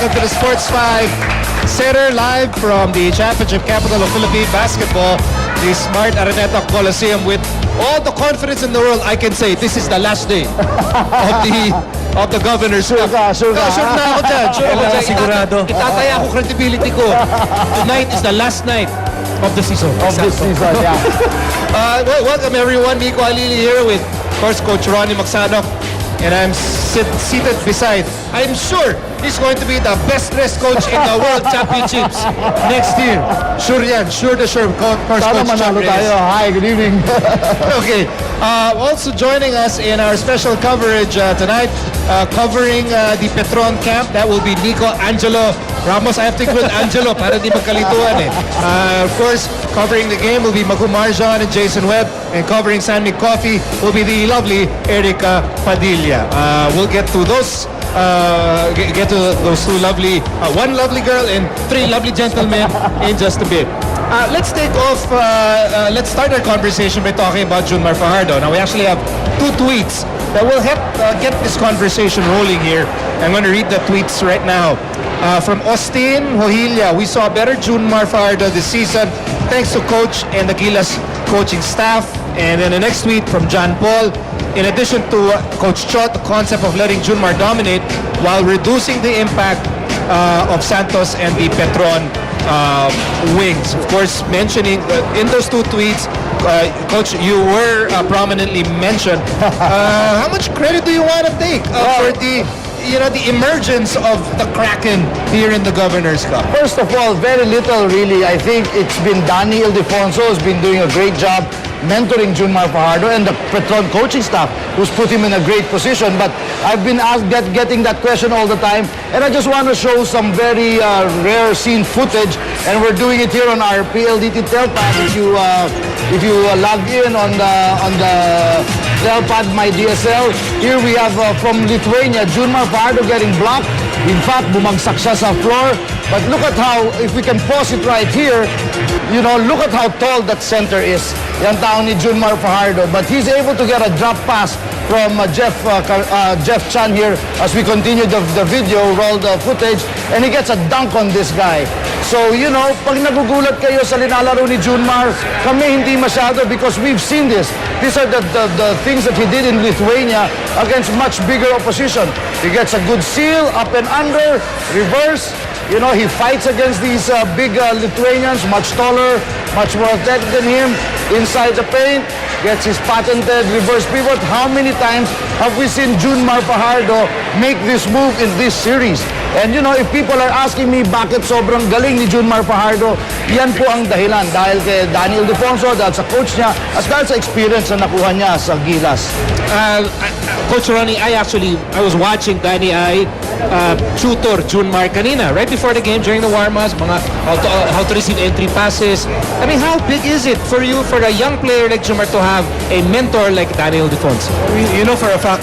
welcome to the Sports 5 Center live from the championship capital of Philippine basketball, the Smart Araneta Coliseum. With all the confidence in the world, I can say this is the last day of the Governor's Cup. Sure na ako dyan. Sure ako dyan. Sigurado. Itataya ako credibility ko. Tonight is the last night of the season. This season, yeah. Welcome everyone. Nico Alili here with, of course, Coach Ronnie Magsanok. And I'm seated beside, I'm sure he's going to be the best dressed coach in the World Championships next year. Sure yan. Sure to sure. Coach manalo tayo. Hi, good evening. Okay. Also joining us in our special coverage tonight, covering the Petron camp, that will be Nico Angelo Ramos. I have to include Angelo para di magkalituan eh. Of course, covering the game will be Magu Marjan and Jason Webb, and covering San Mig Coffee will be the lovely Erica Padilla. We'll get to those two lovely, one lovely girl and three lovely gentlemen in just a bit. Let's start our conversation by talking about Junmar Fajardo. Now we actually have two tweets that will help get this conversation rolling here. I'm going to read the tweets right now. From Austin Hohilia, we saw better Junmar Fajardo this season thanks to coach and the Gilas coaching staff. And then the next tweet from John Paul. In addition to Coach Chot, the concept of letting Junmar dominate while reducing the impact of Santos and the Petron wings. Of course, mentioning in those two tweets, Coach, you were prominently mentioned. How much credit do you want to take for the emergence of the Kraken here in the Governor's Cup? First of all, very little really. I think it's been Danny Ildefonso who's been doing a great job mentoring Junmar Fajardo and the Petron coaching staff who's put him in a great position. But I've been asked getting that question all the time, and I just want to show some very rare scene footage, and we're doing it here on our PLDT Telpad. If you log in on the Telpad My DSL, here we have from Lithuania, Junmar Fajardo getting blocked. In fact, bumagsak siya sa floor. But look at how, if we can pause it right here, look at how tall that center is. Yan taon ni Junmar Fajardo. But he's able to get a drop pass from Jeff Chan here as we continue the video, roll the footage, and he gets a dunk on this guy. So, pag nagugulat kayo sa linalaro ni Junmar, kami hindi masyado because we've seen this. These are the things that he did in Lithuania against much bigger opposition. He gets a good seal, up and under, reverse. He fights against these big Lithuanians, much taller, much more athletic than him. Inside the paint, gets his patented reverse pivot. How many times have we seen Junmar Fajardo make this move in this series? And if people are asking me bakit sobrang galing ni Junmar Fajardo, yan po ang dahilan. Dahil kay Danny Ildefonso, dahil sa coach niya, at dahil sa experience na nakuha niya sa Gilas. Coach Ronnie, I was watching Danny tutor Junmar kanina, right before the game, during the warm-ups, how to receive entry passes. I mean, how big is it for you, for a young player like Junmar, to have a mentor like Danny Ildefonso? You know for a fact,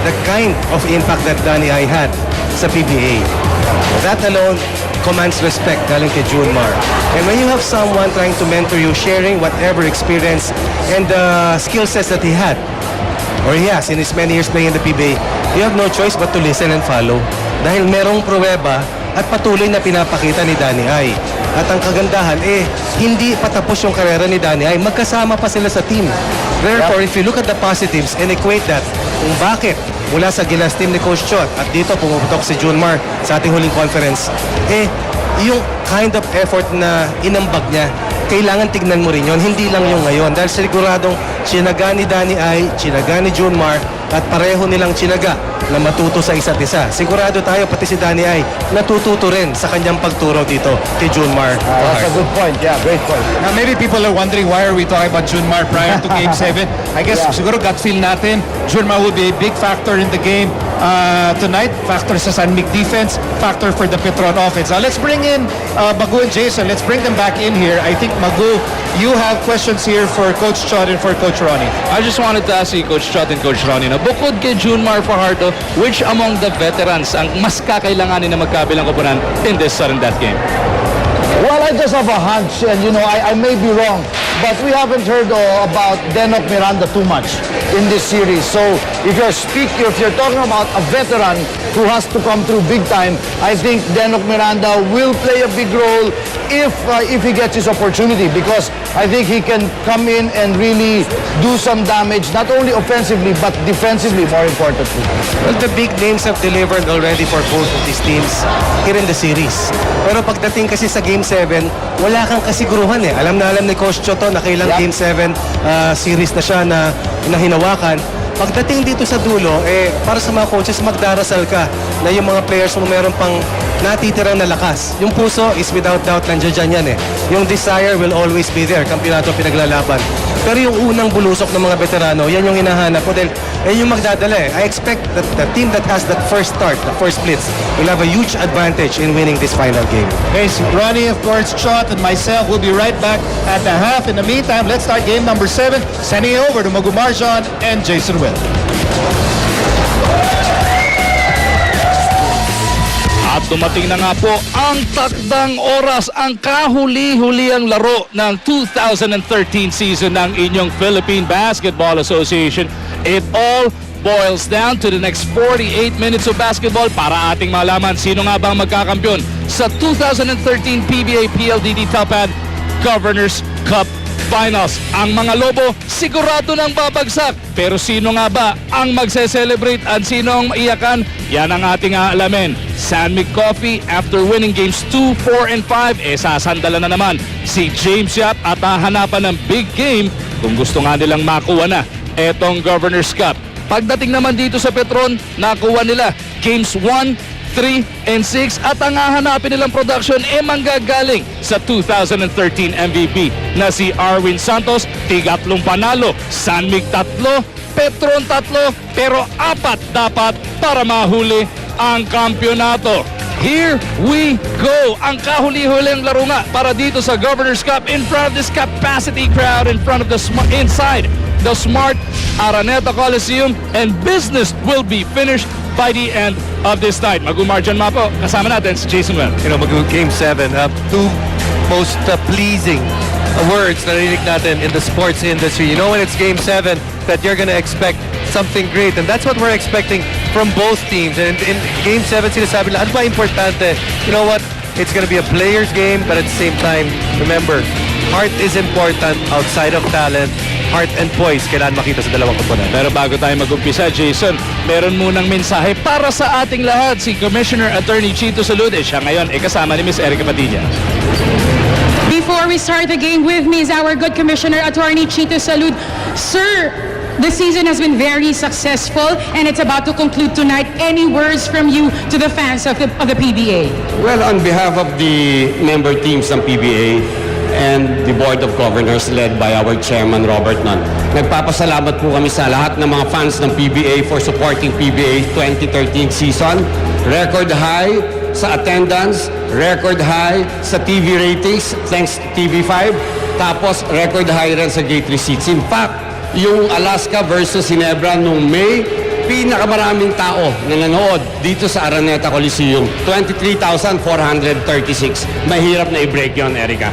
the kind of impact that Danny had sa PBA, that alone commands respect galing kay Junmar. And when you have someone trying to mentor you, sharing whatever experience and skill sets that he had, or he has in his many years playing in the PBA, you have no choice but to listen and follow. Dahil merong pruweba at patuloy na pinapakita ni Danny Ay. At ang kagandahan, hindi patapos yung karera ni Danny Ay. Magkasama pa sila sa team. Therefore, if you look at the positives and equate that, kung bakit mula sa Gilas team ni Coach Chot at dito pumuputok si Junmar sa ating huling conference, yung kind of effort na inambag niya, kailangan tignan mo rin yun, hindi lang yung ngayon. Dahil siguradong tsinaga ni Danny Ay, tsinaga ni Junmar, at pareho nilang tsinaga na matuto sa isa't isa. Sigurado tayo, pati si Danny Ay, natututo rin sa kanyang pagturo dito kay Junmar. That's a good point. Yeah, great point. Now, maybe people are wondering why are we talking about Junmar prior to Game 7. I guess siguro gut feel natin, Junmar will be a big factor in the game tonight. Factor sa San Mig defense, factor for the Petron offense. Now, let's bring in Magu and Jason. Let's bring them back in here. I think, Magu, you have questions here for Coach Chot and for Coach Ronnie. I just wanted to ask you, Coach Chot and Coach Ronnie, bukod kay Junmar Fajardo, which among the veterans ang mas kakailanganin na magkabilang koponan in this sudden death game? Well, I just have a hunch, and I may be wrong, but we haven't heard about Denok Miranda too much in this series. So if you're talking about a veteran who has to come through big time, I think Denok Miranda will play a big role if he gets his opportunity, because I think he can come in and really do some damage, not only offensively but defensively, more importantly. Well, the big names have delivered already for both of these teams here in the series. Pero pagdating kasi sa Game 7, wala kang kasiguruhan eh. Alam ni Coach Chotto na kailang Game 7 series na siya na hinawakan. Pagdating dito sa dulo, para sa mga coaches, magdarasal ka na yung mga players mo meron pang natitirang na lakas. Yung puso is without doubt nandiyan yan eh. Yung desire will always be there. Kampyonato pinaglalaban. Pero yung unang bulusok ng mga veterano, yan yung hinahanap mo dahil yung magdadala eh. I expect that the team that has that first start, the first blitz, will have a huge advantage in winning this final game. Okay, so Ronnie, of course, Chot, and myself will be right back at the half. In the meantime, let's start game number 7. Sending it over to Magumarjan and Jason Will. At dumating na nga po ang takdang oras, ang kahuli-huliang laro ng 2013 season ng inyong Philippine Basketball Association. It all boils down to the next 48 minutes of basketball para ating malaman sino nga bang magkakampyon sa 2013 PBA PLDT Top Ad Governors Cup Finals. Ang mga Lobo sigurado nang babagsak, pero sino nga ba ang magse-celebrate at sino ang maiyakan? Yan ang ating aalamin. San Mig Coffee, after winning games 2, 4, and 5, sasandalan na naman si James Yap at hahanapan ng big game kung gusto nga nilang makuha na etong Governors Cup. Pagdating naman dito sa Petron, nakuha nila games 1, 3, and 6 at ang hahanapin nilang production manggagaling sa 2013 MVP na si Arwin Santos. Tigatlong panalo, San Mig 3, Petron 3, pero 4 dapat para mahuli ang kampyonato. Here we go. Ang kahuli-huling laro nga para dito sa Governors Cup in front of this capacity crowd, in front of the inside the Smart Araneta Coliseum, and business will be finished by the end of this night. Magumarjan Mapo, kasama natin si Jason Well. Game 7, two most pleasing words na narinig natin in the sports industry. When it's Game 7, that you're gonna expect something great, and that's what we're expecting from both teams. And in Game 7, sinasabi nila, ano ba importante? You know what? It's gonna be a player's game, but at the same time, remember, heart is important outside of talent. Heart and poise kailangan makita sa dalawang komponen. Pero bago tayo mag-umpisa, Jason, meron munang mensahe para sa ating lahat. Si Commissioner Attorney Chito Salud, siya ngayon kasama ni Ms. Erica Padilla. Before we start the game, with me is our good Commissioner Attorney Chito Salud. Sir, the season has been very successful and it's about to conclude tonight. Any words from you to the fans of the PBA? Well, on behalf of the member teams ng PBA and the Board of Governors led by our Chairman Robert Nun, nagpapasalamat po kami sa lahat ng mga fans ng PBA for supporting PBA 2013 season. Record high sa attendance, record high sa TV ratings thanks to TV5, tapos record high rin sa gate receipts. In fact, yung Alaska versus Ginebra nung May, pinakamaraming tao na nanood dito sa Araneta Coliseum, 23,436. Mahirap na i-break yun, Erica.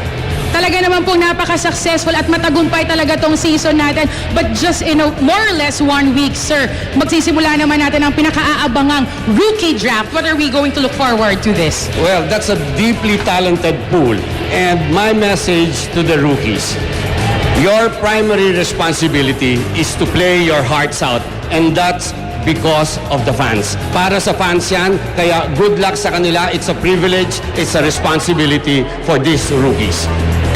Talaga naman pong napaka-successful at matagumpay talaga tong season natin. But just in more or less 1 week, sir, magsisimula naman natin ang pinaka-aabangang rookie draft. What are we going to look forward to this? Well, that's a deeply talented pool. And my message to the rookies, your primary responsibility is to play your hearts out. And that's because of the fans. Para sa fans yan, kaya good luck sa kanila. It's a privilege, it's a responsibility for these rookies.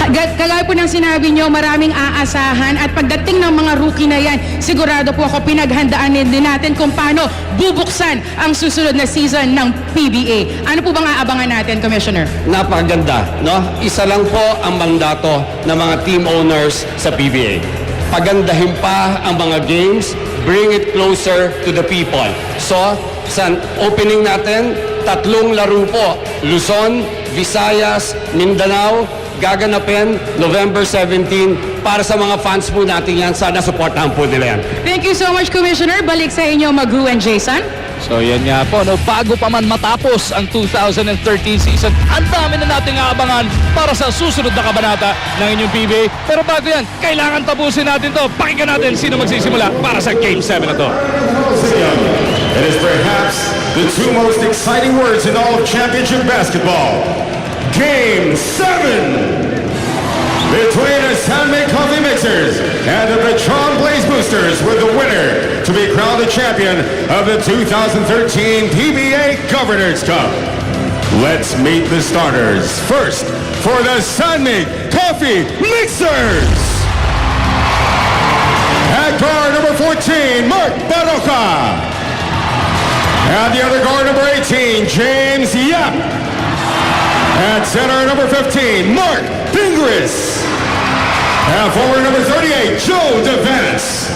Kagaya po ng sinabi nyo, maraming aasahan at pagdating ng mga rookie na yan, sigurado po ako pinaghandaan din natin kung paano bubuksan ang susunod na season ng PBA. Ano po bang aabangan natin, Commissioner? Napakaganda, no? Isa lang po ang mandato ng mga team owners sa PBA. Pagandahin pa ang mga games, bring it closer to the people. So, sa opening natin, 3 laro po. Luzon, Visayas, Mindanao, gaganapin November 17 para sa mga fans po natin yan. Sana supportahan po nila yan. Thank you so much, Commissioner. Balik sa inyo, Maghu and Jason. So yan nga po, no, bago pa man matapos ang 2013 season, ang dami na nating aabangan para sa susunod na kabanata ng inyong PBA. Pero bago yan, kailangan tapusin natin to. Pakinggan natin sino magsisimula para sa Game 7 na to. It is perhaps the two most exciting words in all of championship basketball. Game 7! Between the Sandmay Coffee Mixers and the Petron Blaze Boosters, with the winner to be crowned the champion of the 2013 PBA Governors Cup. Let's meet the starters. First, for the Sandmay Coffee Mixers. At guard number 14, Marc Baraga. And the other guard number 18, James Yap. At center number 15, Marc Pingris. And forward number 38, Joe DeVance.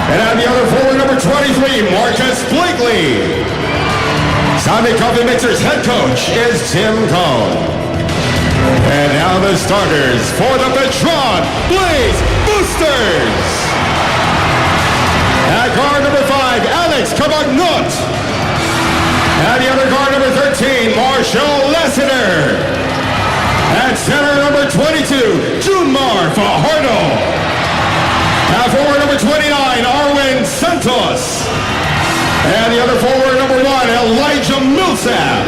And at the other forward number 23, Marcus Blakely. Sandmay Coffee Mixers head coach is Tim Cohn. And now the starters for the Petron Blaze Boosters. At guard number 5, Alex Cabagnot. And the other guard number 13, Marshall Lassiter. At center number 22, Junmar Fajardo. At forward number 29, Arwin Santos. And the other forward number 1, Elijah Millsap.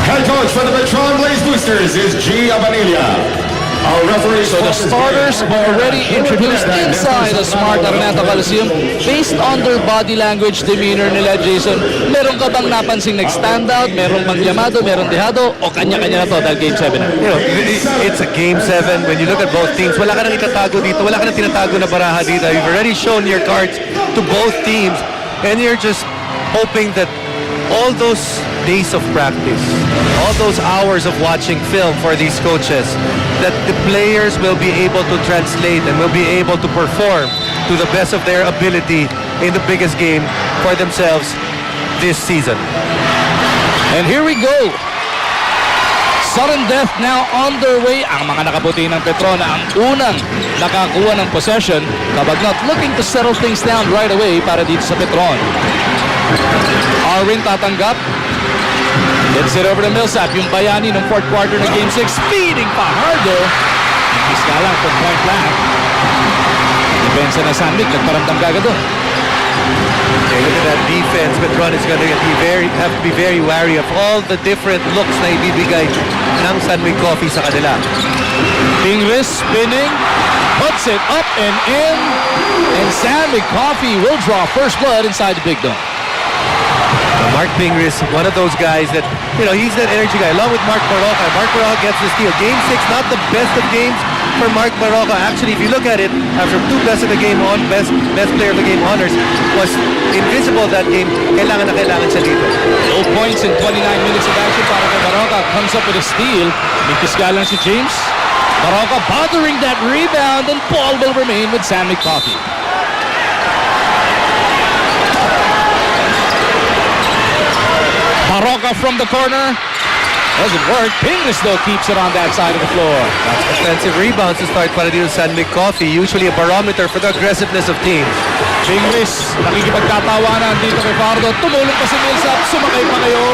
Head coach for the Petron Blaze Boosters is G. Abanilla. Our referees. So the starters already introduced inside the Smart Araneta Coliseum based on their body language, demeanor nila, Jason. Meron ka bang napansing nag-stand out? Meron bang llamado? Meron dehado? O kanya-kanya na to dahil Game 7 na? You know, it's a Game 7. When you look at both teams, wala ka nang itatago dito. Wala ka nang tinatago na baraha dito. You've already shown your cards to both teams. And you're just hoping that all those days of practice, all those hours of watching film for these coaches, that the players will be able to translate and will be able to perform to the best of their ability in the biggest game for themselves this season. And here we go. Sudden death now on their way. Ang mga nakaputi ng Petron ang unang nakakuha ng possession. Cabagnot looking to settle things down right away para dito sa Petron. Arwin tatanggap. Gets it over to Millsap. Yung bayani ng fourth quarter ng Game 6. Feeding Fajardo. Iska lang from point blank. Depensa na Sandmay. Nagparamdam kagad doon. Okay, look at that defense. Petron is going to have to be very wary of all the different looks na ibibigay ng Sandmay Coffee sa kanila. Pingris spinning. Puts it up and in. And Sandmay Coffee will draw first blood inside the big dome. Marc Pingris, one of those guys that, you know, he's that energy guy, along with Marc Baraga. Marc Baraga gets the steal. Game 6, not the best of games for Marc Baraga. Actually, if you look at it, after two best of the game on, best player of the game honors, was invisible that game. Kailangan na kailangan siya dito. 0 points in 29 minutes of action para kay Baraga. Comes up with a steal. May kisgalan si James. Baraga bothering that rebound, and Paul will remain with Sandmay Coffee. Baraga from the corner. Doesn't work. Pingris, though, keeps it on that side of the floor. Offensive rebounds to start para dito sa Sandmay Coffee. Usually a barometer for the aggressiveness of teams. Pingris, nakikipagtatawanan dito kay Fardo. Tumulong pa si Millsap. Sumakay pa kayo.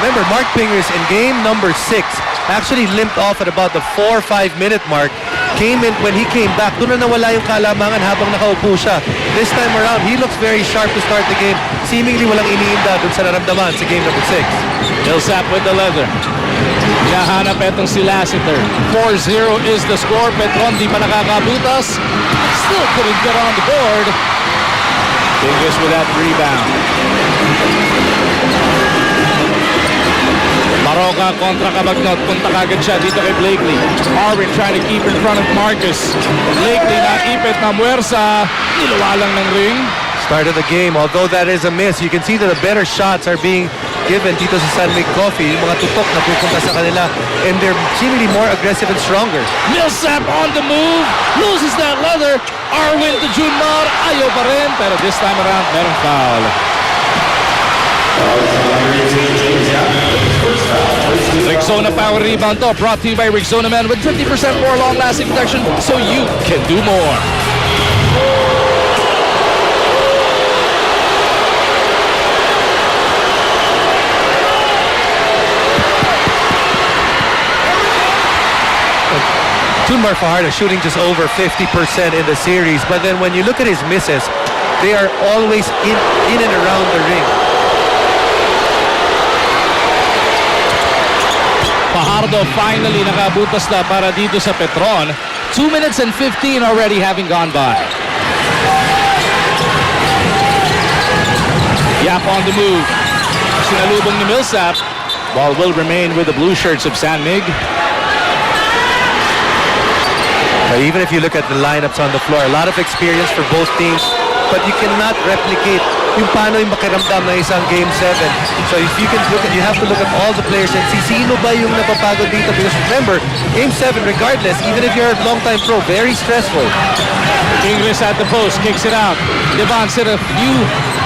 Remember, Marc Pingris in game number 6 actually limped off at about the 4 or 5 minute mark. Came in, when he came back, doon na nawala yung kalamangan habang nakaupo siya. This time around, he looks very sharp to start the game. Seemingly walang iniinda doon sa naramdaman sa game number 6. Millsap with the leather. Hinahanap etong si Lassiter. 4-0 is the score. Petron di pa nakakabutas. Still couldn't get on the board. Pingris with that rebound. Baraga kontra Cabagnot. Punta kagad siya dito kay Blakely. Arwin trying to keep in front of Marqus. Blakely naipit na muwersa. Nilawalang ng ring. Start of the game, although that is a miss, you can see that the better shots are being given dito sa Sandmay Coffee. Yung mga tutok na pupunta sa kanila, and they're seemingly more aggressive and stronger. Millsap on the move. Loses that leather. Arwin to Junmar. Ayaw pa rin. Pero this time around, merong foul. Rexona power rebound to. Brought to you by Rexona Man with 50% more long-lasting protection so you can do more. Mar Fajardo shooting just over 50% in the series. But then when you look at his misses, they are always in and around the ring. Fajardo finally nakabutas na para dito sa Petron. 2 minutes and 15 already having gone by. Yap on the move. Sinalubong ni Millsap. Ball will remain with the blue shirts of San Mig. Even if you look at the lineups on the floor, a lot of experience for both teams, but you cannot replicate yung paano yung makiramdam na isang Game 7. So if you can look at, you have to look at all the players and see sino ba yung napapagod dito, because remember, Game 7 regardless, even if you're a long-time pro, very stressful. Pingris at the post, kicks it out. Devon hit a few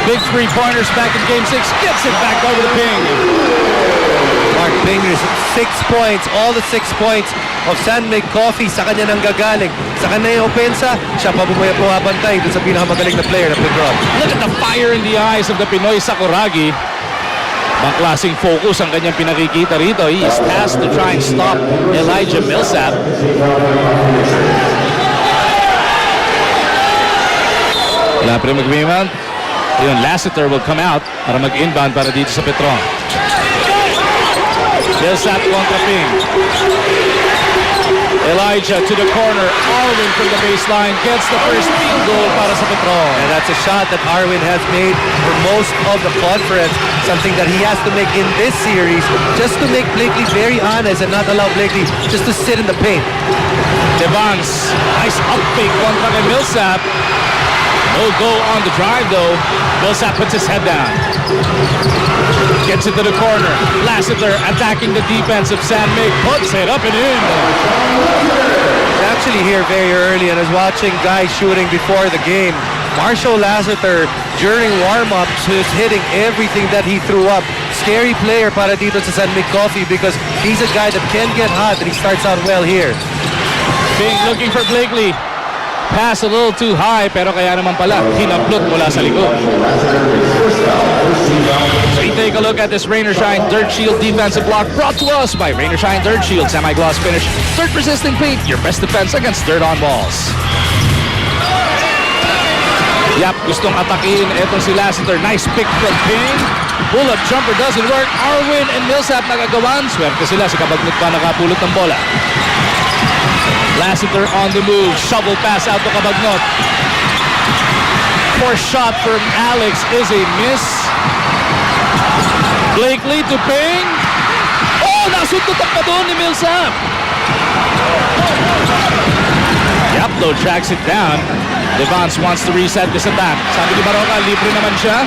big three-pointers back in Game 6, gets it back over the ping. Marc Pingris, 6 points, all the 6 points of San Mig Coffee sa kanya nang gagaling. Sa kanya yung opensa, siya pa bumabantay doon sa pinakamagaling na player na Petron. Look at the fire in the eyes of the Pinoy Sakuragi. Ibang klaseng focus ang kanyang pinakikita rito. He is tasked to try and stop Elijah Millsap. Wala pa rin mag-rebound. Yun, Lassiter will come out para mag-inbound para dito sa Petron. Millsap kontra Ping. Elijah to the corner. Arwin from the baseline gets the first field goal para sa Petron. And that's a shot that Arwin has made for most of the conference. Something that he has to make in this series just to make Blakely very honest and not allow Blakely just to sit in the paint. Devons, nice up fake kontra kay Millsap. No go on the drive though. Millsap puts his head down. Gets it to the corner. Lassiter attacking the defense of San Mig. Puts it up and in. He's actually here very early and is watching guys shooting before the game. Marshall Lassiter, during warm-ups, is hitting everything that he threw up. Scary player para dito sa San Mig Coffee because he's a guy that can get hot and he starts out well here. Ping looking for Blakely. Pass a little too high, pero kaya naman pala hinaplot mula sa likod. We take a look at this Rain or Shine Dirt Shield defensive block brought to us by Rain or Shine Dirt Shield semi-gloss finish, dirt resistant paint, your best defense against dirt on balls. Yap, gustong atakin etong si Lassiter. Nice pick from Ping. Pull-up jumper doesn't work. Arwin and Millsap nagagawan. Swerte sila sa kabagnot pa nakapulot ng bola. Lassiter on the move. Shovel pass out to Kabagnot. Force shot from Alex is a miss. Blakely to Ping. Oh, nasuntutok pa doon ni Millsap. Yaplo tracks it down. Devons wants to reset this attack. Sabi ni Baraga, libre naman siya.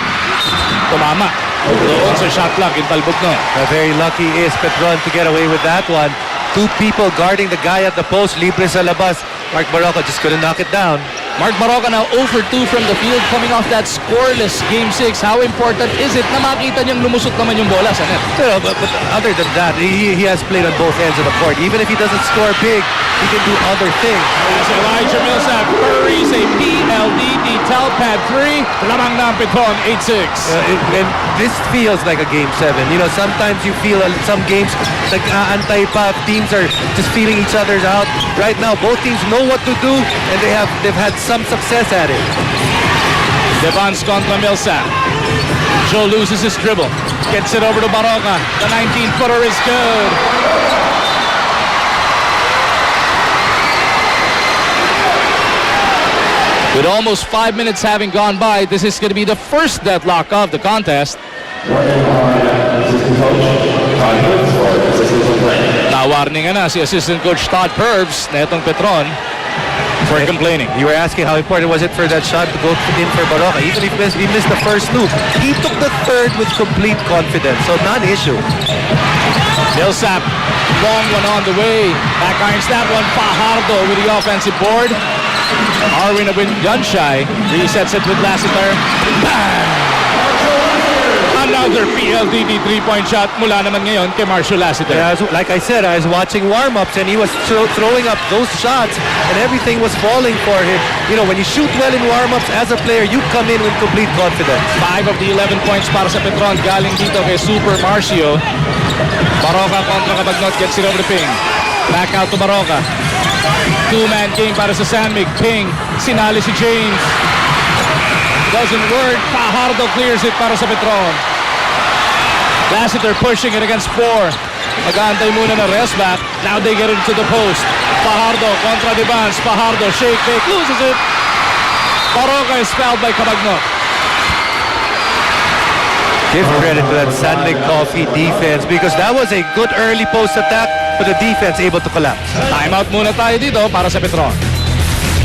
Tumama. Doon sa shot clock in Talbugno. Very lucky is Petron to get away with that one. 2 people guarding the guy at the post. Libre sa labas. Marc Baraga just couldn't knock it down. Marc Baraga now 0 for 2 from the field coming off that scoreless Game 6. How important is it na makita niyang lumusot naman yung bola sa net? But other than that, he has played on both ends of the court. Even if he doesn't score big, he can do other things. Elijah Millsap buries a PLDD Telpad 3. Lamang na ang Petron, 8-6. And this feels like a Game 7. You know, sometimes you feel some games nag-aantay pa. Teams are just feeling each other out. Right now, both teams know what to do, and they've had some success at it. Devons contra Millsap. Joe loses his dribble. Gets it over to Baraga. The 19-footer is good. With almost 5 minutes having gone by, this is going to be the first deadlock of the contest. Nawarningan na si Assistant Coach Todd Purves na itong Petron for complaining. You were asking how important was it for that shot to go in for Baraga. Even if he missed the first 2, he took the third with complete confidence, so non-issue. Millsap, long one on the way. Back irons that one. Fajardo with the offensive board. Arwin a bit gun-shy. Resets it with Lassiter. Bang! Another PLDD 3-point shot mula naman ngayon kay Marshall Lassiter. Yeah, like I said, I was watching warm-ups and he was throwing up those shots and everything was falling for him. You know, when you shoot well in warm-ups as a player, you come in with complete confidence. 5 of the 11 points para sa Petron galing dito kay Super Marcio. Baraga kontra Kabagnot, gets it over to Ping. Back out to Baraga. Two-man game para sa Sanmig. Ping, sinali si James. Doesn't work. Fajardo clears it para sa Petron. Lassiter pushing it against 4. Mag-aantay muna na rest back. Now they get into the post. Fajardo kontra Devans. Fajardo shake, fake, loses it. Baraga is fouled by Cabagnot. Give credit to that Sanmig Coffee defense because that was a good early post attack, but the defense able to collapse. Timeout muna tayo dito para sa Petron.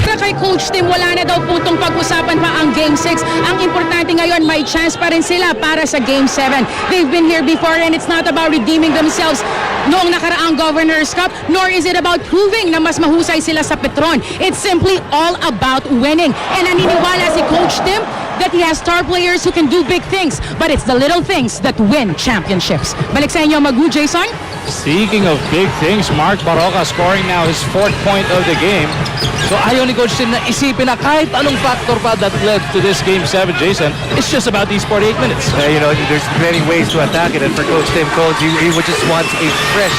Para kay Coach Tim, wala na daw putong pag-usapan pa ang Game 6. Ang importante ngayon, may chance pa rin sila para sa Game 7. They've been here before and it's not about redeeming themselves noong nakaraang Governor's Cup, nor is it about proving na mas mahusay sila sa Petron. It's simply all about winning. And naniniwala si Coach Tim that he has star players who can do big things, but it's the little things that win championships. Balik sa inyo, Magu, Jason. Speaking of big things, Marc Baraga scoring now his 4th point of the game. So ayaw ni Coach Tim na isipin na kahit anong factor pa that led to this Game 7, Jason. It's just about these 48 minutes. You know, there's many ways to attack it, and for Coach Tim Cones, he would just want a fresh,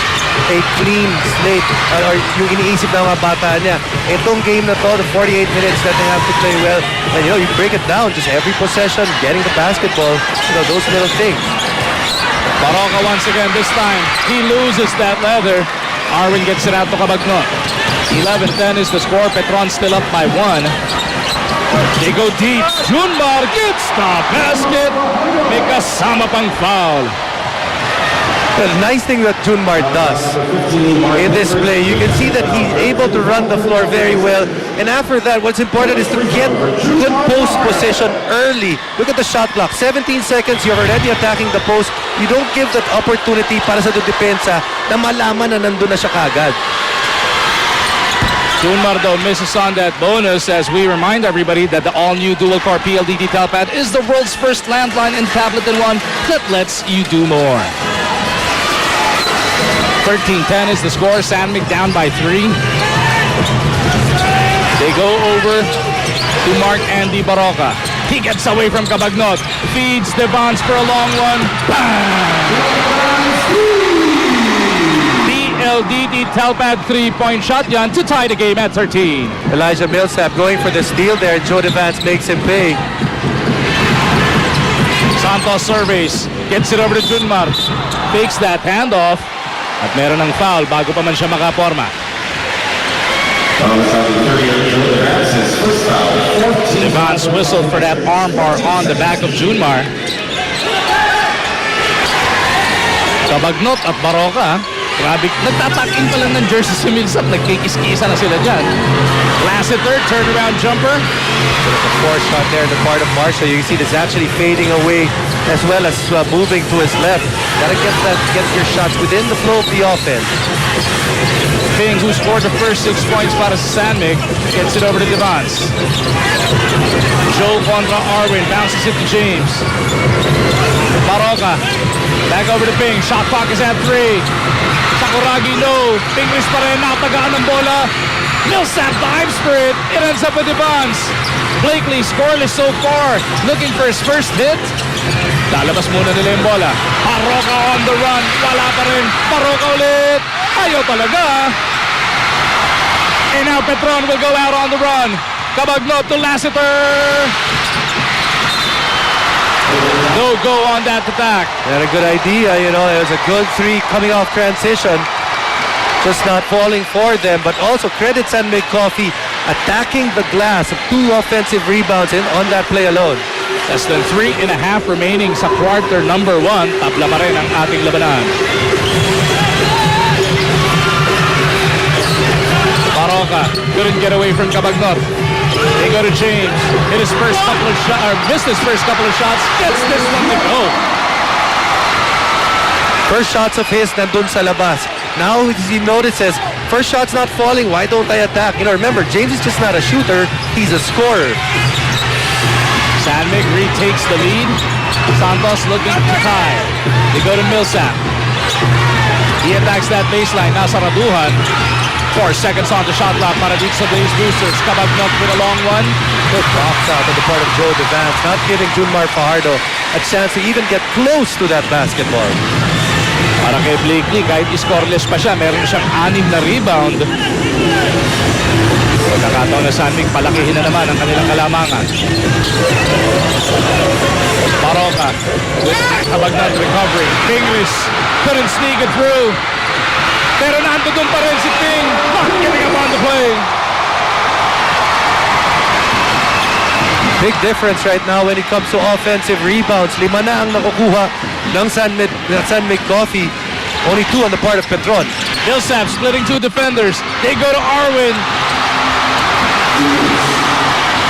a clean slate, or yung iniisip ng mga bata niya. Itong game na to, the 48 minutes that they have to play well, and you know, you break it down, just every possession, getting the basketball, you know, those little things. Baraga once again, this time, he loses that leather. Arwin gets it out to Cabagnot. 11-10 is the score. Petron still up by 1. They go deep. Junmar gets the basket. May kasama pang foul. The nice thing that Junmar does in this play, you can see that he's able to run the floor very well. And after that, what's important is to get good post position early. Look at the shot clock. 17 seconds, you're already attacking the post. You don't give that opportunity para sa depensa na malaman na nandun na siya kagad. Junmar though misses on that bonus as we remind everybody that the all-new dual-core PLDT Telpad is the world's first landline and tablet in one that lets you do more. 13-10 is the score. Sanmig down by 3. They go over to Marc Andy Baraga. He gets away from Cabagnot. Feeds Devans for a long one. Bang! PLDT Telpad 3-point shot yan to tie the game at 13. Elijah Millsap going for the steal there. Joe Devans makes him pay. Santos surveys. Gets it over to Junmar. Fakes that handoff. At meron ng foul bago pa man siya makaporma. Devans whistled for that armbar on the back of Junmar. Cabagnot at Baraga. Grabe, nagtatakin pa lang ng jersey si Millsap. Nagkikis-kisa na sila dyan. Lassiter, turnaround jumper. The fourth shot there in the part of Marshall. You can see this actually fading away as well as moving to his left. Gotta get your shots within the flow of the offense. Ping, who scored the first 6 points para sa Sanmig, gets it over to Devans. Joe contra Arwin, bounces it to James. Baraga, back over to Ping. Shot clock is at 3. Sakuragi, no. Pingris pa rin, natagaan ng bola. Millsap dives for it. It ends up with Devans. Blakely scoreless so far. Looking for his first hit. Lalabas muna nila yung bola. Baraga on the run. Wala pa rin. Baraga ulit. Ayaw talaga. And now Petron will go out on the run. Cabagnot to Lassiter. No go on that attack. They had a good idea, you know. It was a good 3 coming off transition. Just not falling for them, but also credit Sanmig Coffee attacking the glass of 2 offensive rebounds on that play alone. Less than 3.5 remaining sa quarter number 1. Tabla pa rin ang ating labanan. Baraga couldn't get away from Cabagnot. They go to James. Hit his first couple of shots, or missed his first couple of shots. Gets this one to go. First shots of his nandun sa labas. Now he notices, first shot's not falling, why don't I attack? You know, remember, James is just not a shooter, he's a scorer. Sanmig retakes the lead. Santos looking to tie. They go to Millsap. He attacks that baseline. Nasa Raduhan. 4 seconds on the shot clock para dito sa Blaze Boosters. Cabagnot with a long one. Good box out on the part of Joe Devans, not giving Junmar Fajardo a chance to even get close to that basketball. Para kay Blakely, kahit scoreless pa siya, meron siyang 6 na rebound. Pagkakataon na San Mig, palakihin na naman ang kanilang kalamangan. Baraga with habagnan recovery. Pingris couldn't sneak it through. Pero nandoon pa rin si Ping. Not giving up on the play. Big difference right now when it comes to offensive rebounds. 5 na ang nakukuha ng San Mig Coffee. Only 2 on the part of Petron. Millsap splitting 2 defenders. They go to Arwin.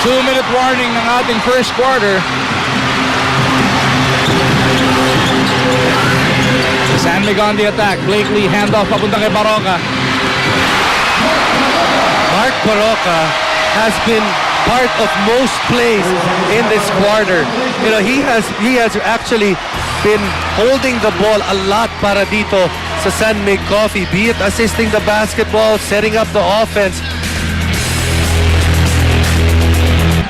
2-minute warning ng ating first quarter. San Mig on the attack. Blakely handoff papunta kay Baraga. Marc Baraga has been part of most plays in this quarter. You know, he has actually been holding the ball a lot para dito sa San Mig Coffee, be it assisting the basketball, setting up the offense.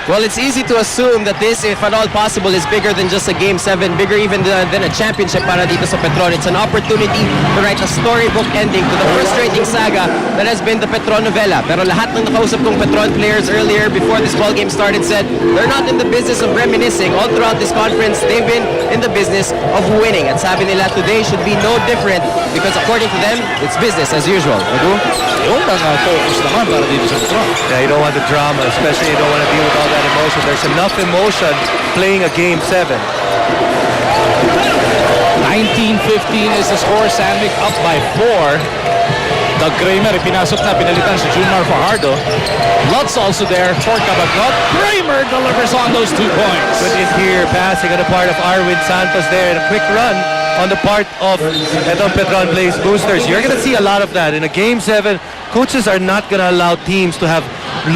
Well, it's easy to assume that this, if at all possible, is bigger than just a Game 7, bigger even than a championship para dito sa Petron. It's an opportunity to write a storybook ending to the frustrating saga that has been the Petron novella. Pero lahat ng nakausap kong Petron players earlier before this ball game started said they're not in the business of reminiscing. All throughout this conference, they've been in the business of winning. At sabi nila, today should be no different because according to them, it's business as usual. Yung mga focus naman para dito sa Petron. Yeah, you don't want the drama, especially you don't want to deal with all that emotion. There's enough emotion playing a Game 7. 19-15 is the score. San Mig up by 4. Doug Kramer, pinasok na, pinalitan si Junmar Fajardo. Lutz also there for Cabagnot. Kramer delivers on those 2 points. Good interior passing on the part of Arwin Santos there, and a quick run on the part of Petron Blaze Boosters. You're going to see a lot of that. In a Game 7, coaches are not going to allow teams to have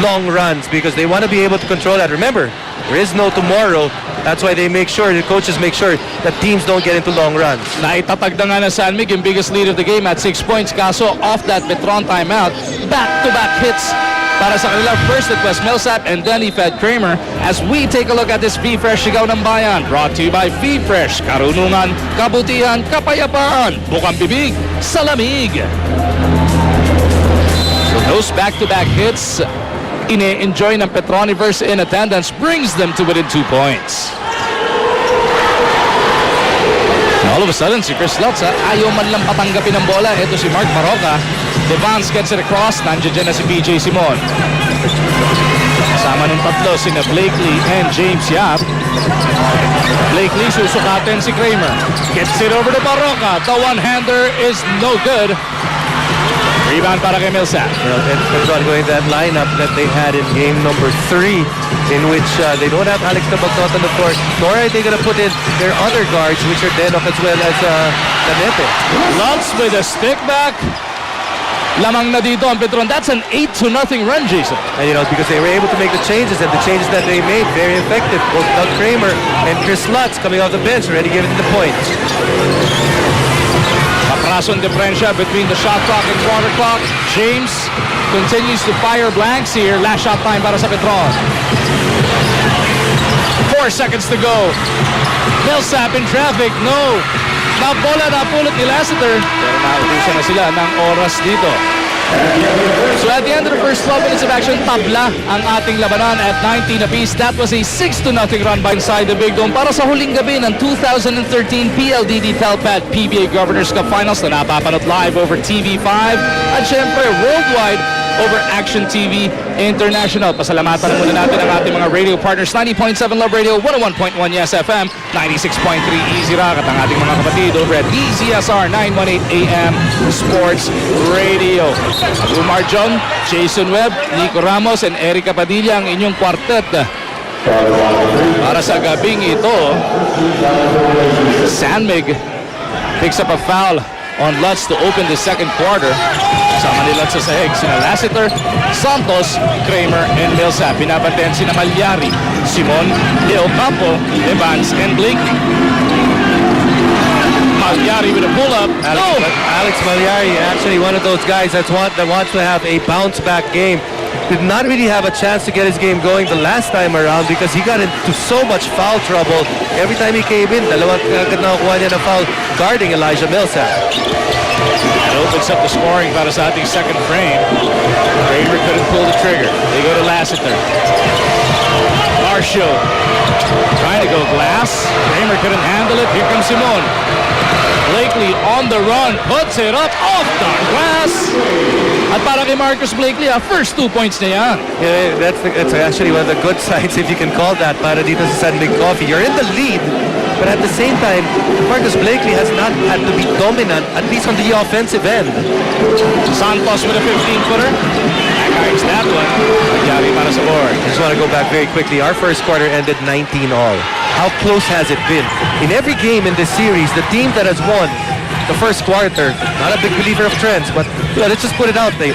long runs because they want to be able to control that. Remember, there is no tomorrow. That's why they make sure, the coaches make sure that teams don't get into long runs. Naitatag na nga na San Mig yung biggest lead of the game at 6 points. Kaso off that Petron timeout, back-to-back hits para sa kanila. First it was Millsap and then he fed Kramer. As we take a look at this V-Fresh Sigaw ng Bayan, brought to you by V-Fresh. Karunungan, kabutihan, kapayapaan, bukang bibig, sa lamig. So those back-to-back hits, ine-enjoy ng Petroniverse in attendance, brings them to within 2 points. All of a sudden, si Chris Lutz, ayaw man lang patanggapin ng bola. Ito si Marc Baraga. Devance gets it across. Nandiyan dyan na si PJ Simon. Kasama ng tatlo, sina Blakely and James Yap. Blakely, susukatin si Kramer. Gets it over to Baraga. The one-hander is no good. Rebound para kay Millsap. You know, Petron going that lineup that they had in game number 3, in which they don't have Alex Cabagnot on the court, nor are they going to put in their other guards, which are Denok as well as Danete. Lutz with a stick back. Lamang na dito ang Petron. That's an 8-0 run, Jason. And you know, because they were able to make the changes, and the changes that they made, very effective. Both Doug Kramer and Chris Lutz coming off the bench, already giving the points. Paprason diferensya between the shot clock and quarter clock. James continues to fire blanks here. Last shot time para sa Petron. 4 seconds to go. Millsap in traffic. No. Nabola na pulot ni Lassiter. Pero nautusan na sila ng oras dito. So at the end of the first 12 minutes of action, tabla ang ating labanan at 19 apiece. That was a 6-0 run by inside the Big Dome para sa huling gabi ng 2013 PLDT Telpad PBA Governors Cup Finals na napapanood live over TV5 at syempre worldwide over Action TV International. Pasalamatan muna natin ang ating mga radio partners. 90.7 Love Radio, 101.1 Yes FM, 96.3 Easy Rock at ang ating mga kapatid over at DZSR 918 AM Sports Radio. Umar John, Jason Webb, Nico Ramos, and Erica Padilla ang inyong quartet para sa gabing ito. San Mig picks up a foul on Lutz to open the second quarter. Kasama ni Lutz sa sahig, sina Lassiter, Santos, Kramer, and Millsap. Binabantayan sina Malyari, Simon, Leo Campo, Evans, and Blakely. Malyari with a pull-up. Alex Malyari, actually one of those guys that wants to have a bounce-back game. did not really have a chance to get his game going the last time around because he got into so much foul trouble. Every time he came in, dalawang agad nakukuha niya na foul guarding Elijah Millsap. That opens up the scoring para sa ating second frame. Kramer couldn't pull the trigger. They go to Lassiter. Marshall trying to go glass. Kramer couldn't handle it. Here comes Simon. Blakely on the run, puts it up off the glass. At para kay Marcus Blakely, first 2 points na yan. Yeah, that's actually one of the good sides, if you can call that, para dito sa San Mig Coffee. You're in the lead, but at the same time, Marcus Blakely has not had to be dominant, at least on the offensive end. Santos with a 15-footer. Backhards that one. Magyari para sa board. I just want to go back very quickly. Our first quarter ended 19-all. How close has it been? In every game in this series, the team that has won the first quarter, not a big believer of trends, but let's just put it out there.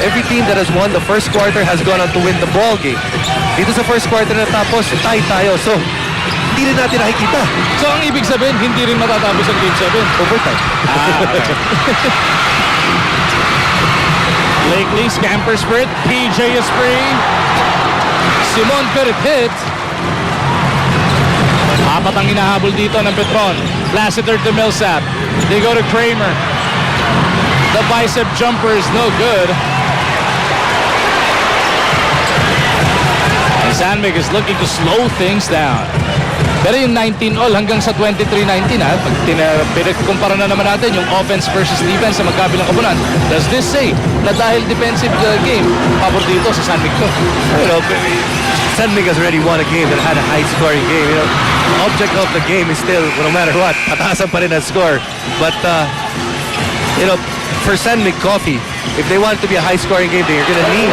Every team that has won the first quarter has gone on to win the ball game. Dito sa first quarter na tapos, tie tayo. So, hindi rin natin nakikita. So ang ibig sabihin, hindi rin matatapos ang Game 7? Overtime. Okay. Blakely scampers for it. PJ is free. Simon could have hit. Apat ang hinahabol dito ng Petron. Lassiter to Millsap. They go to Kramer. The bicep jumper is no good. And Sandvik is looking to slow things down. Pero yung 19-all hanggang sa 23-19 pag pinagkumpara na naman natin yung offense versus defense sa magkabilang koponan, does this say na dahil defensive game, pabor dito sa Sandvik to? You know, Sandvik has already won a game that had a high-scoring game. You know, the object of the game is still, no matter what, pataasan pa rin ang score. But, you know, for Sandvik Coffee, if they want it to be a high-scoring game, they're going to need,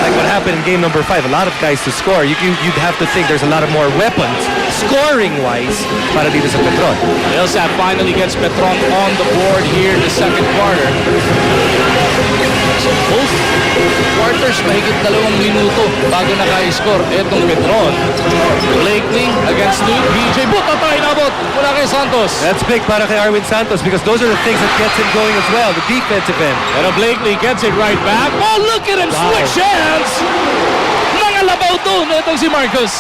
like what happened in game number 5, a lot of guys to score. You'd have to think there's a lot of more weapons, scoring-wise, para dito sa Petron. Millsap finally gets Petron on the board here in the second quarter. So both quarters, mahigit 2 minuto bago naka-score etong Petron. Blakely against Luke. BJ, buta tayo nabot mula kay Santos. That's big para kay Arwin Santos because those are the things that gets him going as well, the defensive end. Pero Blakely gets it right back. Oh, look at him switch hands! Nangalabaw to itong si Marcus.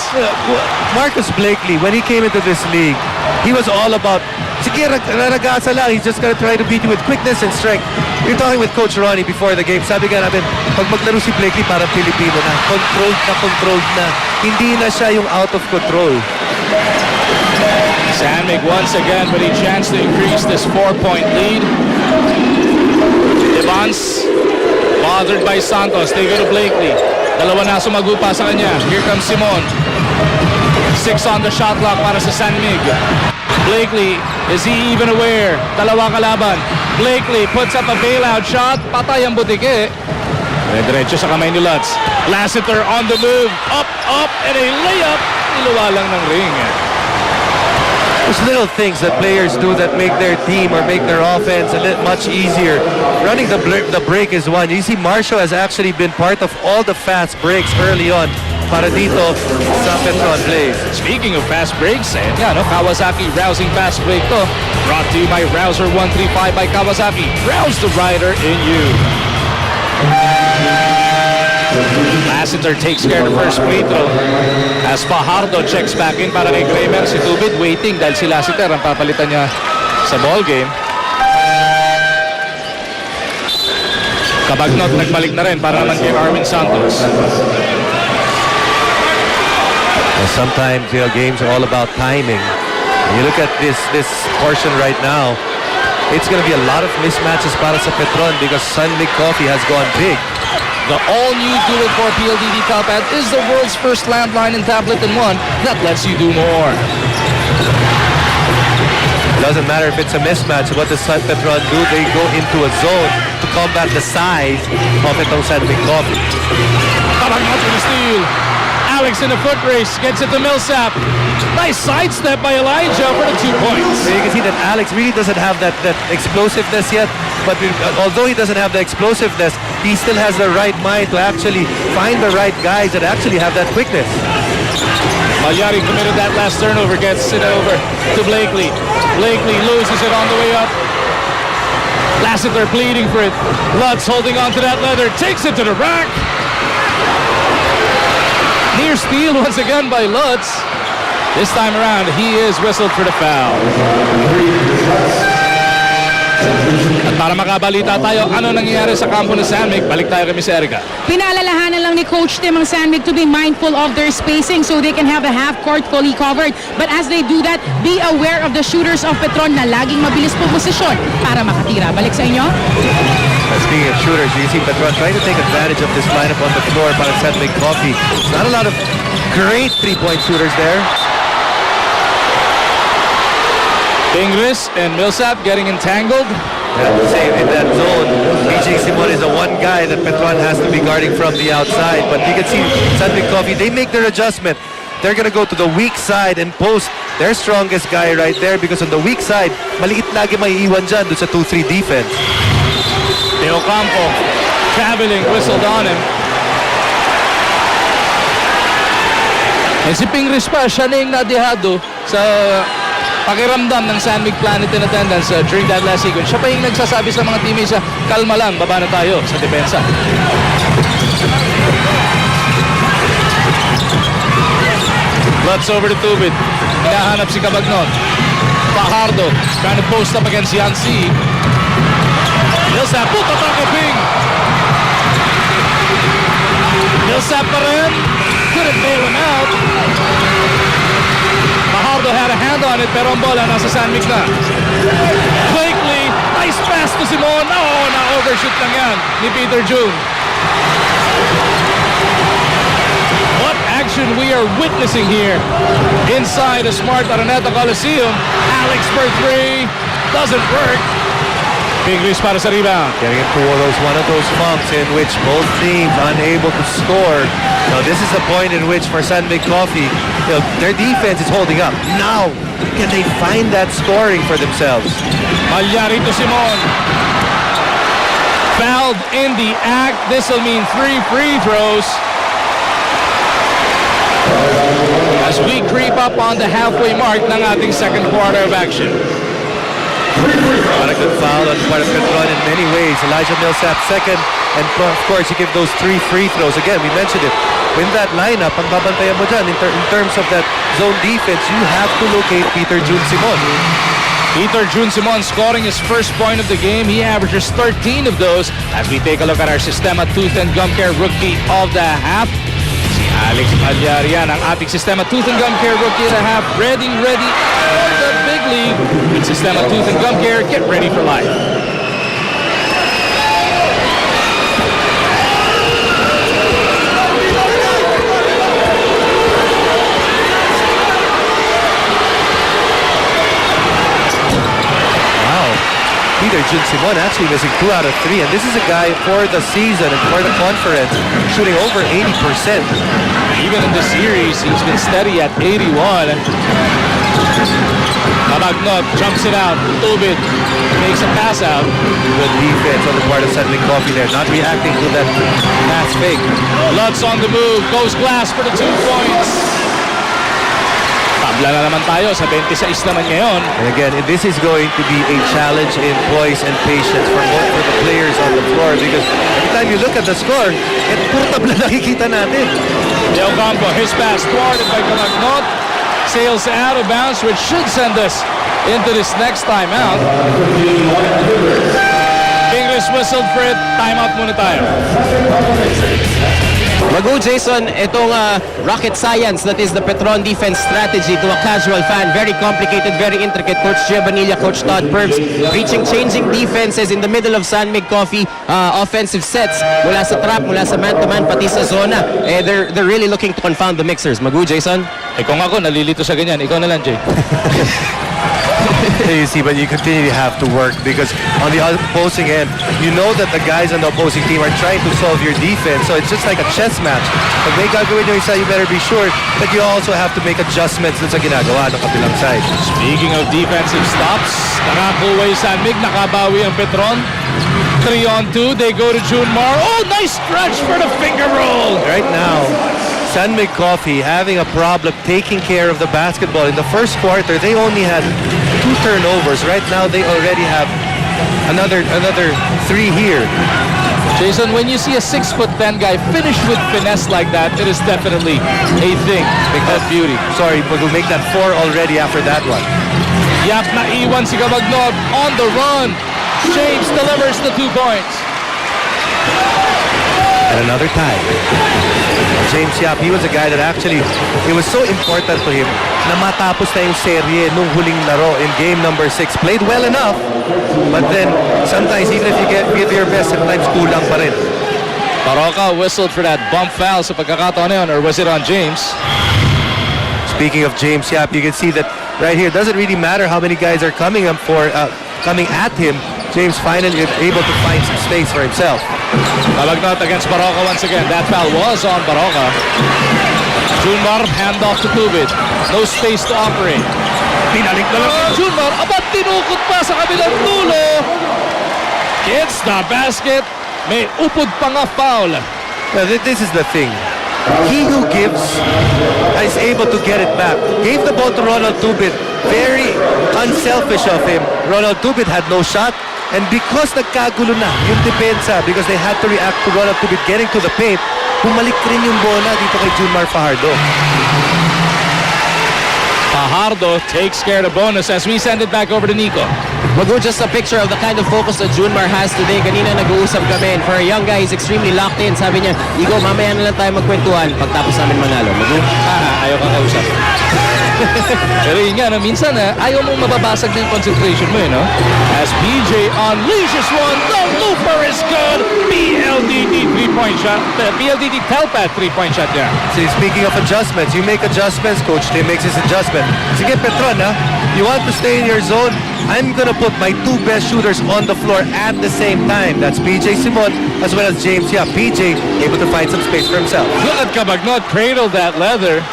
Marcus Blakely, when he came into this league, he was all about, sige, ragasa lang. He's just gonna try to beat you with quickness and strength. We were talking with Coach Ronnie before the game. Sabi nga namin, pag maglaro si Blakely parang Pilipino na, controlled na. Hindi na siya yung out of control. Sandvik once again with a chance to increase this 4-point lead. Evans bothered by Santos. They go to Blakely. Dalawa na sumagupa sa kanya. Here comes Simon. 6 on the shot clock para sa Sandvik. Blakely, is he even aware? Dalawa kalaban. Blakely puts up a bailout shot. Patay ang butike. Diretso sa kamay ni Lutz. Lassiter on the move. Up, and a layup. Iluwa lang ng ring. There's little things that players do that make their team or make their offense a little much easier. Running the break is one. You see Marshall has actually been part of all the fast breaks early on para dito sa Petron plays. Speaking of fast breaks, Kawasaki rousing fast break to. Brought to you by Rouser 135 by Kawasaki. Rouse the rider in you. Lassiter takes care of the first free throw as Fajardo checks back in para kay Kramer. Si Tubid waiting dahil si Lassiter ang papalitan niya sa ball game. Kabagnot nagbalik na rin para naman kay Arwin Santos. Well, sometimes games are all about timing. When you look at this portion right now, it's going to be a lot of mismatches para sa Petron because Sandvik Coffee has gone big. The all-new Dual-Core PLDD Top-Pad is the world's first landline and tablet in one that lets you do more. Doesn't matter if it's a mismatch. What does Petron do? They go into a zone to combat the size of itong Sandvik Coffee. Kabagnot with the steal. Alex in a foot race gets it to Millsap. Nice sidestep by Elijah for the 2 points. So you can see that Alex really doesn't have that explosiveness yet. But although he doesn't have the explosiveness, he still has the right mind to actually find the right guys that actually have that quickness. Malyari committed that last turnover, gets it over to Blakely. Blakely loses it on the way up. Lassiter pleading for it. Lutz holding on to that leather, takes it to the rack. Near steal once again by Lutz. This time around, he is whistled for the foul. At para makabalita tayo, ano nangyayari sa kampo ng Sandvik, balik tayo kay Miss Erica. Pinaalalahanan lang ni Coach Tim ang Sandvik to be mindful of their spacing so they can have a half court fully covered. But as they do that, be aware of the shooters of Petron na laging mabilis po posisyon para makatira. Balik sa inyo. Speaking of shooters, you see Petron trying to take advantage of this lineup on the floor para Sandvik Coffee. Not a lot of great three-point shooters there. Pingris and Millsap getting entangled. And same in that zone. PJ Simon is the one guy that Petron has to be guarding from the outside. But you can see Sandvik Coffee, they make their adjustment. They're going to go to the weak side and post their strongest guy right there because on the weak side, maliit lagi may iwan dyan doon sa 2-3 defense. Teo Campo traveling, whistled on him. And si Pingris pa, siya na yung nadihado sa pakiramdam ng Sandvik Planet in attendance during that last sequence. Siya pa yung nagsasabi sa mga teammates sa kalma lang, baba na tayo sa depensa. Lutz over to Tubid. Hinahanap si Cabagnon. Fajardo trying to post up against Yancy. Millsap, puta takaping! Millsap pa rin. Couldn't bail him out. Fajardo had a hand on it, pero ang bola nasa Sandvik na. Quickly, nice pass to Simon. Oh, na-overshoot lang yan ni Peter June. What action we are witnessing here inside a Smart Araneta Coliseum. Alex for three. Doesn't work. Pingris para sa rebound. Getting into one of those funks in which both teams unable to score. Now this is a point in which for Sandvik Coffee, their defense is holding up. Now, can they find that scoring for themselves? Malyari to Simon. Fouled in the act. This will mean 3 free throws. As we creep up on the halfway mark ng ating second quarter of action. Not a good foul on the part of Petron in many ways. Elijah Millsap second, and of course you give those 3 free throws. Again, we mentioned it. In that lineup, ang babantayan mo dyan in terms of that zone defense, you have to locate Peter June Simon. Peter June Simon scoring his first point of the game. He averages 13 of those. As we take a look at our Sistema Tooth and Gum Care Rookie of the Half. Si Alex Malyarian, ang ating Sistema Tooth and Gum Care Rookie of the Half. Ready for the big league. With Sistema Tooth and Gum Care, get ready for life. Peter June Simon actually missing 2 out of 3, and this is a guy for the season and for the conference shooting over 80%. Even in the series, he's been steady at 81. Cabagnon jumps it out. Tubid makes a pass out. Good defense on the part of Sandvik Coffee there, not reacting to that pass fake. Lutz on the move, goes glass for the 2 points. Tabla na naman tayo sa 26 naman ngayon. And again, this is going to be a challenge in poise and patience for the players on the floor because every time you look at the score, puro tabla nakikita natin. Teo Campo, his pass thwarted by Cabagnon. Sails out of bounds, which should send us into this next timeout. Pingris whistled for it. Timeout muna tayo. Magu, Jason, itong rocket science that is the Petron defense strategy to a casual fan. Very complicated, very intricate. Coach Gia Bonilla, Coach Todd Purves, changing defenses in the middle of Sandvik Coffee. Offensive sets mula sa trap, mula sa man-to-man, pati sa zona. They're really looking to confound the mixers. Magu, Jason? Kung ako, nalilito sa ganyan. Ikaw na lang, Jay. You see, but you continue to have to work because on the opposing end, you know that the guys on the opposing team are trying to solve your defense. So it's just like a chess match. Pag may gagawin yung isa, you better be sure that you also have to make adjustments dun sa ginagawa ng kabilang side. Speaking of defensive stops, nakakuha yung Sandvik, nakabawi ang Petron. 3-on-2, they go to June Mar. Oh, nice stretch for the finger roll. Right now, Sandvik Coffee having a problem taking care of the basketball. In the first quarter, they only had 2 turnovers. Right now, they already have another 3 here. Jason, when you see a 6'10" guy finish with finesse like that, it is definitely a thing of beauty. Sorry, but we'll make that 4 already after that one. Yap na iwan si Cabagnod on the run. James delivers the 2 points. And another tie. James Yap, he was a guy that actually, it was so important to him na matapos na yung serye nung huling laro in game number 6. Played well enough, but then sometimes even if you give your best, sometimes kulang pa rin. Baraga whistled for that bump foul sa pagkakataon na yun, or was it on James? Speaking of James Yap, you can see that right here, it doesn't really matter how many guys are coming at him. James finally is able to find some space for himself. Cabagnod against Baraga once again. That foul was on Baraga. Junmar, handoff to Tubid. No space to operate. Pinalik na lang Junmar. Abat, tinukot pa sa kabilang dulo. Hits the basket. May upod pa nga foul. Now, this is the thing. He who gives is able to get it back. Gave the ball to Ronald Tubid. Very unselfish of him. Ronald Tubid had no shot. And because nagkagulo na yung depensa, because they had to react to Ronald Tubid getting to the paint, bumalik rin yung bola dito kay Junmar Fajardo. Fajardo takes care of the bonus as we send it back over to Nico. Mago, just a picture of the kind of focus that Junmar has today. Kanina nag-uusap kami, and for a young guy, he's extremely locked in. Sabi niya, Igo, mamaya na lang tayo magkwentuhan pagtapos namin manalo. Mago? Ayaw kang kausap. Pero yun nga, no, minsan ayaw mong mababasag na yung concentration mo, no? As PJ unleashes one, the looper is good! PLDT 3-point shot. PLDT Telpat 3-point shot there. See, speaking of adjustments, you make adjustments, Coach Tim makes his adjustment. Sige, Petron, you want to stay in your zone? I'm gonna put my 2 best shooters on the floor at the same time. That's PJ Simon as well as James Yap. PJ able to find some space for himself. Good, Cabagnod cradled that leather.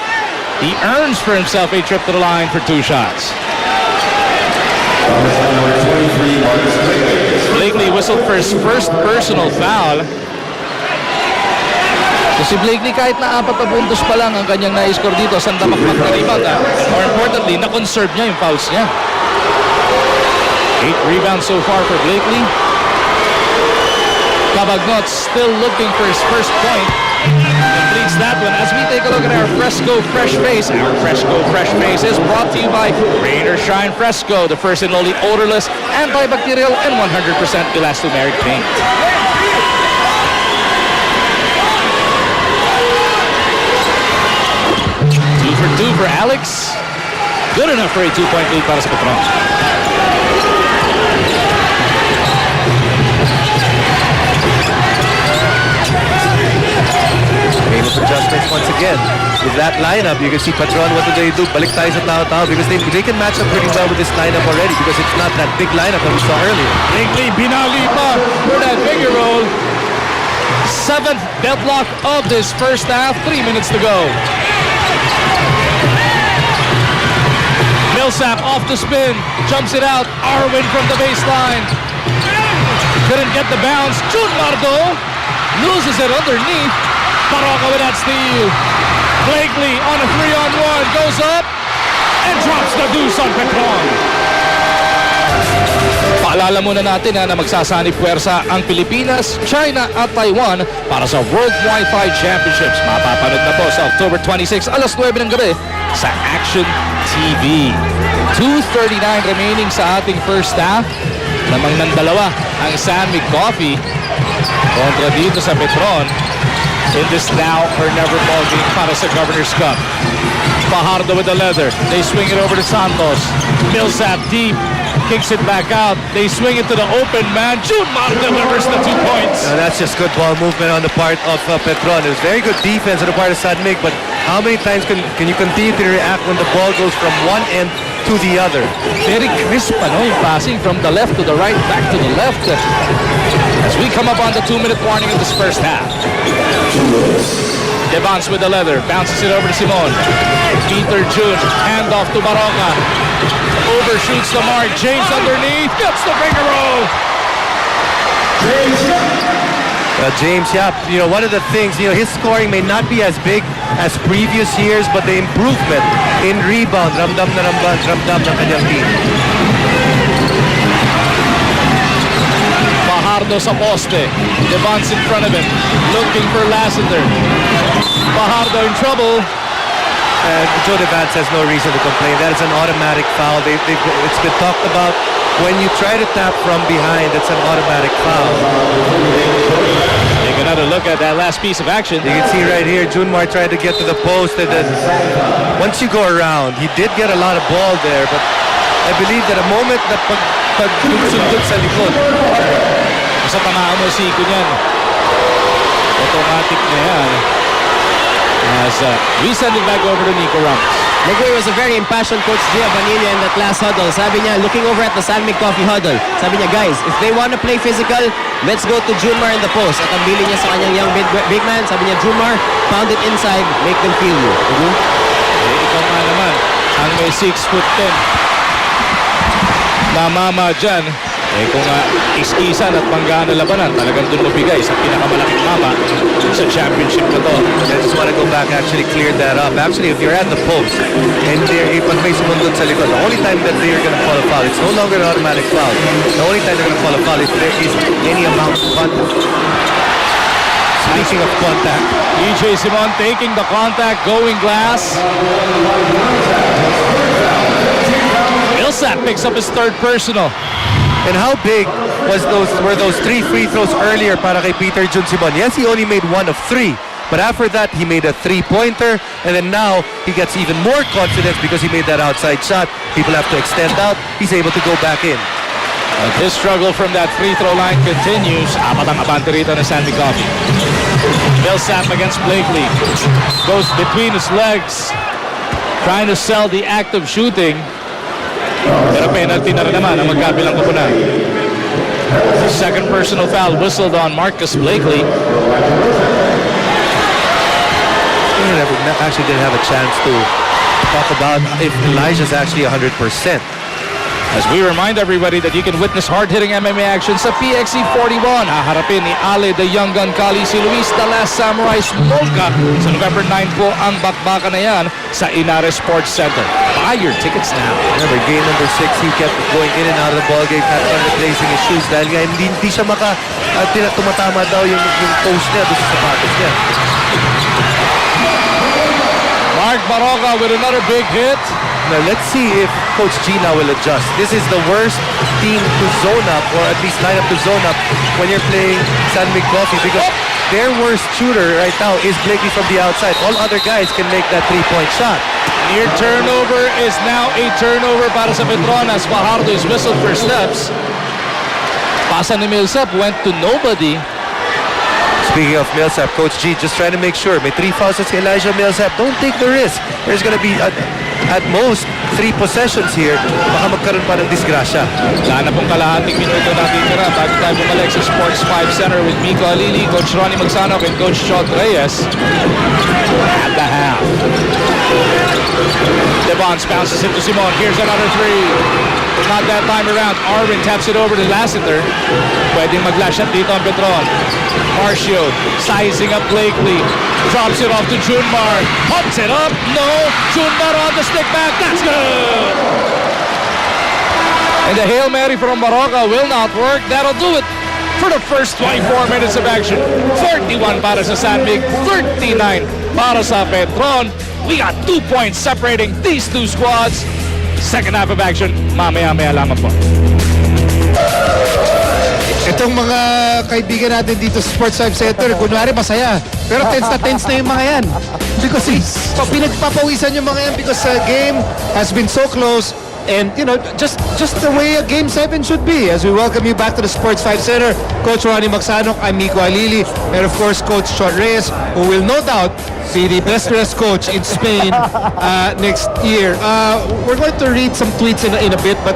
He earns for himself a trip to the line for 2 shots. Blakely whistled for his first personal foul. So si Blakely kahit na 4 na puntos pa lang ang kanyang na-score dito, sandamakmak na rebound. More importantly, na-conserve niya yung fouls niya. 8 rebounds so far for Blakely. Cabagnod still looking for his first point. Completes that one as we take a look at our Fresco Fresh Face. Our Fresco Fresh Face is brought to you by Rain or Shine Fresco, the first and only odorless, antibacterial, and 100% elastomeric paint. Two for 2 for Alex. Good enough for a 2-point lead para sa Petron. Famous adjustments once again. With that lineup, you can see Petron, what do they do? Balik tayo sa tao-tao because they can match up pretty well with this lineup already because it's not that big lineup that we saw earlier. Blakely binali pa for that figure roll. 7th deadlock of this first half. 3 minutes to go. Millsap off the spin. Jumps it out. Arwin from the baseline. Couldn't get the bounce. Junmar loses it underneath. Baraga with that steal. Blakely on a 3-on-1. Goes up and drops the deuce on Petron. Paalala muna natin na magsasanib puwersa ang Pilipinas, China at Taiwan para sa World Wi-Fi Championships. Mapapanood na po sa October 26, alas 9 ng gabi sa Action TV. 2:39 remaining sa ating first half. Lamang ng dalawa ang San Mig Coffee kontra dito sa Petron in this now or never ball game para sa Governor's Cup. Fajardo with the leather. They swing it over to Santos. Millsap deep. Kicks it back out. They swing it to the open man. Junmar delivers the 2 points. Now that's just good ball movement on the part of Petron. It was very good defense on the part of San Mig, but how many times can you continue to react when the ball goes from one end to the other? Very crisp, yung passing from the left to the right, back to the left. As we come up on the 2-minute warning of this first half. Devance with the leather, bounces it over to Simon. Peter Jun, handoff to Baraga. Overshoots the mark. James underneath, gets the finger roll. James Yap, one of the things, his scoring may not be as big as previous years, but the improvement in rebound, ramdam ng kanyang team. Fajardo Fajardo sa poste. Devon's in front of him, looking for Lassiter. Fajardo in trouble. And Joe Devance has no reason to complain. That is an automatic foul. It's been talked about. When you try to tap from behind, it's an automatic foul. Take another look at that last piece of action. You can see right here, Junmar tried to get to the post, and then once you go around, he did get a lot of ball there, but I believe that a moment na pag-sundot sa likod. Sa tamaan mo si Iko niyan. Automatic na yan. As we send it back over to Nico Ramos. Legway was a very impassioned Coach Gia Vanilla in that last huddle. Sabi niya, looking over at the San Mig Coffee huddle, sabi niya, guys, if they want to play physical, let's go to Junmar in the post. At ang bili niya sa kanyang young big man, sabi niya, Junmar, pound it inside, make them feel you. Ikaw nga naman, ang may 6'10". Namama dyan. Kung iskisan at panggana labanan, talagang doon mabigay sa pinakamalaking mama sa championship na to. I just want to go back, actually cleared that up. Actually, if you're at the post and pag may sumundot sa likod, the only time that they are going to call a foul, it's no longer an automatic foul. The only time they're going to call a foul if there is any amount of contact. Speaking of contact, EJ Simon taking the contact, going glass. Millsap picks up his third personal. and how big were those 3 free throws earlier para kay Peter Jun Simon? Yes, he only made 1 of 3. But after that, he made a 3-pointer, and then now he gets even more confidence because he made that outside shot. People have to extend out. He's able to go back in. His struggle from that free throw line continues. Apat ang abante rito ng Sandy Coffee. Millsap against Blakely. Goes between his legs, trying to sell the act of shooting. Pero penalty na rin naman ang magkabilang kupunan. Second personal foul whistled on Marcus Blakely. Actually didn't have a chance to talk about if Elijah's actually 100%. As we remind everybody that you can witness hard-hitting MMA action sa PXE 41. Haharapin ni Ale the Young Gun Kali si Luis the Last Samurai Smolka sa November 9 po ang bakbakan na yan sa Inares Sports Center. Buy your tickets now. Remember, game number 6, he kept going in and out of the ball game, kept on replacing his shoes dahil nga hindi siya tumatama daw yung post niya doon sa sapatos niya. Marc Baraga with another big hit. Now, let's see if Coach Gina will adjust. This is the worst team to zone up, or at least line up to zone up when you're playing San Mig Coffee, because their worst shooter right now is Blakely from the outside. All other guys can make that 3-point shot. Near turnover is now a turnover para sa Petron as Fajardo is whistled for steps. Pasa ni Millsap went to nobody. Speaking of Millsap, Coach G just trying to make sure. May 3 fouls sa Elijah Millsap. Don't take the risk. There's going to be at most 3 possessions here. Baka magkaroon pa ng disgrasya. Wala na pong kalahating minuto natin tira bago tayo bumalik sa Sports 5 Center with Miko Alili, Coach Ronnie Magsanok, and Coach Chot Reyes at the half. Devons bounces it to Simon. Here's another 3. Not that time around. Arvin taps it over to Lassiter. Pwedeng mag-lash up dito ang Petron. Marcio sizing up Blakely. Drops it off to Junmar. Pumps it up. No. Junmar on the stick back. That's good. And the Hail Mary from Baraga will not work. That'll do it for the first 24 minutes of action. 31 para sa San Mig. 39 para sa Petron. We got 2 points separating these two squads. Second half of action, mamaya-maya lamang po. Itong mga kaibigan natin dito sa Sports 5 Center, kunwari masaya. Pero tense na yung mga yan. Because pinagpapawisan yung mga yan because the game has been so close. And, you know, just the way a Game 7 should be. As we welcome you back to the Sports 5 Center, Coach Ronnie Magsanok, I'm Miko Alili, and of course, Coach Chot Reyes, who will no doubt be the best-dressed coach in Spain next year. We're going to read some tweets in a bit, but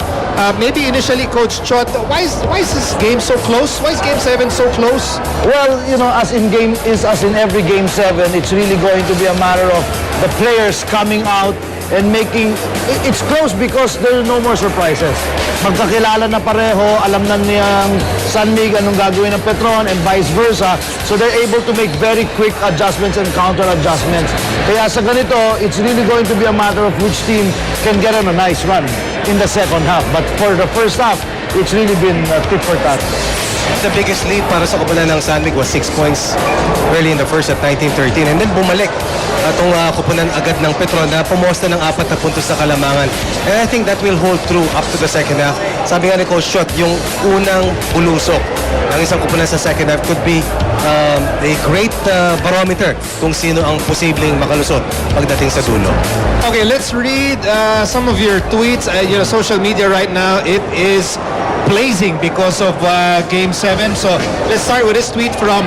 maybe initially, Coach Chot, why is this game so close? Why is Game 7 so close? Well, you know, as in every Game 7, it's really going to be a matter of the players coming out and making it's close because there are no more surprises. Magkakilala na pareho, alam na niyang San Mig anong gagawin ng Petron and vice versa. So they're able to make very quick adjustments and counter adjustments. Kaya sa ganito, it's really going to be a matter of which team can get on a nice run in the second half. But for the first half, it's really been tit for tat. The biggest lead para sa koponan ng San Mig was 6 points early in the first at 19-13. And then bumalik itong koponan agad ng Petron na pumosta ng 4 na puntos sa kalamangan. And I think that will hold true up to the second half. Sabi nga ni Coach Shot, yung unang bulusok ng isang koponan sa second half could be a great barometer kung sino ang posibleng makalusot pagdating sa dulo. Okay, let's read some of your tweets. Your social media right now, it is blazing because of Game 7. So let's start with this tweet from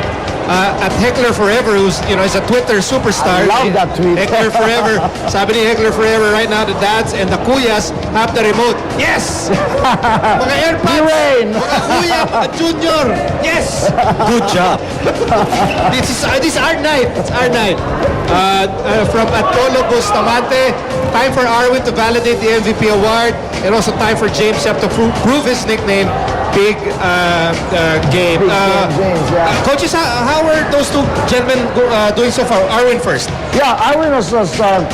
at Heckler Forever, who's is a Twitter superstar. I love that tweet. Heckler Forever. Sabi ni Heckler Forever right now, the dads and the kuyas have the remote. Yes! Mga AirPods! Rain! Mga kuya, mga junior! Yes! Good job. This is our night. It's our night. From Atolo Bustamante, time for Arwin to validate the MVP award, and also time for James Yap to prove his nickname. Big game. James, yeah. Coaches, how are those two gentlemen doing so far? Arwin first. Yeah, Arwin has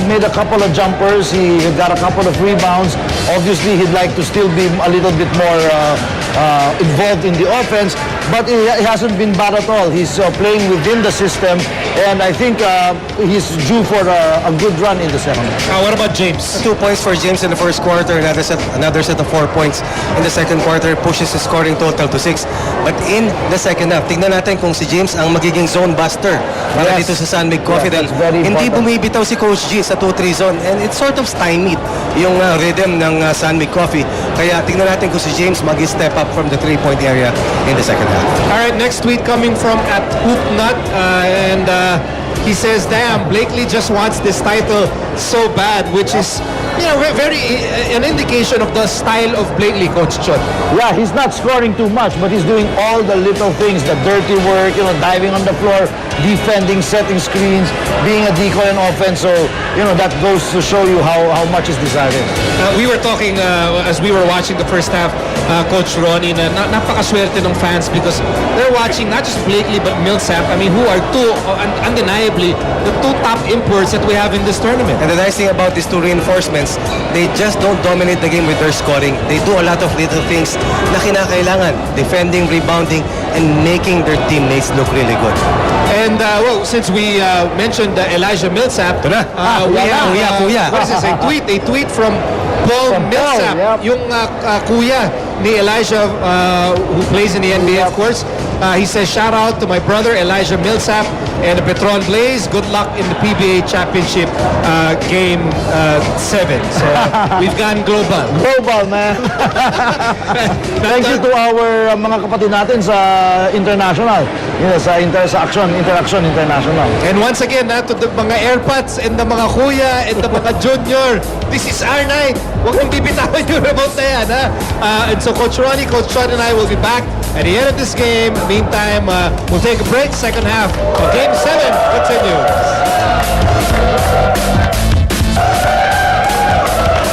made a couple of jumpers. He got a couple of rebounds. Obviously, he'd like to still be a little bit more involved in the offense, but he hasn't been bad at all. He's playing within the system, and I think he's due for a good run in the second half. What about James? 2 points for James in the first quarter, another set of 4 points in the second quarter, pushes his scoring total to 6. But in the second half, tignan natin kung si James ang magiging zone buster para Yes. dito sa San Mig Coffee. Yes, that's very Hindi important. bumibitaw si Coach G sa 2-3 zone, and it sort of stymied yung rhythm ng San Mig Coffee. Kaya tignan natin kung si James mag-step up from the 3-point area in the second half. All right, next tweet coming from at Hoopnut, and he says, "Damn, Blakely just wants this title so bad," which is, very an indication of the style of Blakely, Coach Chot. Yeah, he's not scoring too much, but he's doing all the little things, the dirty work, diving on the floor, defending, setting screens, being a decoy on offense. So, that goes to show you how much is desired. We were talking as we were watching the first half, Coach Ronnie, na napakaswerte ng fans because they're watching not just Blakely but Millsap. I mean, who are undeniably the two top imports that we have in this tournament. And the nice thing about these two reinforcements, they just don't dominate the game with their scoring. They do a lot of little things na kinakailangan. Defending, rebounding, and making their teammates look really good. And since we mentioned Elijah Millsap, we have kuya. what is this? A tweet from Paul From Paul, Millsap, yep. yung kuya ni Elijah, who plays in the NBA, of course. He says, "Shout out to my brother Elijah Millsap and the Petron Blaze. Good luck in the PBA Championship Game 7." So we've gone global. Global, man. Thank you to our mga kapatid natin sa international. Sa Interaction International. And once again, to the mga AirPods and the mga kuya and the mga junior, this is our night. Huwag mong bibitawan yung remote na yan, ha? And so Coach Ronnie, Coach Sean, and I will be back at the end of this game. Meantime, we'll take a break. Second half of Game 7 continues.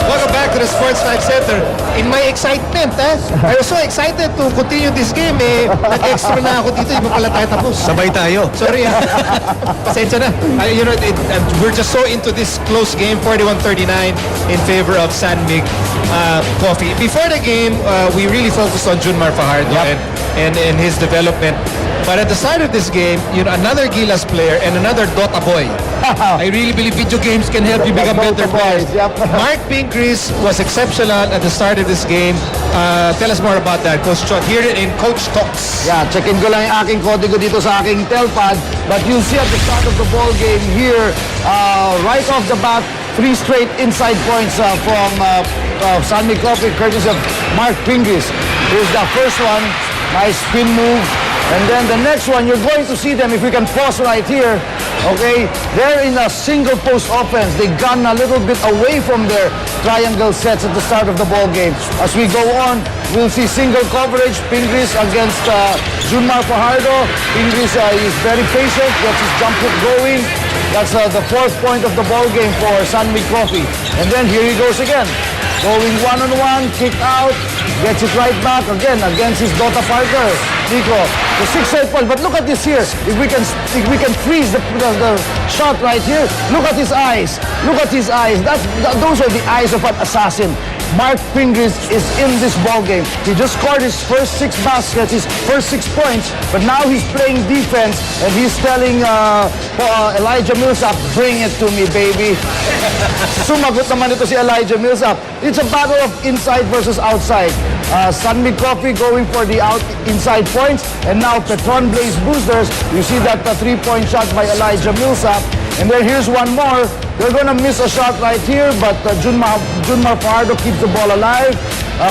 Welcome back to the Sports Life Center. In my excitement, I was so excited to continue this game. Nag-extra na ako dito. Iba pala tayo tapos. Sabay tayo. Sorry, pasensya na. We're just so into this close game, 41-39 in favor of San Mig Coffee. Before the game, we really focused on Junmar Fajardo and his development. But at the start of this game, another Gilas player and another Dota boy. I really believe video games can help you become better players. Marc Pingris was exceptional at the start of this game. Tell us more about that, Coach Chot. Hear it in Coach Talks. Yeah, check-in ko lang yung aking kodigo dito sa aking telpad. But you'll see at the start of the ball game here, right off the bat, 3 straight inside points from San Mig Coffee, courtesy of Marc Pingris. Here's the first one. Nice spin move. And then the next one, you're going to see them if we can pause right here. Okay, they're in a single post offense. They gone a little bit away from their triangle sets at the start of the ball game. As we go on, we'll see single coverage. Pingris against Junmar Fajardo. Pingris is very patient, gets his jump hook going. That's the 4th point of the ball game for San Mig Coffee. And then here he goes again. Going one-on-one, kick out, gets it right back again against his Dota partner, Nico. The 6th point, but look at this here. If we can freeze the shot right here, look at his eyes. Look at his eyes. Those are the eyes of an assassin. Marc Pingris is in this ball game. He just scored his first 6 baskets, his first 6 points, but now he's playing defense and he's telling Elijah Millsap, bring it to me, baby. Sumagot naman ito si Elijah Millsap. It's a battle of inside versus outside. Sunmid Coffee going for the inside points, and now Petron Blaze Boosters. You see that 3-point shot by Elijah Millsap. And then here's one more. They're gonna miss a shot right here, but Junmar Fajardo keeps the ball alive,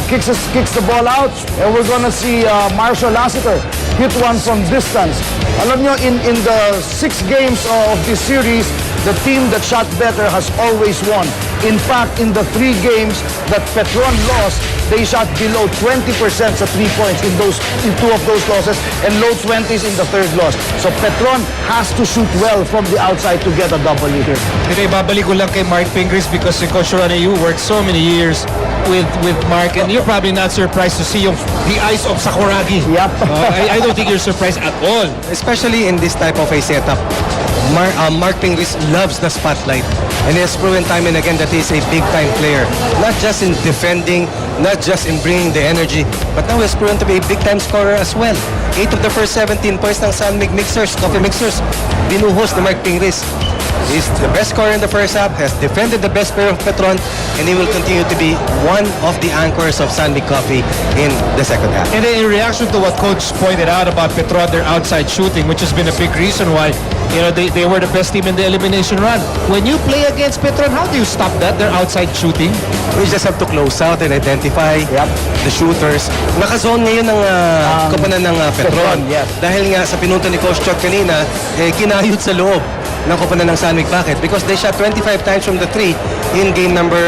kicks the ball out, and we're gonna see Marshall Lassiter hit one from distance. Alam nyo, in the 6 games of this series, the team that shot better has always won. In fact, in the 3 games that Petron lost, they shot below 20% sa 3 points in 2 of those losses and low 20s in the 3rd loss. So Petron has to shoot well from the outside to get a W here. Okay, babalik ko lang kay Marc Pingris because Coach Ronnie, you worked so many years with Marc, and you're probably not surprised to see the eyes of Sakuragi. Yep. I don't think you're surprised at all. Especially in this type of a setup. Marc Pingris loves the spotlight, and he has proven time and again that he is a big-time player. Not just in defending, not just in bringing the energy, but now he has proven to be a big-time scorer as well. 8 of the first 17 points ng Sunmig Mixers, Coffee Mixers, binuhos ni Marc Pingris. He's the best scorer in the first half, has defended the best player of Petron, and he will continue to be one of the anchors of Sunmig Coffee in the second half. And in reaction to what Coach pointed out about Petron, their outside shooting, which has been a big reason why they were the best team in the elimination run. When you play against Petron, how do you stop that? Their outside shooting? We just have to close out and identify the shooters. Naka-zone ngayon ng koponan ng Petron. Yes. Dahil nga sa pinunto ni Coach Chuck kanina, kinayod sa loob ng koponan ng Sunmig. Bakit? Because they shot 25 times from the 3 in game number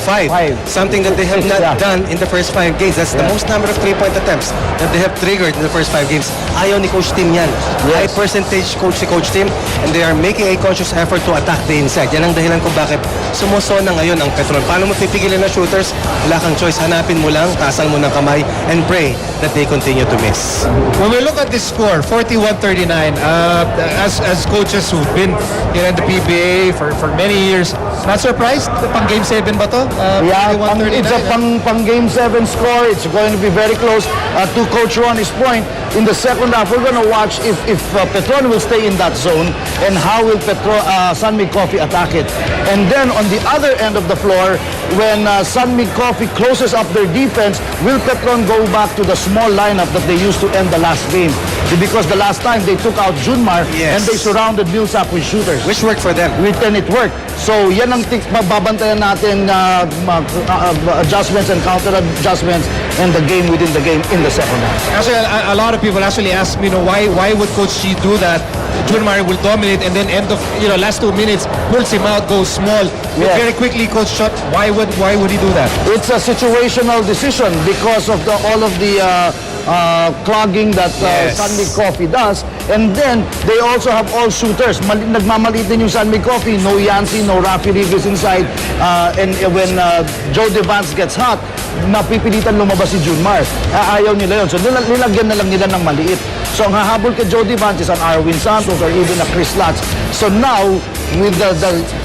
5. Something that they have not done in the first 5 games. That's the most number of 3-point attempts that they have triggered in the first 5 games. Ayaw ni Coach Tim yan. High percentage coach si Coach Tim, and they are making a conscious effort to attack the inside. Yan ang dahilan kung bakit sumusona ngayon ang Petron. Paano mo pipigilan ng shooters? Wala kang choice. Hanapin mo lang, tasan mo ng kamay, and pray that they continue to miss. When we look at this score, 41-39, as coaches who've been in the PBA for many years, not surprised? Pang Game 7 ba to? It's a pang Game 7 score. It's going to be very close. To Coach Ronnie's point, in the second half, we're going to watch if Petron will stay in that zone and how will Sunmig Coffee attack it. And then on the other end of the floor, when Sunmig Coffee closes up their defense, will Petron go back to the small lineup that they used to end the last game? Because the last time they took out Junmar and they surrounded Millsap with shooters. Which worked for them. And it worked. So yan ang babantayan natin adjustments and counter adjustments and the game within the game in the second half. Actually, a lot of people actually ask me, why would Coach G do that? Junmar will dominate, and then end of last 2 minutes pulls him out, goes small. Very quickly, Coach shot. Why would he do that? It's a situational decision because of all of the clogging that Sunmig Coffee does. And then, they also have all shooters. Nagmamaliit din yung Sunmig Coffee. No Yancy, no Rafi Rivas inside. And when Joe Devance gets hot, napipilitan lumabas si Junmar. Ayaw nila yun. So, nilagyan na lang nila ng maliit. So, ang hahabol kay Joe Devance is an Arwin Santos or even a Chris Latz. So now, with the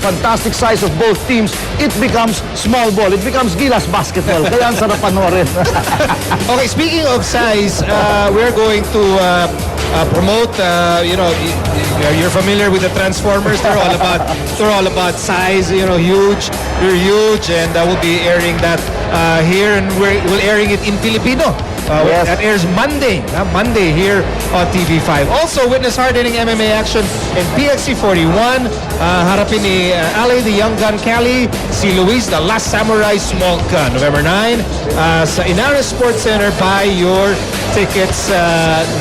fantastic size of both teams, it becomes small ball. It becomes Gilas basketball. Kaya ang sarap panoorin. Okay, speaking of size, we're going to promote, you're familiar with the Transformers. They're all about size, huge. You're huge, and we'll be airing that here, and we'll airing it in Filipino. That airs Monday here on TV5. Also, witness hard-hitting MMA action in PXC 41. Harapin ni Ali, the Young Gun Cali, si Luis, the Last Samurai Small Gun. November 9 sa Inares Sports Center. Buy your tickets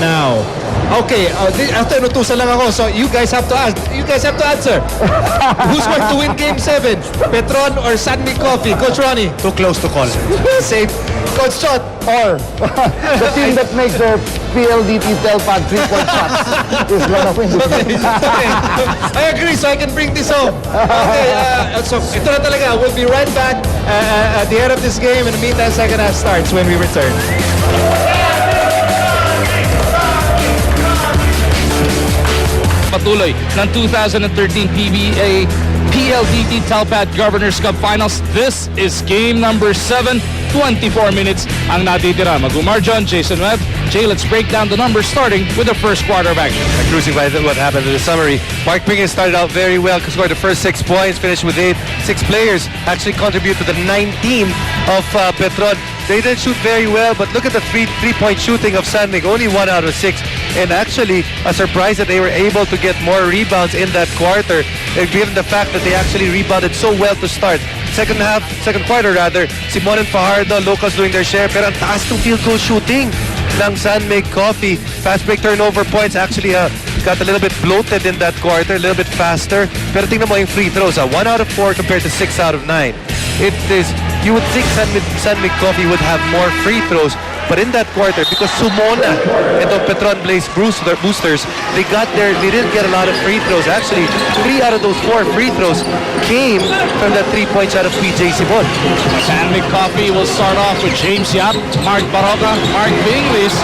now. Okay, after inutusan lang ako, so you guys have to answer. Who's going to win Game 7? Petron or Sunmig Coffee? Coach Ronnie? Too close to call. Safe. Coach Chot? Or the team that makes their PLDT Telpad 3-point shots is gonna win. Okay. I agree, so I can bring this home. Okay, so ito na talaga. We'll be right back at the end of this game. In the meantime, second half starts when we return. pagpapatuloy ng 2013 PBA PLDT Telpad Governors Cup Finals. This is game number 7. 24 minutes ang natitira. Mag-umar John, Jason Webb. Jay, let's break down the numbers starting with the first quarter of action. Cruising by what happened in the summary. Marc Pingris started out very well, scored the first 6 points, finished with 8. 6 players actually contribute to the 19 of Petron. They did shoot very well, but look at the three-point shooting of Sanmig, only 1 out of 6. And actually, a surprise that they were able to get more rebounds in that quarter, given the fact that they actually rebounded so well to start. Second quarter rather, Simon and Fajardo, locals doing their share, pero ang taas ng field goal shooting ng Sanmig Coffee. Fast break turnover points actually got a little bit bloated in that quarter, a little bit faster. Pero tingnan mo yung free throws, 1 out of 4 compared to 6 out of 9. It is, you would think Sanmig Coffee would have more free throws, but in that quarter, because Sumona and the Petron Blaze boosters, they didn't get a lot of free throws. Actually, 3 out of those 4 free throws came from that 3-point shot of PJ Simon. Sanmig Coffee will start off with James Yap, Marc Baraga, Marc Pingris,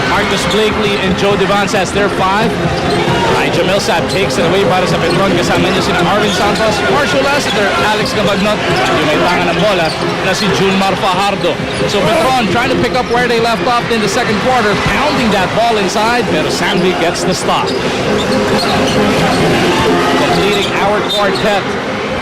Marcus Blakely, and Joe Devance as their 5. Elijah Millsap takes it away para sa Petron. Kasama niya sina Arvin Santos, Marshall Lassiter, Alex Gabagnot, yung may tangan ng bola na si Junmar Fajardo. So Petron trying to pick up where they left off in the second quarter, pounding that ball inside, pero Sanmig gets the stop. Completing our quartet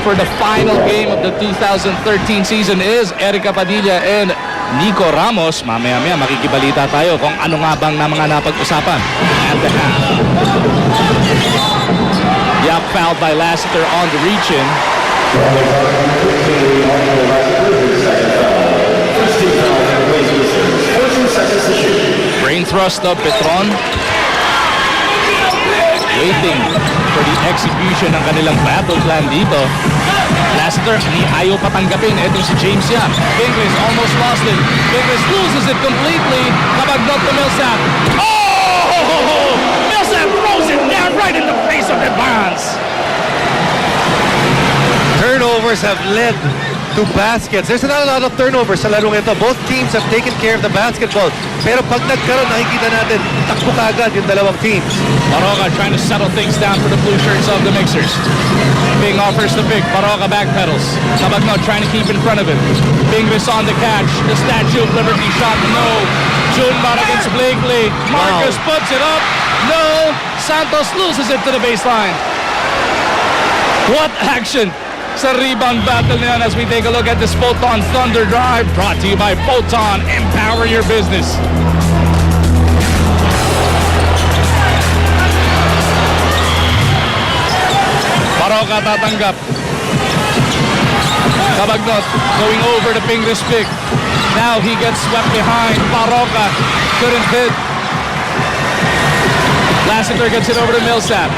for the final game of the 2013 season is Erica Padilla and Nico Ramos. Mamaya-maya makikibalita tayo kung ano nga bang na mga napag-usapan at the half. Yap fouled by Lassiter on the reach-in. Brain thrust of Petron. Waiting for the execution ng kanilang battle plan dito. Lassiter, ayaw patanggapin. Ito si James Yap. Pingris almost lost it. Pingris loses it completely. Kabagnot to Millsap. Oh! Millsap throws it down right in the face of Devance. Turnovers have led to baskets. There's not a lot of turnovers sa larong ito. Both teams have taken care of the basketball. Pero pag nagkaroon, nakikita natin, takbo kagad yung dalawang teams. Baraga trying to settle things down for the blue shirts of the Mixers. Ping offers the pick. Baraga backpedals. Kabagnot trying to keep in front of it. Pingris on the catch. The Statue of Liberty shot. No. Junmar against Blakely. Marcus puts it up. No. Santos loses it to the baseline. What action sa rebound battle na yan as we take a look at this Photon Thunder Drive brought to you by Photon. Empower your business. Baraga tatanggap. Kabagnot going over the Pingris pick. Now he gets swept behind. Baraga couldn't hit. Lassiter gets it over to Millsap.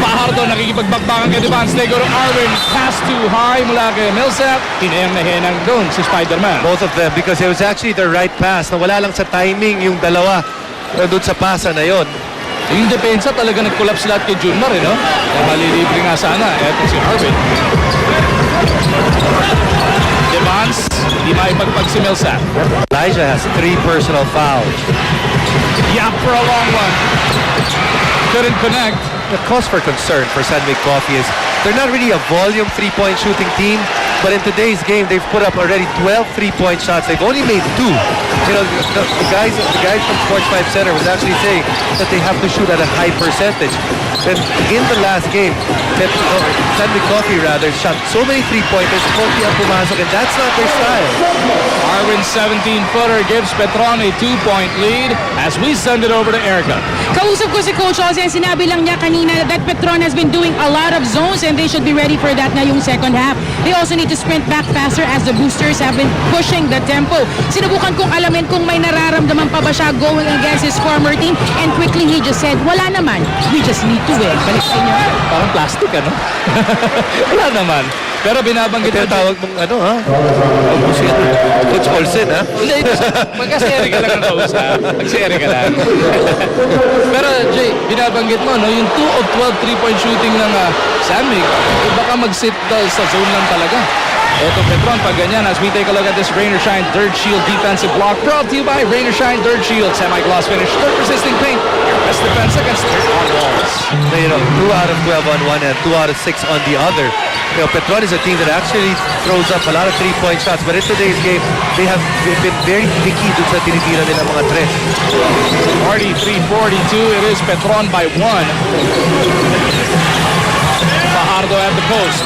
Fajardo nakikipagbagbakan kay Devance. They go to Arvin. Pass too high mula kay Millsap. Tinayang na henang doon si Spider-Man. Both of them, because it was actually the right pass. Nawala lang sa timing yung dalawa doon sa pasa na yon. Yung depensa talaga nag-collapse lahat kay Junmar, no? Malilibre nga sana. Eto si Arvin. Devance, di maipagpag si Millsap. Elijah has 3 personal fouls. Yap for a long one. Couldn't connect. The cause for concern for Sanmig Coffee is they're not really a volume 3-point shooting team, but in today's game they've put up already 12 3-point shots. They've only made 2. You know, the guys from Sports 5 Center was actually saying that they have to shoot at a high percentage. And in the last game, Sanmig Coffee shot so many 3-pointers, Coffee ang pumasok, and that's not their style. Arvin's 17-footer gives Petron a 2-point lead as we send it over to Erica. Kausap ko si Coach Ozzy, sinabi lang niya kanina that Petron has been doing a lot of zones and they should be ready for that ngayong second half. They also need to sprint back faster as the boosters have been pushing the tempo. Sinubukan kong alamin kung may nararamdaman pa ba siya going against his former team, and quickly he just said, wala naman. We just need to win. Balik sa inyo. Parang plastic, ano? Wala naman. Pero binabanggit Kaya tawag mong Coach Olsen, ha? Hindi, magkasi Erica lang ang kausap. Magsi Erica lang. Pero Jay, binabanggit mo, no, yung 2 of 12 3-point shooting ng Sanmig, baka mag-sit sa zone lang talaga. Ito Petron, pag ganyan, as we take a look at this Rain or Shine Dirt Shield defensive block, brought to you by Rain or Shine Dirt Shield, semi-gloss finish, dirt-resisting paint, your best defense against dirt on walls. You know, 2 out of 12 on one and 2 out of 6 on the other. You know, Petron is a team that actually throws up a lot of 3-point shots, but in today's game, they've been very picky dun sa tinitira nila mga tres. 43-42, it is Petron by 1. Fajardo at the post.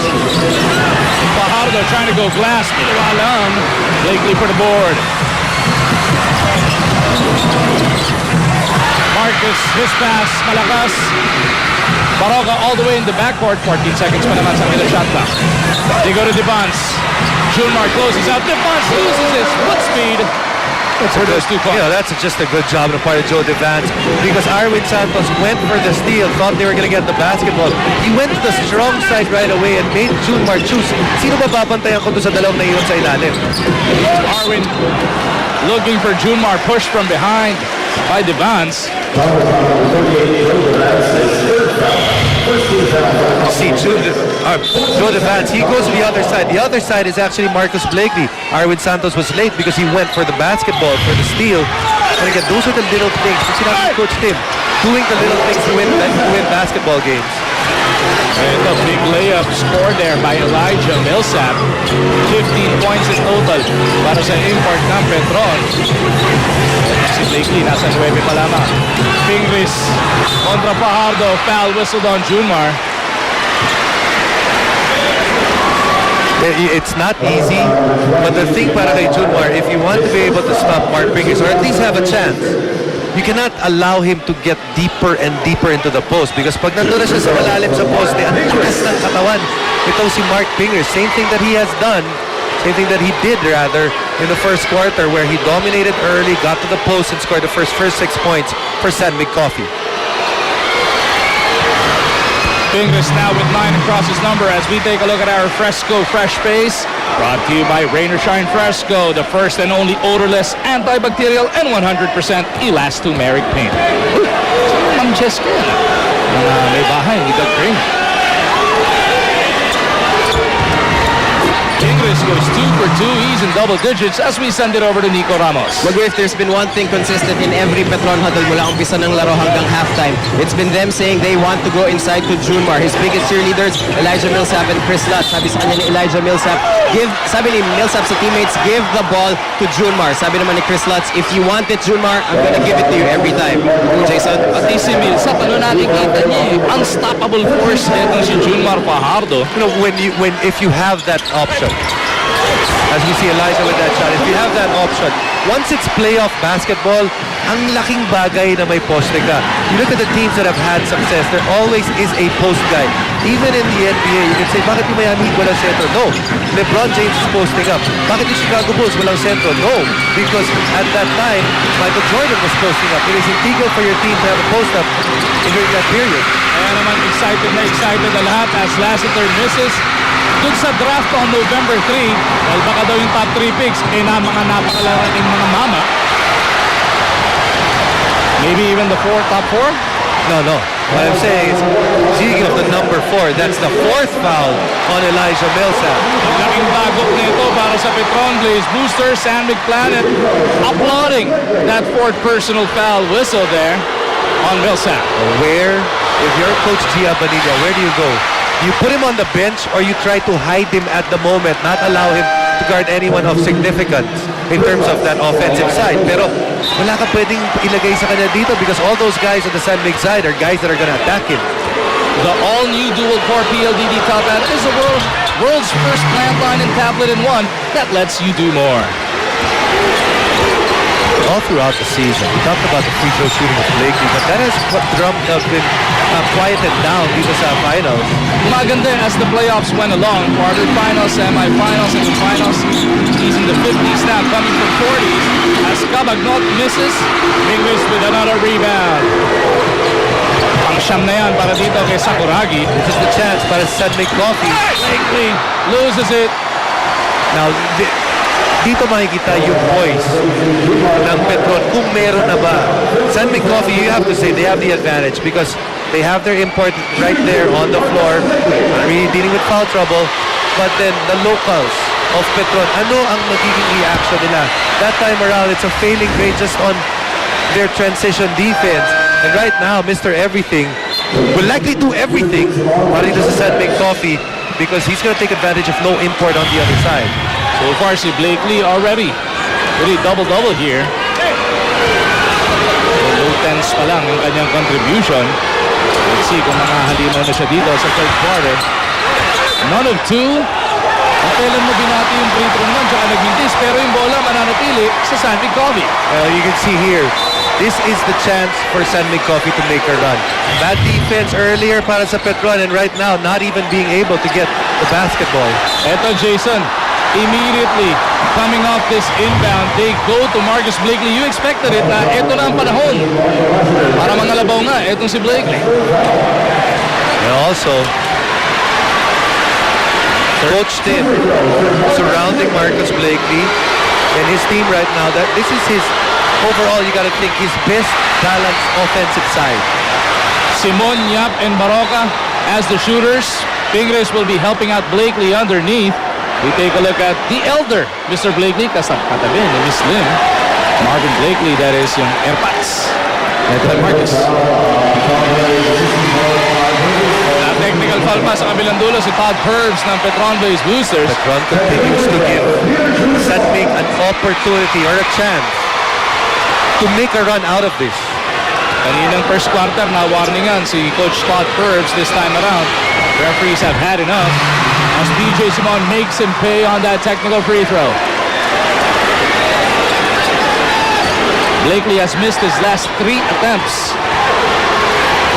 Fajardo trying to go glass. Alam. Blakely for the board. Marqus, his pass, malakas. Baraga all the way in the backcourt. 14 seconds pa naman sa middle shot clock. They go to Devance. Junmar closes out. Devance loses his foot speed. For those 2 points. You know, that's just a good job on the part of Joe Devance because Arwin Santos went for the steal, thought they were going to get the basketball. He went to the strong side right away and made Junmar choose. Sino ba babantayan ko doon sa dalawang naiwan sa ilalim? Arwin looking for Junmar, pushed from behind by Devance. See, Joe Devance, he goes to the other side. The other side is actually Marcus Blakely. Arwin Santos was late because he went for the basketball, for the steal. And again, those are the little things. Kasi natin Coach Tim, doing the little things to win basketball games. And a big layup scored there by Elijah Millsap. 15 points in total para sa import ng Petron. Si Blakely nasa 9 pa lamang. Pingris kontra Fajardo. Foul whistled on Junmar. It's not easy, but the thing para kay Junmar, if you want to be able to stop Marc Pingris or at least have a chance, you cannot allow him to get deeper and deeper into the post because pag nandun na siya sa malalim sa post, ang lakas ng katawan itong si Marc Pingris. Same thing that he has done, same thing that he did rather in the first quarter where he dominated early, got to the post and scored the first 6 points for San Mig Coffee. Pingris now with 9 across his number as we take a look at our Fresco Fresh Face. Brought to you by Rain or Shine Fresco, the first and only odorless, antibacterial, and 100% elastomeric paint. Ma'am Jessica, may bahay, hindi ka cream. Pingris goes 2 for 2. He's in double digits as we send it over to Nico Ramos. If there's been one thing consistent in every Petron huddle mula umpisa ng laro hanggang halftime, it's been them saying they want to go inside to Junmar. His biggest cheerleaders, Elijah Millsap and Chris Lutz. Sabi sa kanya ni Elijah Millsap, sabi ni Millsap sa teammates, give the ball to Junmar. Sabi naman ni Chris Lutz, if you want it, Junmar, I'm gonna give it to you every time. Jason? Pati si Millsap, ano nakikita niya eh, unstoppable force nitong si Junmar Fajardo. You know, if you have that option, as we see Elijah with that shot, if you have that option, once it's playoff basketball, ang laking bagay na may poste ka. You look at the teams that have had success, there always is a post guy. Even in the NBA, you can say, bakit yung Miami Heat walang sentro? No. LeBron James is posting up. Bakit yung Chicago Bulls walang sentro? No. Because at that time, Michael Jordan was posting up. It is integral for your team to have a post up during that period. Kaya naman excited na lahat as Lassiter misses. Dun sa draft on November 3, well, baka daw yung top 3 picks, mga napakalarating mga mama. Maybe even the top 4? No. What I'm saying is, speaking of the number 4, that's the 4th foul on Elijah Millsap. Laking bagok nito para sa Petron Blaze Booster. San Mig Planet applauding that 4th personal foul whistle there on Millsap. If you're Coach Gia Bonilla, where do you go? You put him on the bench or you try to hide him at the moment, not allow him to guard anyone of significance in terms of that offensive side. Pero wala ka pwedeng ilagay sa kanya dito because all those guys on the San Mig side are guys that are gonna attack him. The all-new dual-core PLDD top hat is the world's first landline and tablet in one that lets you do more. All throughout the season, we talked about the free throw shooting of Blakely, but that has been quieted down dito sa finals. Maganda as the playoffs went along, quarterfinals, semifinals, and finals. He's in the 50s now, coming from 40s. As Cabagnot misses, Pingris with another rebound. Ang siyam na yan para dito kay Sakuragi. This is the chance para San Mig Coffee. Blakely loses it. Now, dito makikita yung voice ng Petron kung meron na ba. San Mig Coffee, you have to say they have the advantage because They have their import right there on the floor, really dealing with foul trouble. But then the locals of Petron, ano ang magiging reaction nila? That time around, it's a failing grade just on their transition defense. And right now, Mr. Everything will likely do everything para dito sa San Mig Coffee because he's going to take advantage of no import on the other side. So far si Blakely already really double-double here. So low tens pa lang ang kanyang contribution. Let's see kung makahalimaw na siya dito sa third quarter. None of two. At kailan mo binati yung free throw naman tsaka nagmintis pero yung bola mananatili sa San Mig Coffee. You can see here, this is the chance for San Mig Coffee to make a run. Bad defense earlier para sa Petron and right now not even being able to get the basketball. Eto Jason, immediately coming off this inbound, they go to Marcus Blakely. You expected it na eto na ang panahon para mangalabaw nga etong si Blakely. And also, Coach Tim surrounding Marcus Blakely and his team right now. That this is his overall, you gotta think, his best balanced offensive side. Simon, Yap, and Baraga as the shooters. Pingris will be helping out Blakely underneath. We take a look at the elder, Mr. Blakely, katabi ni Miss Lim. Marvin Blakely, that is yung Airpods. Ito ang Marcus. Technical foul pa sa kabilang dulo si Todd Herbs ng Petron Blaze Boosters. Petron continues to give San Mig an opportunity or a chance to make a run out of this. Kaninang first quarter na warningan si Coach Todd Herbs this time around. Referees have had enough as BJ Simon makes him pay on that technical free throw. Blakely has missed his last 3 attempts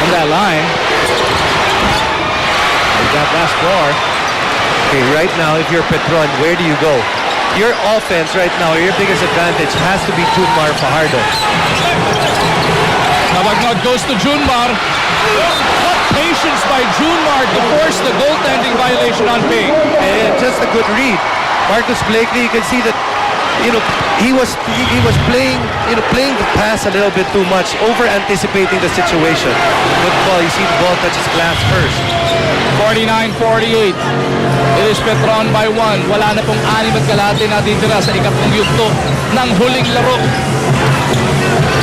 on that line. That last 4. Okay, right now, if you're Petron, where do you go? Your offense right now, your biggest advantage has to be Junmar Fajardo. Nabagnod goes to Junmar. What patience by Junmar to force the goaltending violation on Ping. And just a good read. Marcus Blakely, you can see that, you know, he was playing, playing the pass a little bit too much, over anticipating the situation. Good ball, you see the ball touches glass first. 49-48. It is Petron by 1. Wala na pong 6 at kalahati natitira sa ikatlong yugto ng huling laro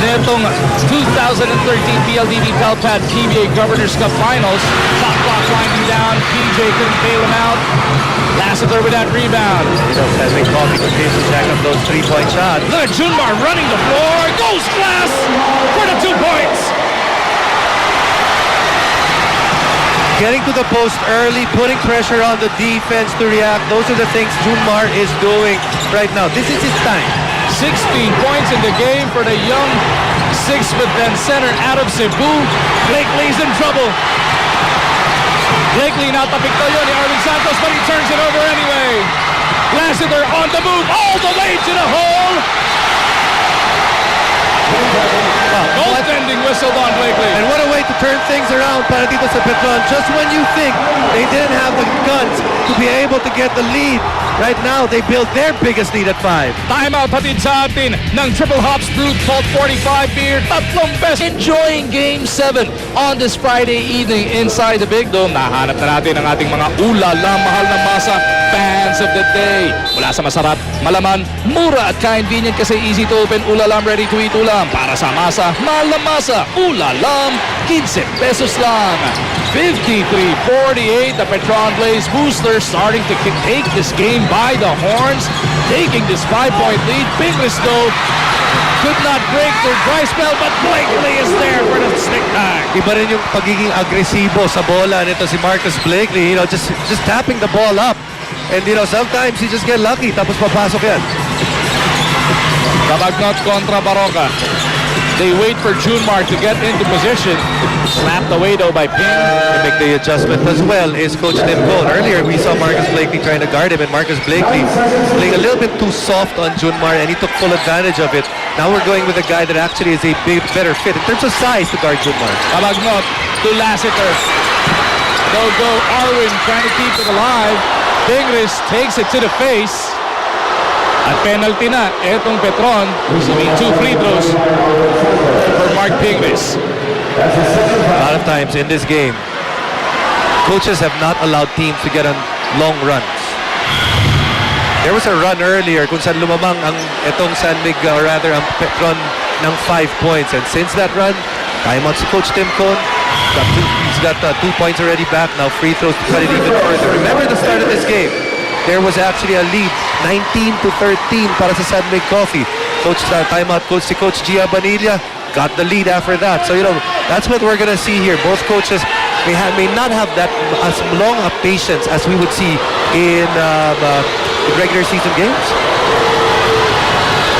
netong 2013 PLDT Calpat PBA Governors Cup Finals. Shot clock winding down. PJ couldn't bail him out. Lassiter with that rebound. San Mig Coffee continues to jack up those 3-point shots. Look at Junmar running the floor. Goes glass for the 2 points. Getting to the post early, putting pressure on the defense to react. Those are the things Junmar is doing right now. This is his time. 16 points in the game for the young 6'10" center out of Cebu. Blakely's in trouble. Blakely natapik to yun ni Arvin Santos, but he turns it over anyway. Lassiter on the move all the way to the hole. Goaltending whistled on Blakely. And what a way to turn things around para dito sa Petron. Just when you think they didn't have the guns to be able to get the lead, right now they built their biggest lead at 5. Timeout hatid sa atin ng Triple Hops Brewed Malt 45 beer. Tatlong best. Enjoying Game 7 on this Friday evening inside the Big Dome. Nahanap na natin ang ating mga ulala, mahal na masa fans of the day. Mula sa masarap, malaman, mura at convenient kasi easy to open ulalam, ready to eat ulam. Para sa masa, mahal na masa, ulalam, 15 pesos lang. 53-48, the Petron Blaze Boosters starting to take this game by the horns, taking this 5-point lead. Pingris though could not break their dry spell, but Blakely is there for the stick tag. Iba rin yung pagiging agresibo sa bola nito si Marcus Blakely, just tapping the ball up. And sometimes you just get lucky, tapos papasok yan. Kabagnot kontra Baraga. They wait for Junmar to get into position. Slapped away though by Ping. To make the adjustment as well is Coach Tim Cole. Earlier we saw Marcus Blakely trying to guard him, and Marcus Blakely playing a little bit too soft on Junmar, and he took full advantage of it. Now we're going with a guy that actually is a better fit in terms of size to guard Junmar. Kabagnot to Lassiter. Go Arwin trying to keep it alive. Pingris takes it to the face. At penalty na, etong Petron, receiving 2 free throws for Marc Pingris. A lot of times in this game, coaches have not allowed teams to get on long runs. There was a run earlier kung saan lumamang ang etong Sandig, or rather ang Petron ng 5 points. And since that run, timeout si Coach Tim Cone. He's got 2 points already back. Now free throws to cut it even further. Remember the start of this game. There was actually a lead, 19-13 para sa Sandig Coffee. Timeout coach si Coach Gia Banilla got the lead after that. So, that's what we're going to see here. Both coaches may not have that as long a patience as we would see in regular season games.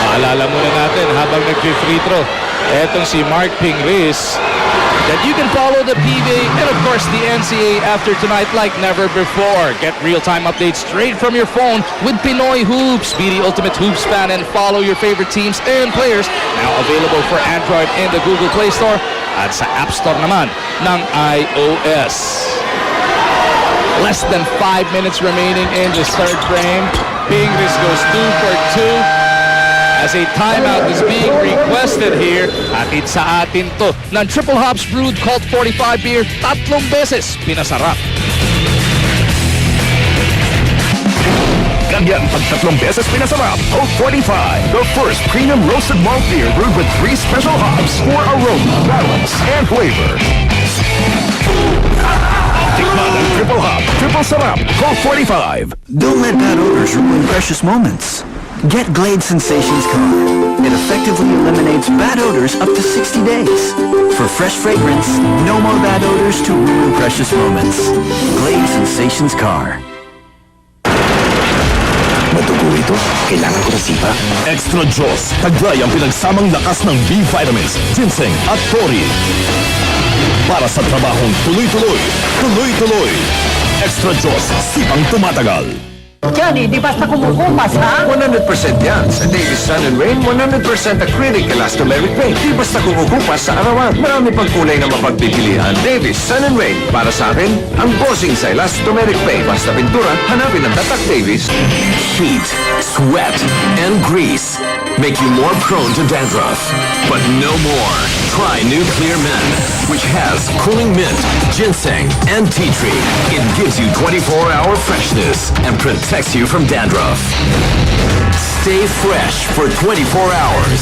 Maalala muna natin habang nag-free throw, etong si Marc Pingris, that you can follow the PBA and of course the NCAA after tonight like never before. Get real-time updates straight from your phone with Pinoy Hoops. Be the ultimate Hoops fan and follow your favorite teams and players. Now available for Android in the Google Play Store at sa App Store naman ng iOS. Less than 5 minutes remaining in this third frame. Pingris goes 2 for 2. As a timeout is being requested here. Atid sa atin to ng Triple Hops Brewed Colt 45 beer, 3 beses pinasarap. Ganyan pag 3 beses pinasarap. Colt 45, the first premium roasted malt beer brewed with 3 special hops for aroma, balance, and flavor. Tikman ang Triple Hop, Triple Sarap, Colt 45. Don't let bad odors ruin precious moments. Get Glade Sensations Car. It effectively eliminates bad odors up to 60 days. For fresh fragrance, no more bad odors to ruin precious moments. Glade Sensations Car. Matugo ito? Kailangan ko ng sipa? Extra Joss. Taglay ang pinagsamang lakas ng B vitamins, ginseng at tori. Para sa trabahong tuloy-tuloy, tuloy-tuloy. Extra Joss. Sipang tumatagal. Yan, hindi basta kumukumas, ha? 100% yan. Sa Davis Sun and Rain, 100% acrylic elastomeric paint. Di basta kumukupas sa arawan. Marami pang kulay na mapagpipilian. Davis Sun and Rain. Para sa akin, ang bossing sa elastomeric paint. Basta pintura, hanapin ang tatak Davis. Heat, sweat, and grease make you more prone to dandruff. But no more. Try New Clear Men, which has cooling mint, ginseng, and tea tree. It gives you 24-hour freshness and protects you from dandruff. Stay fresh for 24 hours.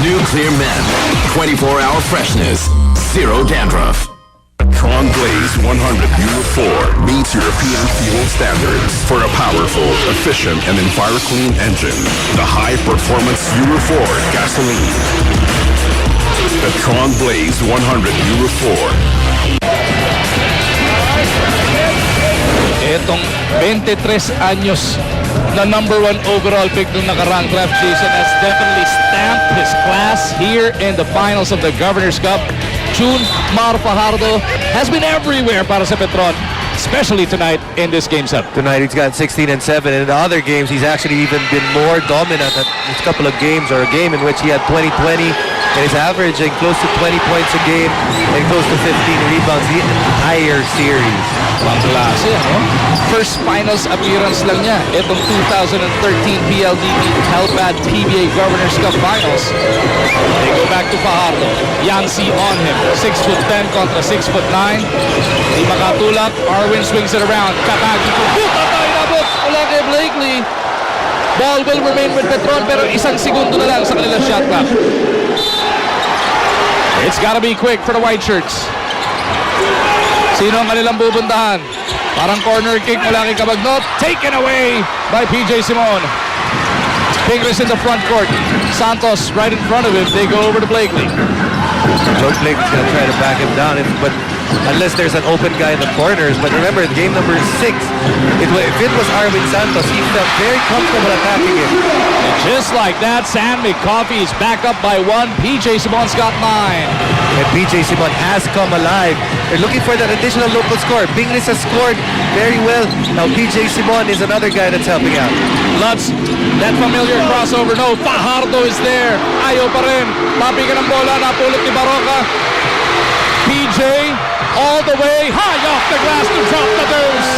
New Clear Men, 24-hour freshness, zero dandruff. Petron Blaze 100 Euro 4 meets European fuel standards for a powerful, efficient, and EnviroClean engine. The high-performance Euro 4 gasoline. Petron Blaze 100 Euro 4. Etong 23 anyos na #1 overall pick nung nakarang draft, Jason, has definitely stamped his class here in the finals of the Governor's Cup. June Mar Fajardo has been everywhere para sa Petron, especially tonight in this game 7. Tonight he's got 16 and 7. In the other games, he's actually even been more dominant at this couple of games, or a game in which he had 20-20 and is averaging close to 20 points a game and close to 15 rebounds the entire series. Ang klase, no? First finals appearance lang niya itong 2013 PLDT Helpad PBA Governor's Cup Finals. They go back to Fajardo. Yancy on him. 6'10" kontra 6'9". Di makatulak. Arwin swings it around. Katagi ko. Patay na bot. Wala kay Blakely. Ball will remain with Petron pero 1 segundo na lang sa kanilang shot clock. It's gotta be quick for the white shirts. Sino ang kanilang bubuntahan? Parang corner kick mula kay Cabagnot. Taken away by PJ Simon. Pingris in the front court. Santos right in front of him. They go over to Blakely. George Blakely's going to try to back him down, but unless there's an open guy in the corners. But remember, in game number 6, if it was Arvin Santos, he felt very comfortable attacking him. And just like that, San McCoffey is back up by 1. PJ Simon's got 9. And PJ Simon has come alive. They're looking for that additional local score. Pingris has scored very well. Now PJ Simon is another guy that's helping out. Lutz, that familiar crossover. No, Fajardo is there. Ayaw pa rin. Tapigan ng bola. Napulot ni Baraga. PJ all the way, high off the glass to drop the deuce.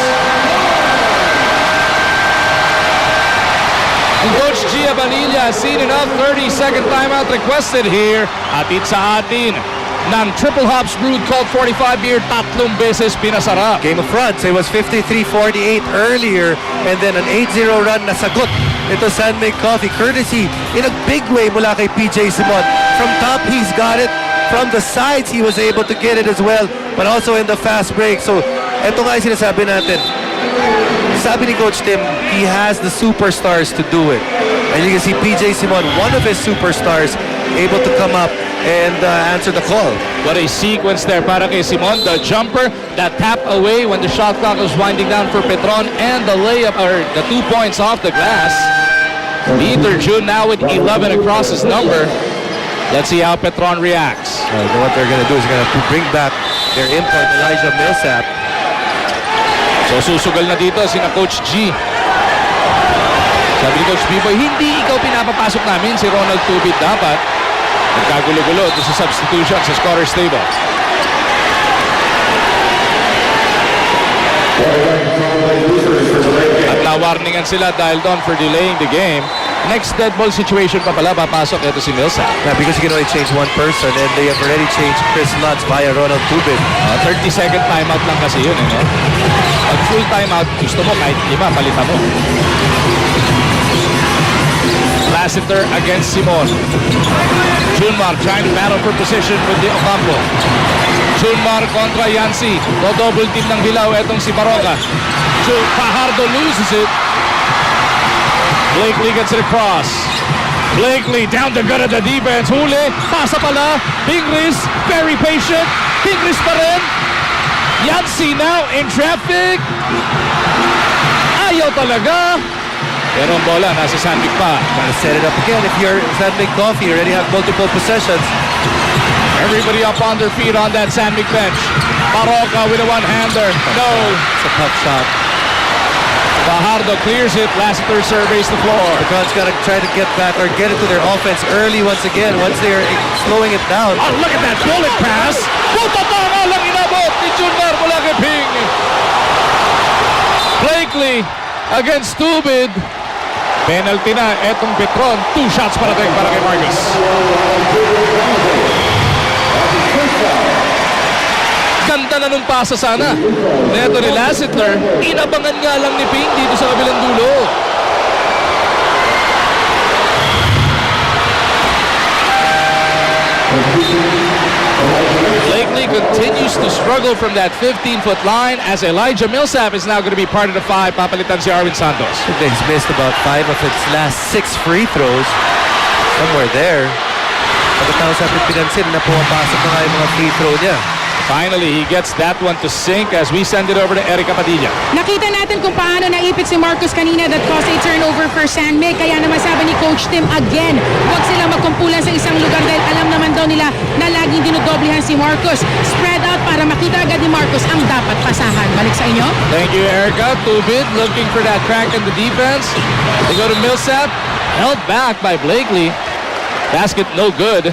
And Coach Gia Vanilla, seen enough, 30-second timeout requested here. Atid sa atin ng Triple Hops Brewed called 45 beer, tatlong beses pinasarap. Game of runs. It was 53-48 earlier, and then an 8-0 run na sagot. Ito Sandmade Coffee, courtesy in a big way mula kay PJ Simon. From top, he's got it. From the sides, he was able to get it as well, but also in the fast break. So, ito nga yung sinasabi natin. Sabi ni Coach Tim, he has the superstars to do it. And you can see PJ Simon, one of his superstars, able to come up and answer the call. What a sequence there para kay Simon. The jumper, that tap away when the shot clock was winding down for Petron, and the layup, or the 2 points off the glass. Peter June now with 11 across his number. Let's see how Petron reacts. What they're going to do is going to bring back their import, Elijah Millsap. So susugal na dito sina Coach G. Sabi ni Coach B-Boy, hindi ikaw pinapapasok namin, si Ronald Tubit dapat. Nagkagulo-gulo ito sa substitution sa scorer's table. At nawarningan sila dahil doon for delaying the game. Next dead ball situation pa pala, papasok ito si Millsap. Yeah, because you can only change one person, and they have already changed Chris Lutz via Ronald Tubit. 30-second timeout lang kasi yun, eh, no? Pag full timeout, gusto mo kahit 5, palitan mo. Lassiter against Simon. Junmar trying to battle for position with the Ocampo. Junmar kontra Yancy. Do-double team ng Hilaw etong si Baraga. Fajardo loses it. Blakely gets it across. Blakely down the gut of the defense. Huli. Pasa pala. Pingris. Very patient. Pingris pa rin. Yancy now in traffic. Ayaw talaga. Pero ang bola nasa Sandvik pa. Trying to set it up again. If you're Sandvik Coffee, you already have multiple possessions. Everybody up on their feet on that Sandvik bench. Baraga with a one-hander. No. It's a tough shot. Fajardo clears it. Lassiter surveys the floor. Petron's got to try to get back or get into their offense early once again, once they're slowing it down. Oh, look at that bullet pass. Puta lang inabot ni Junmar mula kay Ping. Blakely against Tubid. Penalty na etong Petron. 2 shots para kay Marqus. Ganda na nung pasa sana. Neto ni Lassiter. Inabangan nga lang ni Ping dito sa kabilang dulo. Blakely continues to struggle from that 15-foot line as Elijah Millsap is now going to be part of the 5. Papalitan si Arvin Santos. He's missed about 5 of its last 6 free throws. Somewhere there. Pagkatapos natin pinansin na pumapasok na nga yung mga free throw niya. Finally, he gets that one to sink as we send it over to Erica Padilla. Nakita natin kung paano naipit si Marqus kanina that caused a turnover for Sandmade. Kaya naman sabi ni Coach Tim again, huwag sila magkumpulan sa isang lugar dahil alam naman daw nila na laging dinodoblehan si Marqus. Spread out para makita agad ni Marqus ang dapat pasahan. Balik sa inyo. Thank you, Erica. Tubid looking for that crack in the defense. They go to Millsap. Held back by Blakely. Basket no good.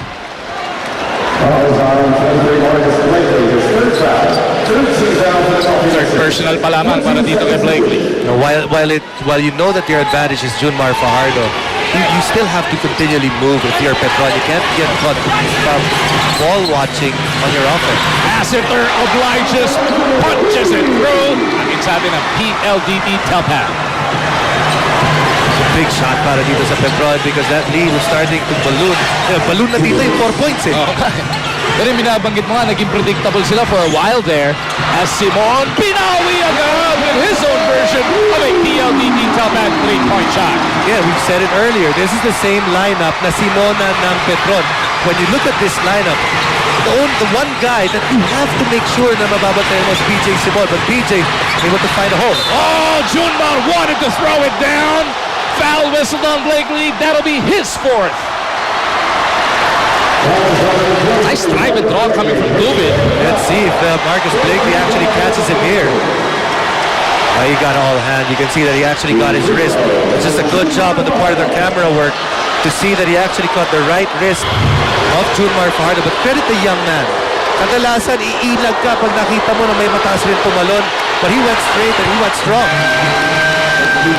Third personal pa lamang para dito kay Blakely. Now, while you know that your advantage is Junmar Fajardo, you still have to continually move if you're Petron. You can't get caught from ball watching on your offense. Lassiter obliges, punches it through. Ang sabi ng PLDT Telpan. Big shot para dito sa Petron because that lead was starting to balloon. Balloon na dito yung 4 points eh. Pero yung binabanggit mo nga, naging predictable sila for a while there as Simon Pinawi agad with his own version of a PLDT Telpan 3-point shot. Yeah, we said it earlier. This is the same lineup na Simona ng Petron. When you look at this lineup, the one guy that you have to make sure na mababantayan was PJ Simon, but PJ able to find a hole. Oh, Junmar wanted to throw it down. Foul whistled on Blakely. That'll be his 4th. Nice drive and draw coming from Tubid. Let's see if Marcus Blakely actually catches him here. He got all hand. You can see that he actually got his wrist. It's just a good job on the part of their camera work to see that he actually caught the right wrist of Junmar Fajardo. But credit the young man. Kadalasan, iilag ka pag nakita mo na may mataas rin tumalon. But he went straight and he went strong.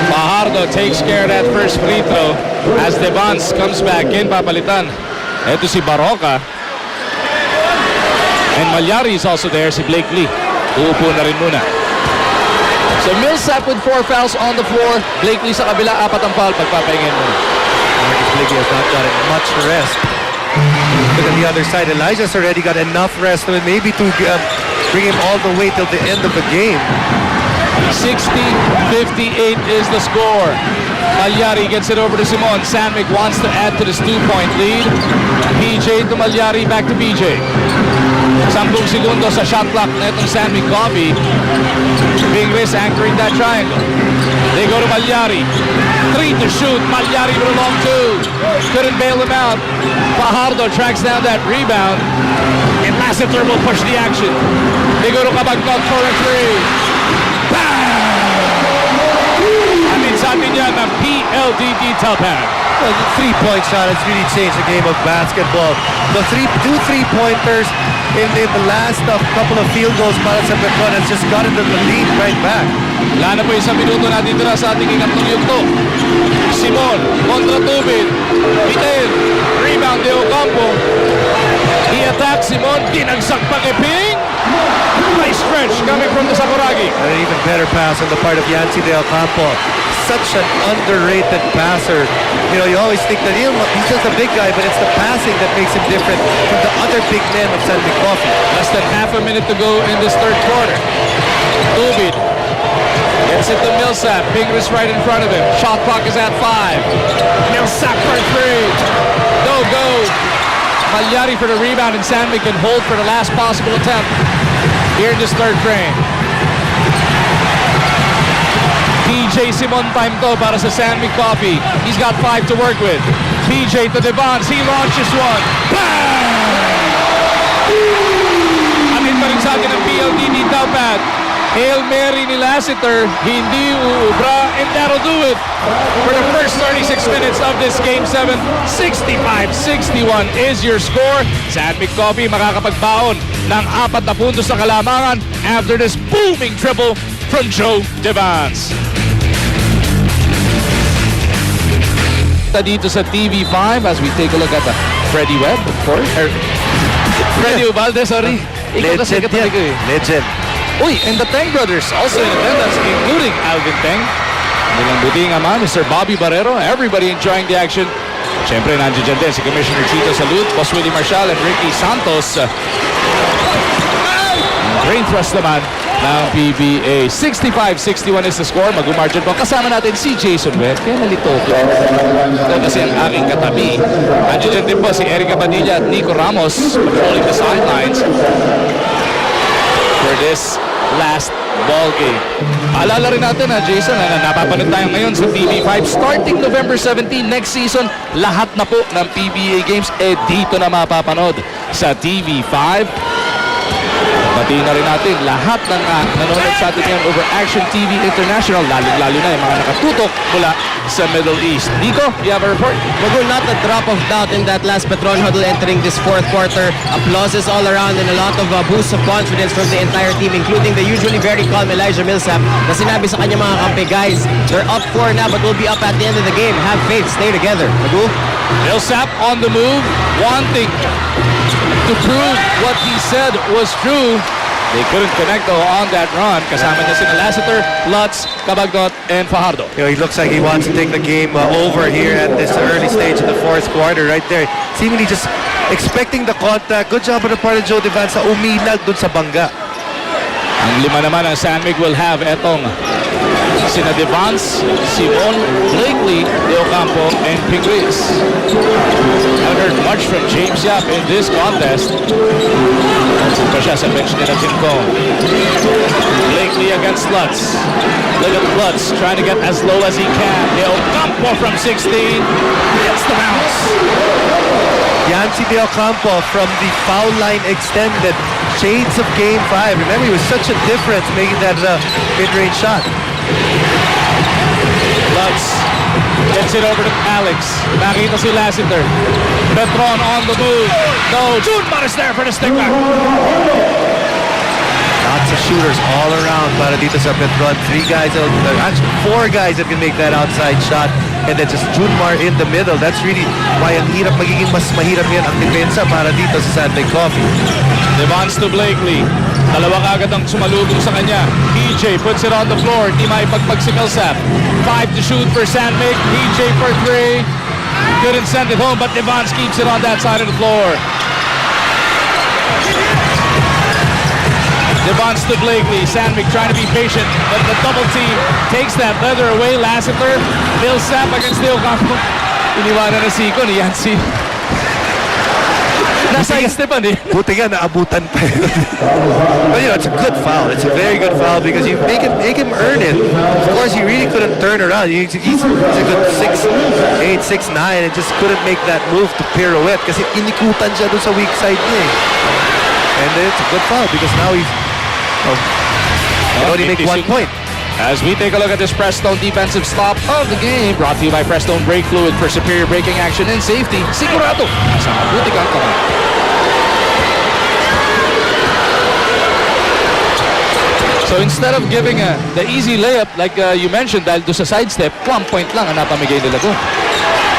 Fajardo takes care of that first free throw as Devance comes back in, papalitan. Ito si Baraga. And Malyari is also there, si Blakely. Uupo na rin muna. So Millsap with 4 fouls on the floor. Blakely sa kabila, 4 ang foul. Pagpapahingin mo. Marcus Blakely has not gotten much rest. Look at the other side. Elijah's already got enough rest, maybe to bring him all the way till the end of the game. 60-58 is the score. Malyari gets it over to Simon. Sandvik wants to add to this 2-point lead. PJ to Malyari, back to PJ. 10 segundo sa shot clock na itong Sandvik Coffee. Pingris anchoring that triangle. They go to Malyari. 3 to shoot. Malyari with a long 2. Couldn't bail him out. Fajardo tracks down that rebound. And Lassiter will push the action. They go to Cabagnot for a 3. Sabi niya ng PLDT Telpan. Well, the 3-point shot has really changed the game of basketball. The two three-pointers in the last couple of field goals para sa Petron has just gotten the lead right back. Wala na po 1 minuto na dito na sa ating ikatlong yugto. Simon, kontra Tubin. Bitin. Rebound de Ocampo. He attacks Simon. Dinagsak pa kay Ping. Nice stretch coming from the Sakuragi. And an even better pass on the part of Yancy de Ocampo. Such an underrated passer. You know, you always think that he's just a big guy, but it's the passing that makes him different from the other big men of Sandvik Coffee. Less than half a minute to go in this third quarter. Tubin gets it to Millsap. Pingris right in front of him. Shot clock is at 5. Millsap for 3. No go. Malyari for the rebound, and Sandvik can hold for the last possible attempt here in this third frame. PJ Simon time to para sa Sandvik Coffee. He's got 5 to work with. PJ to Devance. He launches one. Bang! Amin pa rin sa akin ng PLDT Telpan. Hail Mary ni Lassiter. Hindi uubra. And that'll do it for the first 36 minutes of this Game 7. 65-61 is your score. Sandvik Coffee makakapagbaon ng 4 na puntos sa kalamangan after this booming triple from Joe Devance. Dito sa TV5 as we take a look at the Freddy Webb, of course. Freddy Ubalde, sorry. Ikaw kasi katabi ko eh. Legend. Uy, and the Teng brothers also in attendance, including Alvin Teng. Nilang buting ama, Mr. Bobby Barrero. Everybody enjoying the action. Siyempre, nandiyan din si Commissioner Chito Salud, Boss Willie Marshall, and Ricky Santos. Brain thrust naman ng PBA. 65-61 is the score. Mag-margin po. Kasama natin si Jason Webb. Kaya nalito ko. Ito kasi ang aking katabi. Nandiyan din po si Erica Padilla at Nico Ramos patrolling the sidelines for this last ball game. Paalala rin natin Jason, na napapanood tayo ngayon sa TV5 starting November 17 next season. Lahat na po ng PBA games dito na mapapanood sa TV5. Batiin na rin natin lahat ng nanonood sa atin ngayon over Action TV International, lalo na yung mga nakatutok mula sa Middle East. Nico, you have a report? Magul, not a drop of doubt in that last Petron huddle entering this fourth quarter. Applauses all around and a lot of boosts of confidence from the entire team, including the usually very calm Elijah Millsap na sinabi sa kanya mga kampi, guys, they're up 4 now but we'll be up at the end of the game. Have faith, stay together. Magul? Millsap on the move, wanting to prove what he said was true. They couldn't connect though on that run. Kasama niya sina Lassiter, Lutz, Cabagnot, and Fajardo. You know, he looks like he wants to take the game over here at this early stage of the fourth quarter right there. Seemingly just expecting the contact. Good job on the part of Joe Devance sa umilag dun sa bangga. Ang 5 naman ang Sandvik will have etong sina Devance, Simon, Blakely, De Ocampo, and Pingris. Haven't heard much from James Yap in this contest. Pa siya sa bench nila Tim Cone. Blakely against Lutz. Look at Lutz trying to get as low as he can. De Ocampo from 16 gets the bounce. Yancy De Ocampo from the foul line extended. Shades of Game 5. Remember, he was such a difference making that mid-range shot. Lutz gets it over to Alex. Nakita si Lassiter. Petron on the move. No, Junmar is there for the stick back. Lots of shooters all around para dito sa Petron. 3 guys, actually 4 guys that can make that outside shot. And then just Junmar in the middle. That's really why ang hirap, magiging mas mahirap yan ang depensa para dito sa Sandvik Coffee. Devons to Blakely. Dalawa kagad ang sumalubong sa kanya. PJ puts it on the floor. Di maipagpag si Millsap. 5 to shoot for Sandvik. PJ for 3. Couldn't send it home, but Devons keeps it on that side of the floor. Devons to Blakely. Sandvik trying to be patient, but the double team takes that leather away. Lassiter, Millsap against Leo Campo. Iniwanan na si Iko ni Yancy. Nasa Esteban eh. Buti nga, naabutan pa yun. But you know, it's a good foul. It's a very good foul because you make him earn it. Of course, he really couldn't turn around. He's a good 6'8", 6'9", and just couldn't make that move to pirouette kasi inikutan siya doon sa weak side niya eh. And it's a good foul because now he's can only make 1 point. As we take a look at this Prestone defensive stop of the game, brought to you by Prestone Brake Fluid for superior braking action and safety. Sigurado, nasa mabuti kang kamay. So instead of giving the easy layup like you mentioned dahil doon sa sidestep, 1 point lang ang napamigay nila doon.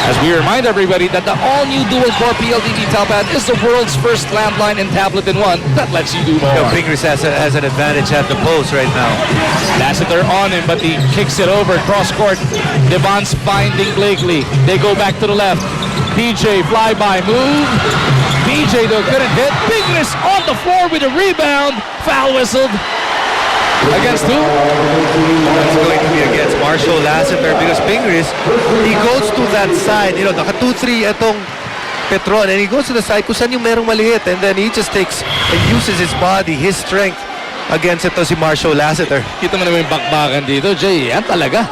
As we remind everybody that the all-new dual-core PLDT Telpad is the world's first landline and tablet in one that lets you do more. Pingris has an advantage at the post right now. Lassiter on him, but he kicks it over cross-court. Devons finding Blakely. They go back to the left. PJ fly-by move. PJ though couldn't hit. Pingris on the floor with a rebound. Foul whistled. Against who? That's going to be against Marshall Lassiter because Pingris, he goes to that side. You know, naka 2-3 itong Petron and he goes to the side kung saan yung merong maliit and then he just takes and uses his body, his strength against ito si Marshall Lassiter. Kita mo naman yung bakbakan dito, Jay. Yan talaga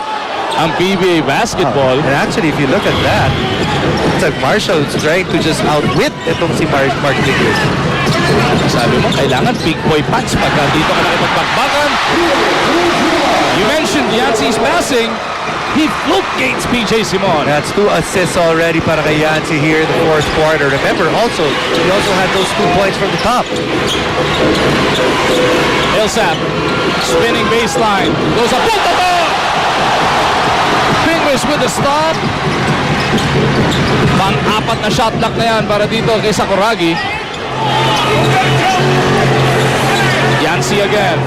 ang PBA basketball. And actually, if you look at that, it's like Marshall's trying to just outwit itong si Marc Pingris. Sabi mo, kailangan big boy punch pagka dito ka nakipagbakbakan. You mentioned Yancey's passing. He floatgates PJ Simon. That's 2 assists already para kay Yancey here in the 4th quarter. Remember, he also had those 2 points from the top. Millsap, spinning baseline. Goes up, Pingris with the stop. Pang-apat na shot block na yan para dito kay Sakuragi. Yancey again.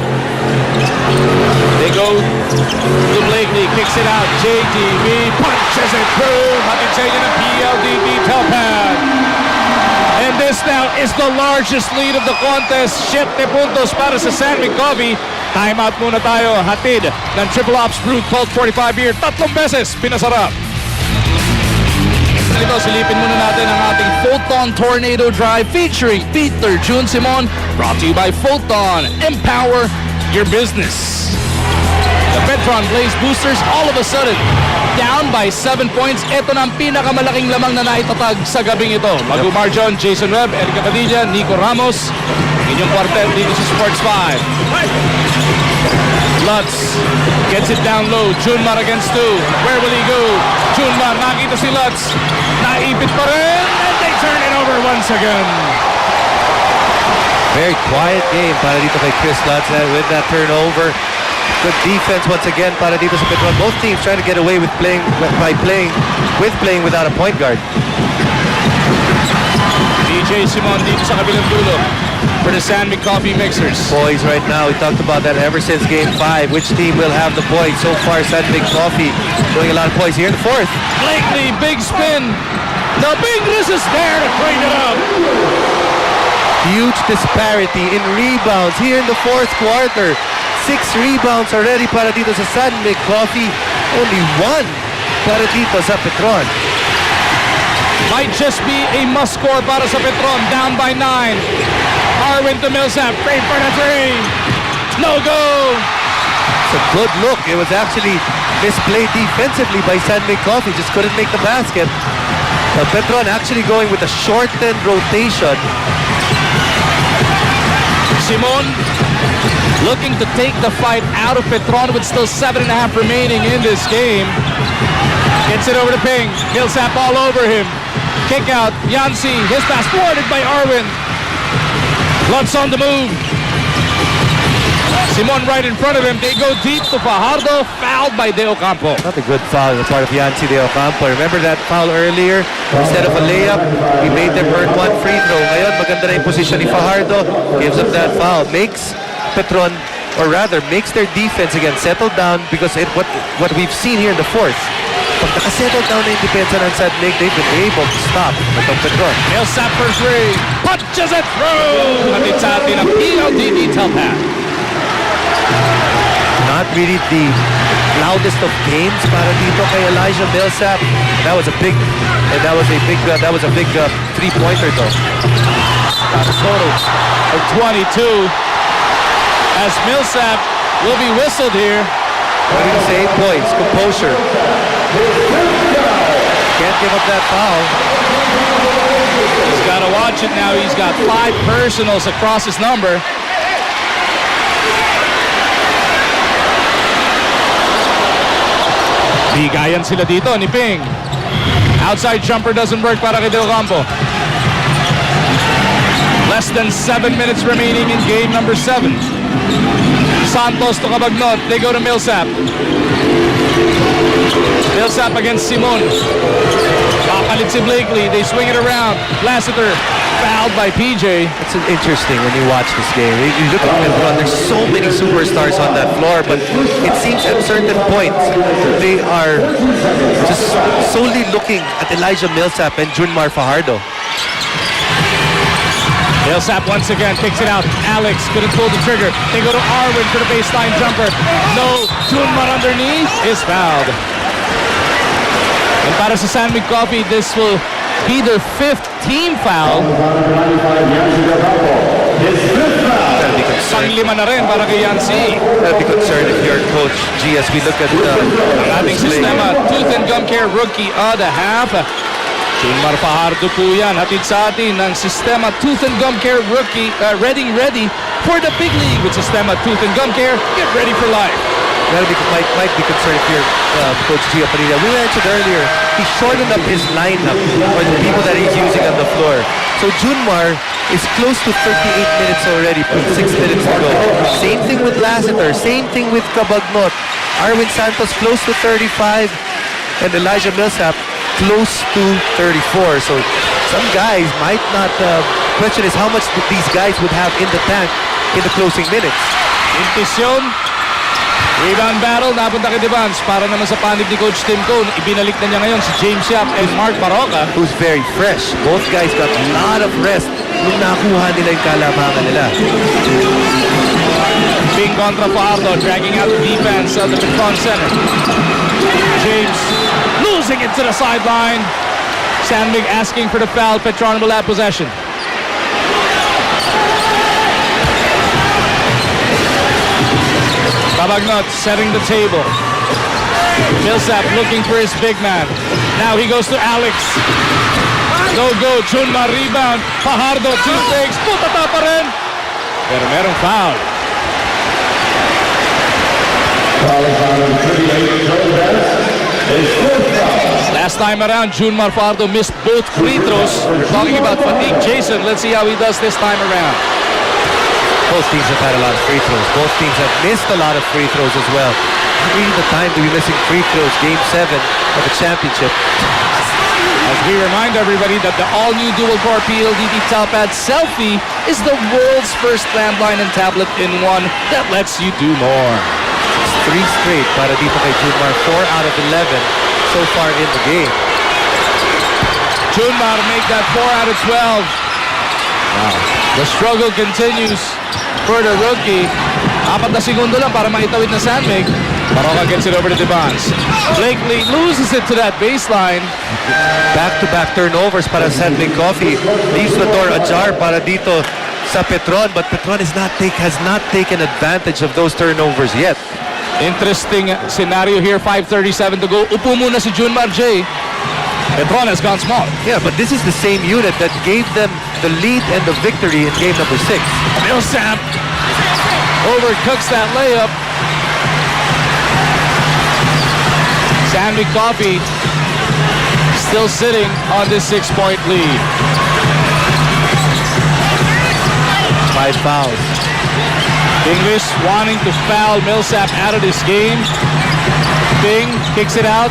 They go to Blakely, kicks it out. JDB punches it through. Hatid sa inyo ng PLDT Telpad. And this now is the largest lead of the contest. 7 puntos para sa Sandvik Coffee. Timeout muna tayo. Hatid ng Triple Ops Brewed Colt 45 beer. 3 beses pinasarap. Ito, silipin muna natin ang ating Photon Tornado Drive featuring Peter June Simon. Brought to you by Photon. Empower your business. The Petron Blaze Boosters all of a sudden down by 7 points. Ito na ang pinakamalaking lamang na naitatag sa gabing ito. Magumar John, Jason Webb, Erica Padilla, Nico Ramos. Inyong quartet dito sa Sports 5. Lutz gets it down low. Junmar against 2. Where will he go? Junmar, nakita si Lutz. Naipit pa rin. And they turn it over once again. Very quiet game para dito kay Chris Lutz with that turnover. Good defense once again para dito sa Petron. Both teams trying to get away with playing without a point guard. DJ Simon dito sa kabilang dulo for the Sandvik Coffee Mixers. Poise right now. We talked about that ever since Game 5. Which team will have the poise? So far, Sandvik Coffee showing a lot of poise here in the 4th. Blakely, big spin. The Pingris is there to clean it up. Huge disparity in rebounds here in the 4th quarter. 6 rebounds already para dito sa Sandvik Coffee. Only 1 para dito sa Petron. Might just be a must-score para sa Petron. Down by 9. Arwin to Millsap. Straight for the 3. No go. It's a good look. It was actually misplayed defensively by Sandvik Coffee. Just couldn't make the basket. But Petron actually going with a shortened rotation. Simon looking to take the fight out of Petron with still 7.5 remaining in this game. Gets it over to Ping. Millsap all over him. Kick out. Yancy. His pass thwarted by Arwin. Lutz on the move. Simon right in front of him. They go deep to Fajardo. Fouled by De Ocampo. Not a good foul on the part of Yancy De Ocampo. Remember that foul earlier? Instead of a layup, he made them earn one free throw. Ngayon, maganda na yung position ni Fajardo. Gives up that foul. Makes Petron, or rather, makes their defense again settle down because what we've seen here in the fourth, pag nakasettle down na yung depensa ng Sad Lake, they've been able to stop itong Petron. Millsap for three. Punches it through. Hatid sa atin ang PLDT Telpat. Not really the loudest of games para dito kay Elijah Millsap. That was a big three-pointer though. A total of 22 as Millsap will be whistled here. What do you say? Poise, composure. Can't give up that foul. He's got to watch it now. He's got 5 personals across his number. Bigayan sila dito ni Ping. Outside jumper doesn't work para kay De Ocampo. Less than 7 minutes remaining in game number 7. Santos to Cabagnot. They go to Millsap. Millsap against Simon. Papalit si Blakely. They swing it around. Lassiter fouled by PJ. It's interesting when you watch this game. You look at Petron, there's so many superstars on that floor, but it seems at certain points they are just solely looking at Elijah Millsap and Junmar Fajardo. Millsap once again kicks it out. Alex couldn't pull the trigger. They go to Arwin for the baseline jumper. No, Junmar underneath is fouled. And para sa San Mig Coffee, this will be their 5th team foul. Pang-5 na rin para kay Yancy. I'd be concerned if you're Coach G as we look at ang ating sistema. Tooth and Gum Care Rookie of the Half. Junmar Fajardo po yan. Hatid sa atin ng sistema Tooth and Gum Care Rookie. Ready for the big league with sistema Tooth and Gum Care. Get ready for life. That might be concerned if you're Coach G. We mentioned earlier, he shortened up his lineup for the people that he's using on the floor. So Junmar is close to 38 minutes already, 6 minutes to go. Same thing with Lassiter, same thing with Cabagnot. Arwin Santos close to 35, and Elijah Millsap close to 34. So some guys might not, question is how much these guys would have in the tank in the closing minutes. Intisyon. Rebound battle, napunta kay Devans. Para naman sa panib ni Coach Tim Cone, ibinalik na niya ngayon si James Yap and Marc Baraga. Who's very fresh. Both guys got a lot of rest nung nakuha nila yung kalamangan nila. Ping kontra Fajardo, dragging out the defense of the Petron center. James losing it to the sideline. Sandvig asking for the foul. Petron will have possession. Cabagnot setting the table. Millsap looking for his big man. Now he goes to Alex. No go. Junmar rebound. Fajardo, 2 takes. Putata pa rin. Pero merong foul. Last time around, Junmar Fajardo missed both free throws. We're talking about fatigue. Jason, let's see how he does this time around. Both teams have had a lot of free throws. Both teams have missed a lot of free throws as well. Not really the time to be missing free throws. Game 7 of the championship. As we remind everybody that the all-new dual-core PLDT Telpad Selfie is the world's first landline and tablet in one that lets you do more. It's 3 straight para dito kay Junmar. 4 out of 11 so far in the game. Junmar make that 4 out of 12. Wow. The struggle continues for the rookie. 4 na segundo lang para maitawid na Sandvig. Baraga gets it over to Devans. Blakely loses it to that baseline. Back-to-back turnovers para Sandvig Coffee. Leaves the door ajar para dito sa Petron, but Petron has not taken advantage of those turnovers yet. Interesting scenario here. 5:37 to go. Upo muna si Junmar J. Petron has gone small. Yeah, but this is the same unit that gave them the lead and the victory in game number 6. Millsap overcooks that layup. Sandy Coffee still sitting on this 6-point lead. 5 fouls. Pingris wanting to foul Millsap out of this game. Ping kicks it out.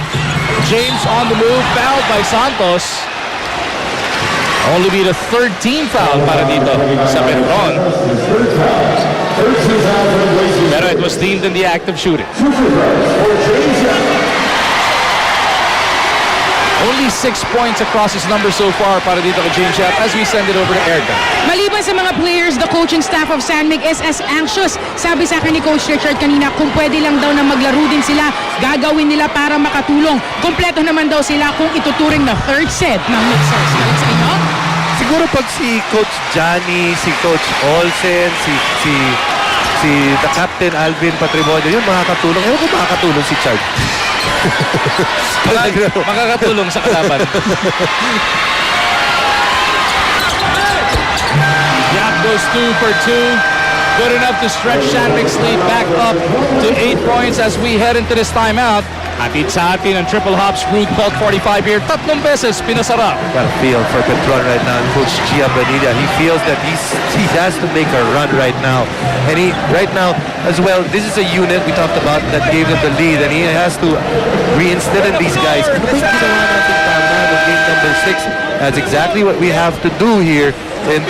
James on the move, fouled by Santos. Only be the 13th foul para dito sa Petron. Pero it was deemed in the act of shooting. Only 6 points across his number so far para dito kay James Yap as we send it over to Erica. Maliban sa mga players, the coaching staff of San Mig is as anxious. Sabi sa akin ni Coach Richard kanina, kung pwede lang daw na maglaro din sila, gagawin nila para makatulong. Kompleto naman daw sila kung ituturing na third set ng mixers. Balik sa inyo? Siguro pag si Coach Johnny, si Coach Olsen, si the Captain Alvin Patrimonio, yun makakatulong. Ewan ko makakatulong si Chard. Makakatulong sa kalaban. Yap goes 2 for 2. Good enough to stretch Shanmik's lead back up to 8 points as we head into this timeout. Atid sa atin ang triple hops. Rude called 45 here. 3 beses pinasarap. Got a feel for Petron right now. Coach Gia Bonilla, he feels that he has to make a run right now. And he, right now, as well, this is a unit we talked about that gave them the lead. And he has to reinstill in these guys. Ano ba yung ginawa natin tama ng game number 6? That's exactly what we have to do here. And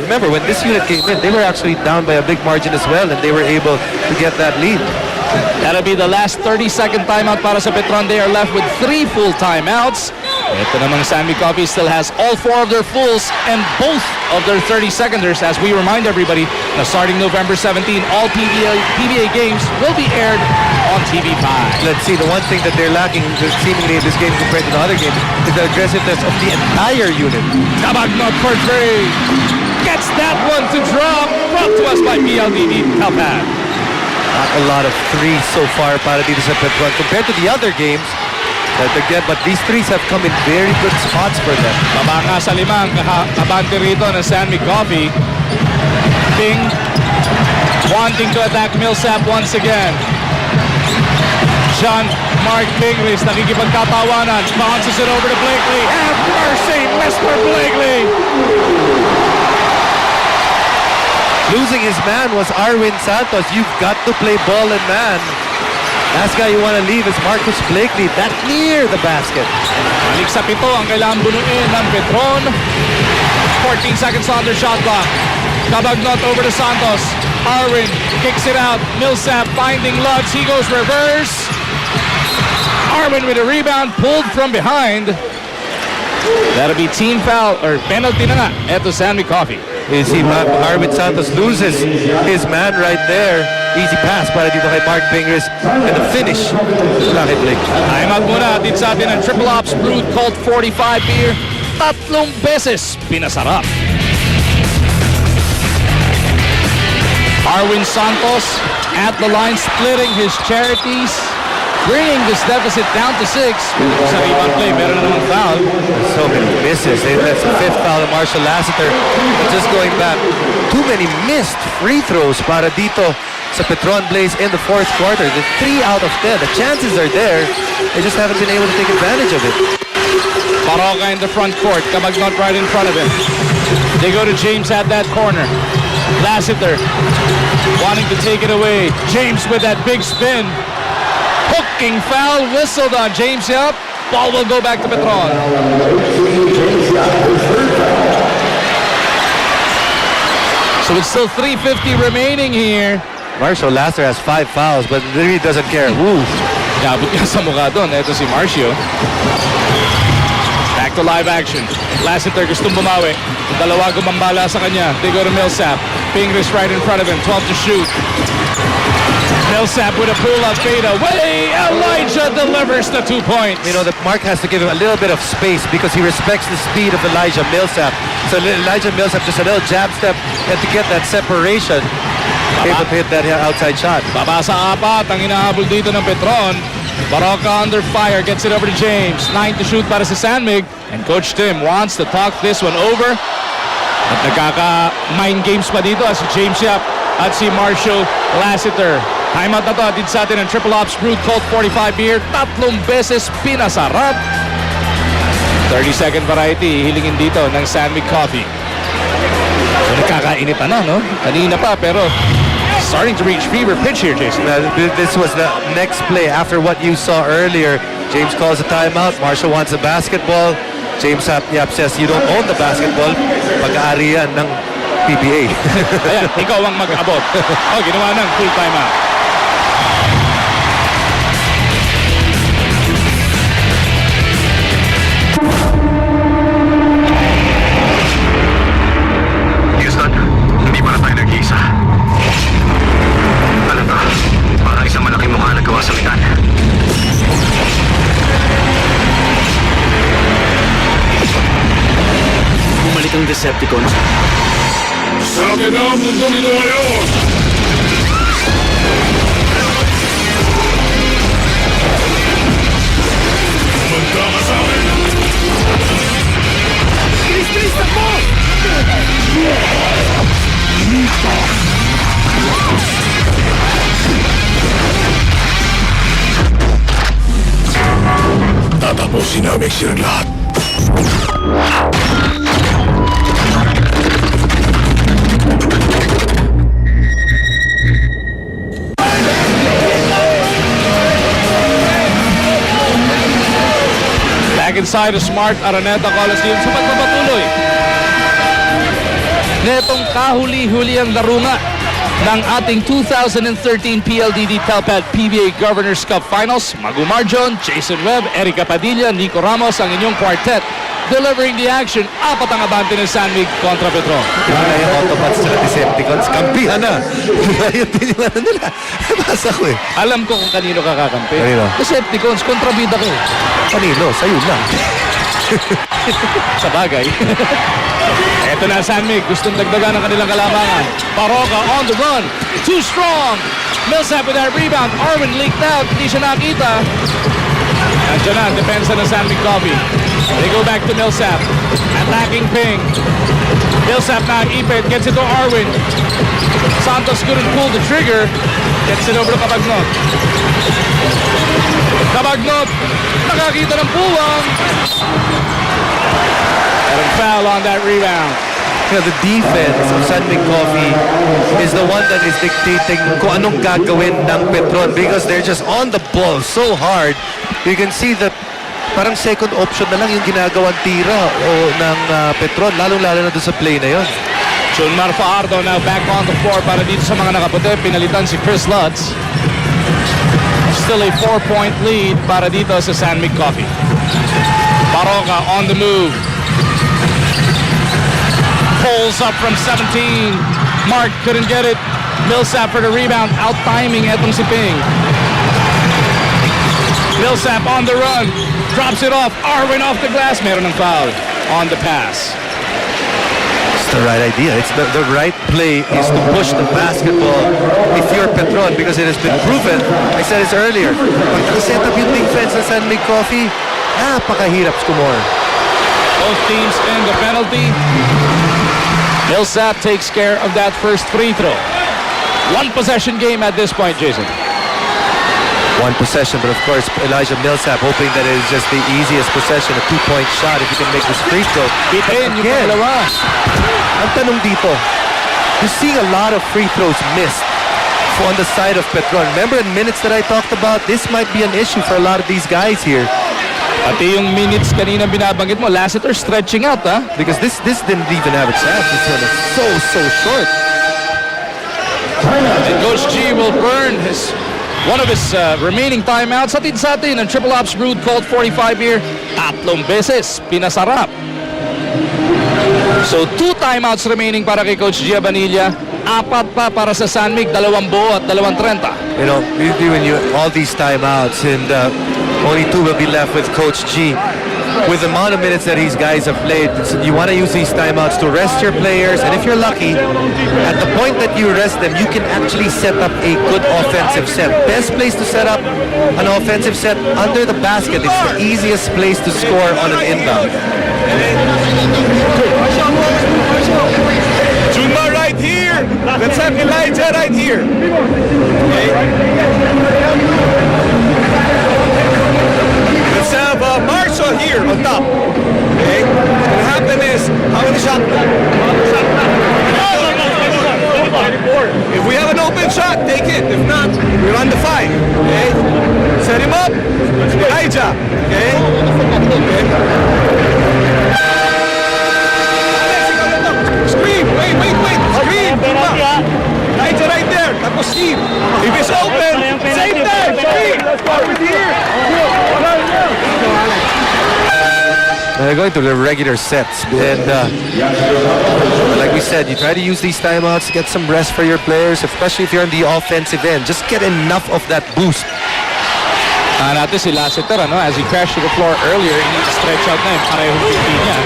remember, when this unit came in, they were actually down by a big margin as well. And they were able to get that lead. That'll be the last 30-second timeout para sa Petron. They are left with 3 full timeouts. Ito namang Sammy Coffee still has all 4 of their fulls and both of their 30-seconders as we remind everybody na starting November 17, all PBA games will be aired on TV5. Let's see, the one thing that they're lacking seemingly in this game compared to the other games is the aggressiveness of the entire unit. Tabagnot for 3. Gets that one to drop. Brought to us by PLDD Calpad. Not a lot of threes so far para dito sa Petron compared to the other games that they get, but these threes have come in very good spots for them. Mabanga sa limang kabante rito ng Sammy Coffee. Ping wanting to attack Millsap once again. John Marc Pingris nakikipagkatawanan. Bounces it over to Blakely. Have mercy, Mr. Blakely! Losing his man was Arwin Santos. You've got to play ball and man. Last guy you want to leave is Marcus Blakely, that near the basket. Balik sa 7 ang kailangan bunuin ng Petron. 14 seconds on their shot clock. Tabagnot over to Santos. Arwin kicks it out. Millsap finding Lutz. He goes reverse. Arwin with a rebound, pulled from behind. That'll be team foul or penalty na nga. Eto Sammy Coffee. You see, Arwin Santos loses his man right there. Easy pass para dito kay Marc Pingris. And the finish, kay Blake. Timeout muna. Atid sa atin ang triple ops. Brood called 45 beer. 3 beses pinasarap. Arwin Santos at the line splitting his charities. Bringing this deficit down to 6. Sa rebound play, meron na namang foul. So many misses. That's the 5th foul of Marshall Lassiter. But just going back, too many missed free throws para dito sa Petron Blaze in the 4th quarter. The 3 out of 10. The chances are there. They just haven't been able to take advantage of it. Baraga in the front court. Tabagnot right in front of him. They go to James at that corner. Lassiter wanting to take it away. James with that big spin. Hooking foul whistled on James Yap. Ball will go back to Petron. So it's still 3:50 remaining here. Marshall Lassiter has 5 fouls, but really doesn't care. Woo! Nabot ka sa mukha doon. Ito si Marcio. Back to live action. Lassiter gustong bumawi. Dalawa gumambala sa kanya. They go to Millsap. Pingris right in front of him. 12 to shoot. Millsap with a pull-up fade away. Elijah delivers the 2 points. You know that Marc has to give him a little bit of space because he respects the speed of Elijah Millsap. So Elijah Millsap just a little jab step and to get that separation. Able to hit that outside shot. Baba sa 4 ang hinahabol dito ng Petron. Baraga under fire, gets it over to James. 9 to shoot para sa San Mig. And Coach Tim wants to talk this one over. At nagkaka-mind games pa dito as si James Yap at si Marcio Lassiter. Timeout na to, atid sa atin ng Triple Ops Brewed Colt 45 beer. 3 beses pinasarap. 30-second variety, hilingin dito ng Sanmig Coffee. So, nagkakainitan na, no? Kanina pa, pero starting to reach fever pitch here, Jason. This was the next play after what you saw earlier. James calls a timeout. Marshall wants a basketball. James Yap says, you don't own the basketball. Pag-aari yan ng PBA. Ayan, ikaw ang mag-abot. Oh, ginawa ng full timeout. Houston, hindi pa na tayo nag-iisa. Ano to? Parang isang malaking mukha nagawa sa metan. Bumalik ang Decepticons. Sa akin na ang mundo nito ngayon! Kumanda ka sa akin! Bilis-bilis na po! Tatapusin namin silang lahat. Back inside of Smart Araneta Coliseum sa pagpapatuloy netong kahuli-huli ang laro nga ng ating 2013 PLDT Telpad PBA Governors Cup Finals. Magumarjon, Jason Webb, Erica Padilla, Nico Ramos ang inyong quartet. Delivering the action, 4 ang abante ng Sanmig kontra Petron. Yung Autobots sa Decepticons, kampihan na. Yun din yung ano nila. Basa ko eh. Alam ko kung kanino kakakampi. Kanino? Decepticons, kontrabida ko. Kanino? Sa'yo lang. Sa bagay. Eto na Sanmig, gustong dagdagan ang kanilang kalamangan. Baraga on the run, too strong. Millsap with that rebound. Arwin leaked out, hindi siya nakita. Nandiyan na, depensa ng Sanmig Coffee. They go back to Millsap. Attacking Ping. Millsap na ipit, gets it to Arwin. Santos couldn't pull the trigger. Gets it over to Cabagnot. Cabagnot, nakakita ng puwang. And a foul on that rebound. You know, the defense of Sanmig Coffee is the one that is dictating kung anong gagawin ng Petron because they're just on the ball so hard. You can see that parang second option na lang yung ginagawang tira ng Petron, lalong-lalo na doon sa play na yon. Junmar Fajardo now back on the floor para dito sa mga nakaputi. Pinalitan si Chris Lutz. Still a 4-point lead para dito sa Sanmig Coffee. Baraga on the move. Pulls up from 17. Marc couldn't get it. Millsap for the rebound. Out-timing etong si Ping. Millsap on the run. Drops it off. Arwin off the glass. Meron ng foul on the pass. It's the right idea. It's the right play is to push the basketball if you're Petron because it has been proven. I said this earlier. Pag nakaset up yung defense ng Sanmig Coffee, napakahirap score. Both teams in the penalty. Millsap takes care of that first free throw. 1 possession game at this point, Jason. 1 possession, but of course, Elijah Millsap hoping that it is just the easiest possession, a 2-point shot if he can make this free throw. Bitin yung Again, pangalawa. ang tanong dito, you're seeing a lot of free throws missed on the side of Petron. Remember in minutes that I talked about, this might be an issue for a lot of these guys here. Pati yung minutes kanina binabanggit mo, Lassiter stretching out, ha? Because this didn't even have a chance. This one is so short. And Coach G will burn one of his remaining timeouts. Hatid sa atin ang Triple Ops Brewed Colt 45 beer. 3 beses pinasarap. So 2 timeouts remaining para kay Coach G Abanilla. 4 pa para sa Sanmig, 2 buo at 2:30. You know, when you all these timeouts and only 2 will be left with Coach G. With the amount of minutes that these guys have played, you want to use these timeouts to rest your players. And if you're lucky, at the point that you rest them, you can actually set up a good offensive set. Best place to set up an offensive set under the basket. It's the easiest place to score on an inbound. Junmar right here. Let's have Elijah right here. Okay. Let's have Marshall here on top. Okay. What will happen is, how many shot? If we have an open shot, take it. If not, we run the 5. Okay. Set him up. Elijah. Okay. Scream! Wait! Scream! Elijah right there! Tapos Steve! If it's open, same time! Scream! Let's start with here! They're going to the regular sets, and like we said, you try to use these timeouts to get some rest for your players, especially if you're on the offensive end. Just get enough of that boost. Natin si Lassiter, as he crashed to the floor earlier, he needs to stretch out na yung parehong pipi niya.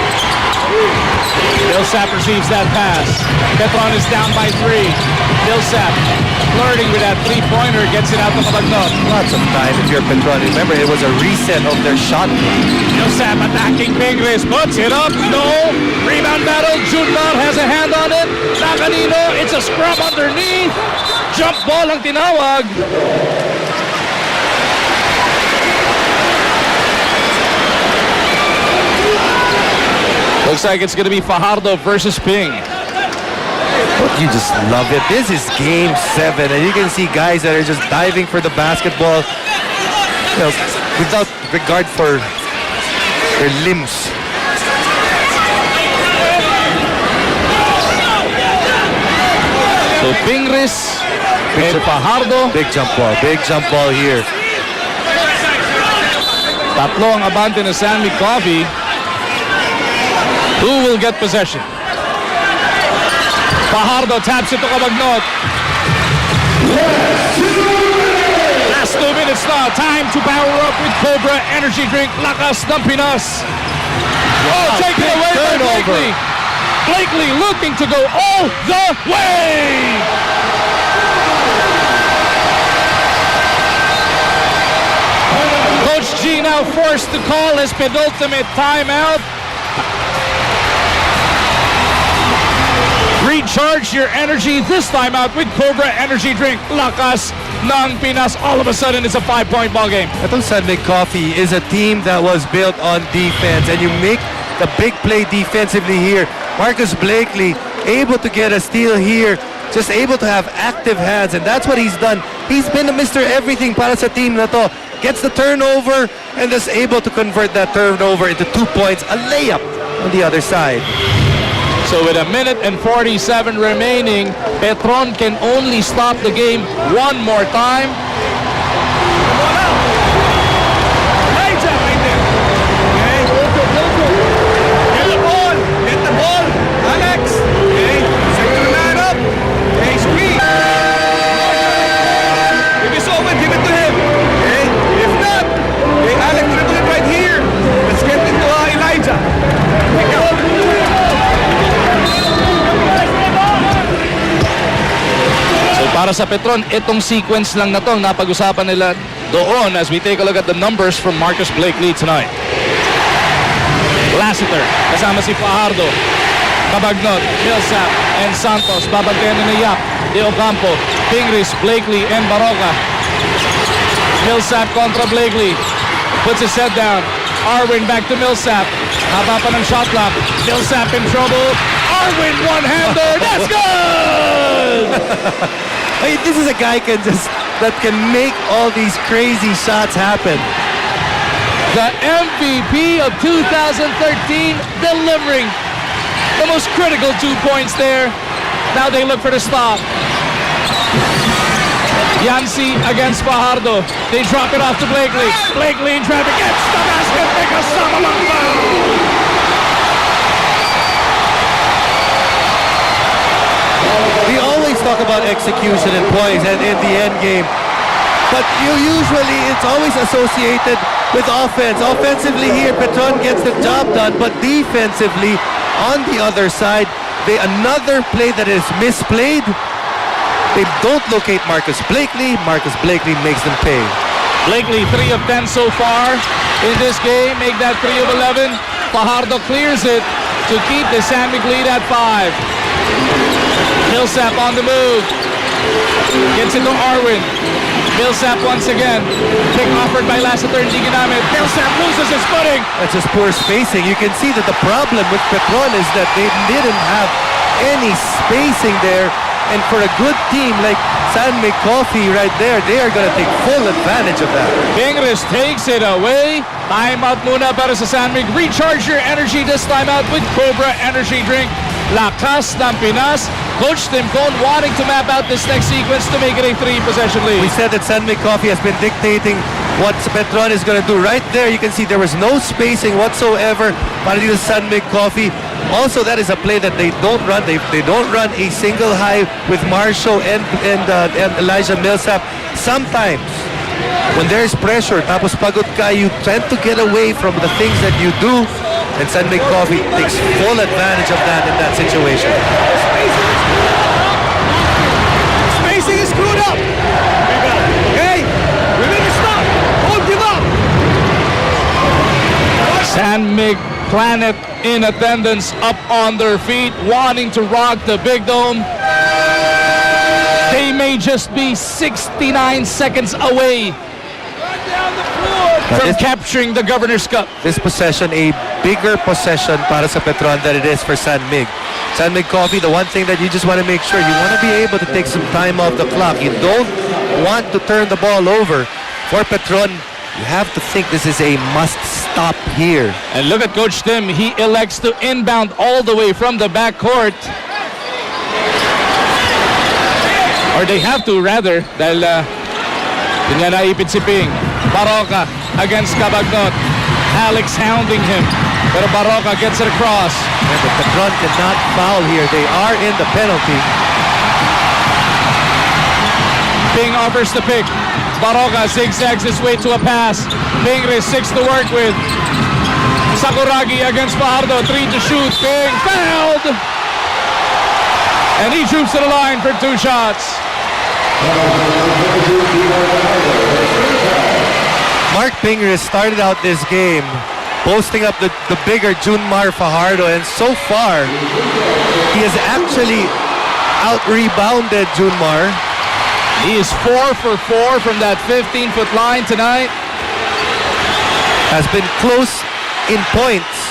Millsap receives that pass. Petron is down by 3. Millsap flirting with that three-pointer, gets it out to Mabagnot. Lots of time if you're Petron. Remember, it was a reset of their shot. Millsap attacking Pingris, puts it up, no. Rebound battle, Junmar has a hand on it. Nakanino, it's a scrub underneath. Jump ball ang tinawag. Looks like it's going to be Fajardo versus Ping. You just love it. This is game 7, and you can see guys that are just diving for the basketball, without regard for their limbs. So Pingris and Fajardo. Big jump ball here. Tatlo ang abante na Sammy Coffee. Who will get possession? Fajardo taps it to Cabagnot. Last 2 minutes now. Time to power up with Cobra Energy Drink. Lakas ng Pinas. Oh, taken away by Blakely. Blakely looking to go all the way. Coach G now forced to call his penultimate timeout. Recharge your energy this time out with Cobra Energy Drink. Lakas ng Pinas. All of a sudden, it's a 5-point ball game. Itong Sunday Coffee is a team that was built on defense, and you make the big play defensively here. Marcus Blakely able to get a steal here, just able to have active hands, and that's what he's done. He's been a Mr. Everything para sa team na to. Gets the turnover and is able to convert that turnover into 2 points, a layup on the other side. So with 1 minute and 47 remaining, Petron can only stop the game one more time. Get the ball, Alex. Okay, set your man up. Okay, screen. If it's open, give it to him. Okay, if not, okay, Alex, dribble it right here. Let's get into Elijah. Pick up. So para sa Petron, itong sequence lang na to ang napag-usapan nila doon as we take a look at the numbers from Marcus Blakely tonight. Lassiter, kasama si Fajardo, Cabagnot, Millsap, and Santos. Babantayan ni Yap, De Ocampo, Pingris, Blakely, and Baraga. Millsap kontra Blakely. Puts his head down. Arwin back to Millsap. Haba pa ng shot clock. Millsap in trouble. Arwin one-hander. That's good! I mean, this is a guy that can make all these crazy shots happen. The MVP of 2013 delivering the most critical 2 points there. Now they look for the stop. Yancy against Fajardo. They drop it off to Blakely. Blakely in traffic gets the basket. Because Samalamba. We always talk about execution and points and in the end game. But it's always associated with offense. Offensively here, Petron gets the job done, but defensively, on the other side, another play that is misplayed. They don't locate Marcus Blakely. Marcus Blakely makes them pay. Blakely 3 of 10 so far in this game. Make that 3 of 11. Fajardo clears it to keep the Sandvik lead at 5. Millsap on the move. Gets it to Arwin. Millsap once again. Pick offered by Lassiter, hindi ginamit. Millsap loses his footing. That's just poor spacing. You can see that the problem with Petron is that they didn't have any spacing there. And for a good team like San Mig Coffee right there, they are going to take full advantage of that. Pingris takes it away. Timeout muna para sa San Mig. Recharge your energy this time out with Cobra Energy Drink. Lakas ng Pinas. Coach Tim Cone wanting to map out this next sequence to make it a 3-possession lead. We said that San Mig Coffee has been dictating what Petron is going to do. Right there, you can see there was no spacing whatsoever para dito sa San Mig Coffee. Also, that is a play that they don't run. They don't run a single high with Marshall and Elijah Millsap. Sometimes, when there's pressure, tapos pagod ka, you tend to get away from the things that you do. And San Mig Coffee takes full advantage of that in that situation. Spacing is screwed up. Okay? We need to stop. Don't give up. San Mig Planet in attendance, up on their feet, wanting to rock the Big Dome. They may just be 69 seconds away from capturing the Governor's Cup. This possession, a bigger possession para sa Petron than it is for San Mig. San Mig Coffee, the one thing that you just want to make sure, you want to be able to take some time off the clock. You don't want to turn the ball over. For Petron, you have to think this is a must-stop here. And look at Coach Tim. He elects to inbound all the way from the backcourt. Or they have to, rather, dahil yun nga naipid si Ping. Baraga against Cabagnot. Alex hounding him. Pero Baraga gets it across. And the Petron cannot foul here. They are in the penalty. Ping offers the pick. Baraga zigzags his way to a pass. Pingris 6 to work with. Sakuragi against Fajardo. 3 to shoot. Ping fouled. And he troops to the line for 2 shots. Marc Pingris started out this game posting up the bigger Junmar Fajardo, and so far he has actually out-rebounded Junmar. He is 4 for 4 from that 15-foot line tonight. Has been close in points.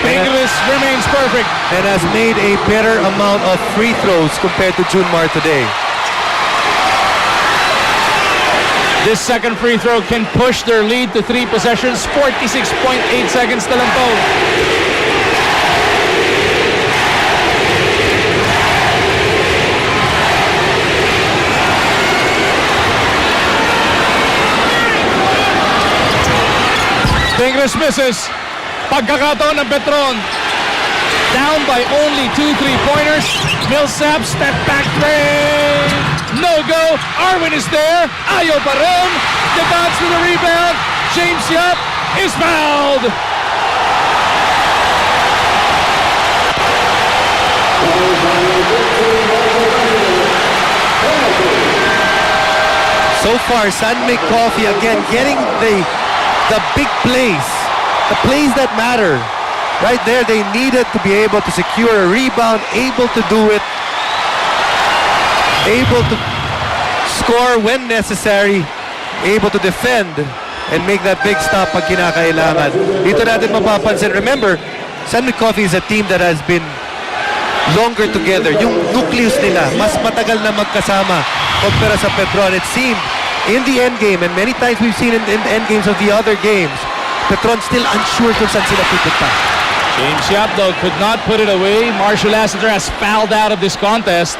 Pingris remains perfect. And has made a better amount of free throws compared to Junmar today. This second free throw can push their lead to 3 possessions. 46.8 seconds to lang. Pingris misses. Pagkakataon ng Petron. Down by only 2 3-pointers. Millsap step back three. No go. Arwin is there. Ayaw pa rin. Debats with the rebound. James Yap is fouled. So far, San Mig Coffee again getting the big plays. The plays that matter. Right there, they needed to be able to secure a rebound, able to do it, able to score when necessary, able to defend, and make that big stop pag kinakailangan. Dito natin mapapansin. Remember, San Mig Coffee is a team that has been longer together. Yung nucleus nila, mas matagal na magkasama kumpara sa Petron. It seemed in the end game, and many times we've seen in the end games of the other games, Petron still unsure kung saan sila pupunta. James Yap, though, could not put it away. Marshall Lassiter has fouled out of this contest.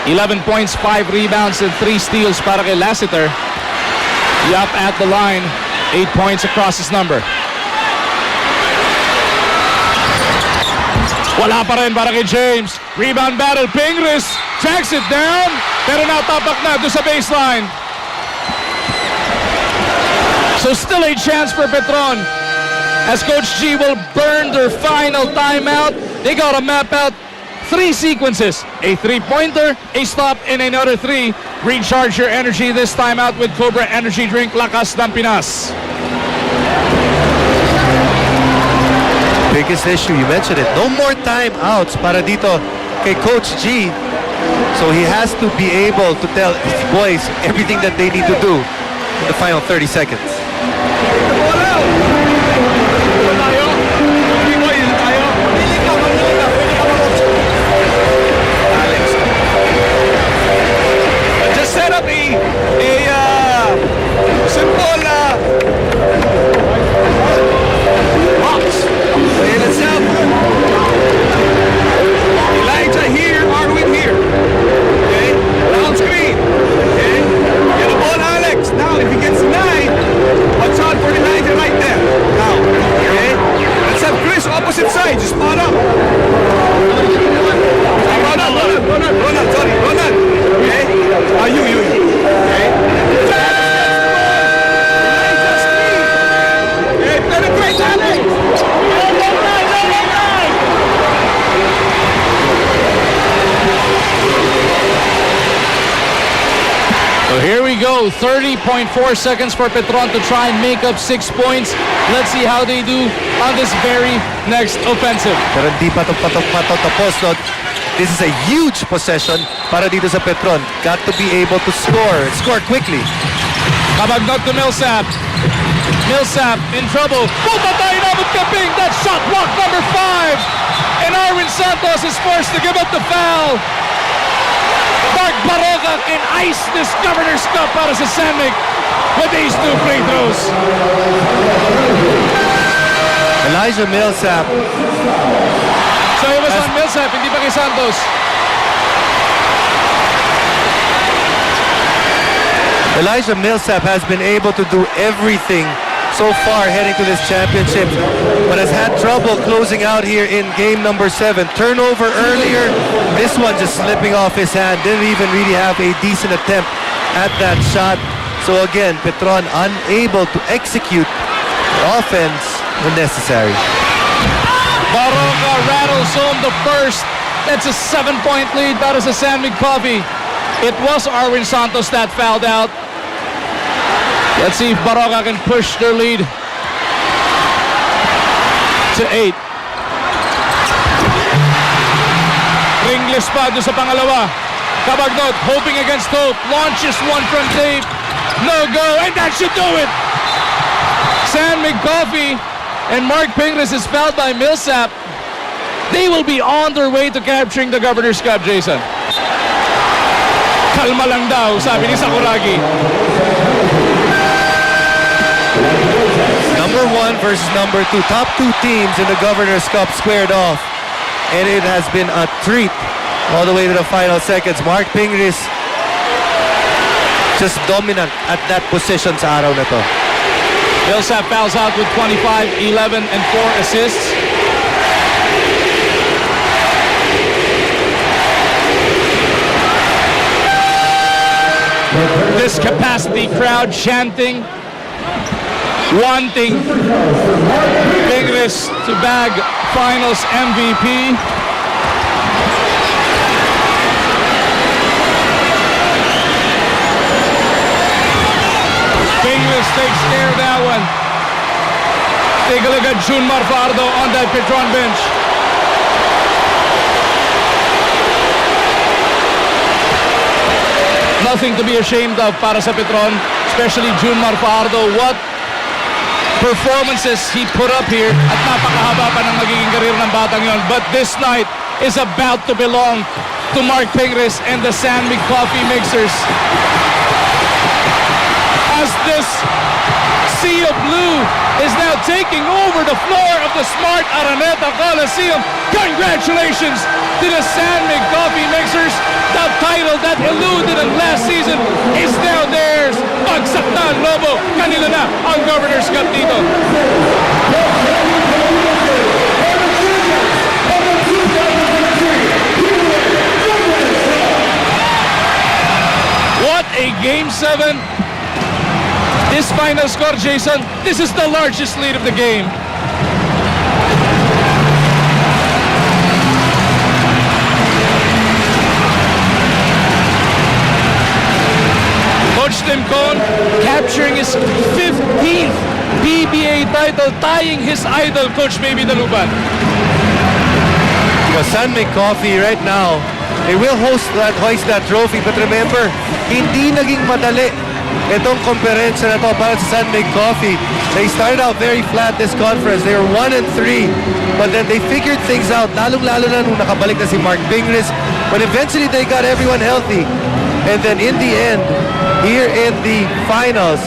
11 points, 5 rebounds, and 3 steals para kay Lassiter. Yap at the line, 8 points across his number. Wala pa rin para kay James. Rebound battle, Pingris tracks it down, pero natapak na doon sa baseline. So still a chance for Petron, as Coach G will burn their final timeout. They gotta map out 3 sequences. A 3-pointer, a stop, and another 3. Recharge your energy this time out with Cobra Energy Drink, Lakas ng Pinas. biggest issue, you mentioned it. No more timeouts para dito kay Coach G. So he has to be able to tell his boys everything that they need to do in the final 30 seconds. Just set up a simple box. Okay, let's have Elijah here, Arwin here. Okay, down screen. Okay, get the ball, Alex. Now, if he gets denied, watch out for Elijah right there. Now, okay, let's have Chris opposite side. Just spot up. Ronald, sorry, Ronald. Okay, you. Okay. Elijah screen. Okay, penetrate Alex. So here we go, 30.4 seconds for Petron to try and make up 6 points. Let's see how they do on this very next offensive. Pero hindi pa ito tapos, no? This is a huge possession para dito sa Petron. Got to be able to score quickly. Kabagnot to Millsap. Millsap in trouble. Pumatay na with Kaping. That's shot block number 5. And Arwin Santos is forced to give up the foul. Marc Baraga can ice this Governor's Cup para sa Sandvik with these 2 free throws. Elijah Millsap. So it was on Millsap, hindi pa kay Santos. Elijah Millsap has been able to do everything so far heading to this championship, but has had trouble closing out here in game number 7. Turnover earlier, this one just slipping off his hand. Didn't even really have a decent attempt at that shot. So again, Petron unable to execute the offense when necessary. Baraga rattles home the first. That's a 7-point lead para sa Sandvik Coffee. It was Arwin Santos that fouled out. Let's see if Baraga can push their lead to 8. Ringless pa doon sa pangalawa. Kabagnot hoping against hope. Launches one from deep. No go, and that should do it. Sandvik Coffee and Marc Pingris is fouled by Millsap. They will be on their way to capturing the Governor's Cup, Jason. Kalma lang daw, sabi ni Sakuragi. Number 1 versus number 2. Top 2 teams in the Governor's Cup squared off. And it has been a treat all the way to the final seconds. Marc Pingris just dominant at that position sa araw na to. Millsap fouls out with 25, 11, and 4 assists. This capacity crowd chanting, wanting Pingris to bag finals MVP. Pingris takes care of that one. Take a look at June Marfardo on that Petron bench. Nothing to be ashamed of para sa Petron, especially June Marfardo. What performances he put up here at napakahaba pa ng magiging karir ng batang yon. But this night is about to belong to Marc Pingris and the Sandvik Coffee Mixers. As this sea of blue is now taking over the floor of the Smart Araneta Coliseum. Congratulations to the Sandvik Coffee Mixers. The title that eluded them last season is now theirs. Bagsak na ang lobo. Kanila na ang Governor's Cup dito. What a Game 7. This final score, Jason, this is the largest lead of the game. Coach Tim Cohn capturing his 15th PBA title, tying his idol, Coach Baby Daluban. San Mig Coffee right now, they will hoist that trophy. But remember, hindi naging madali itong komperensya na to para sa San Mig Coffee. They started out very flat this conference. They were 1-3, but then they figured things out, lalong-lalo na nung nakabalik na si Marc Pingris. But eventually they got everyone healthy. And then in the end, here in the finals,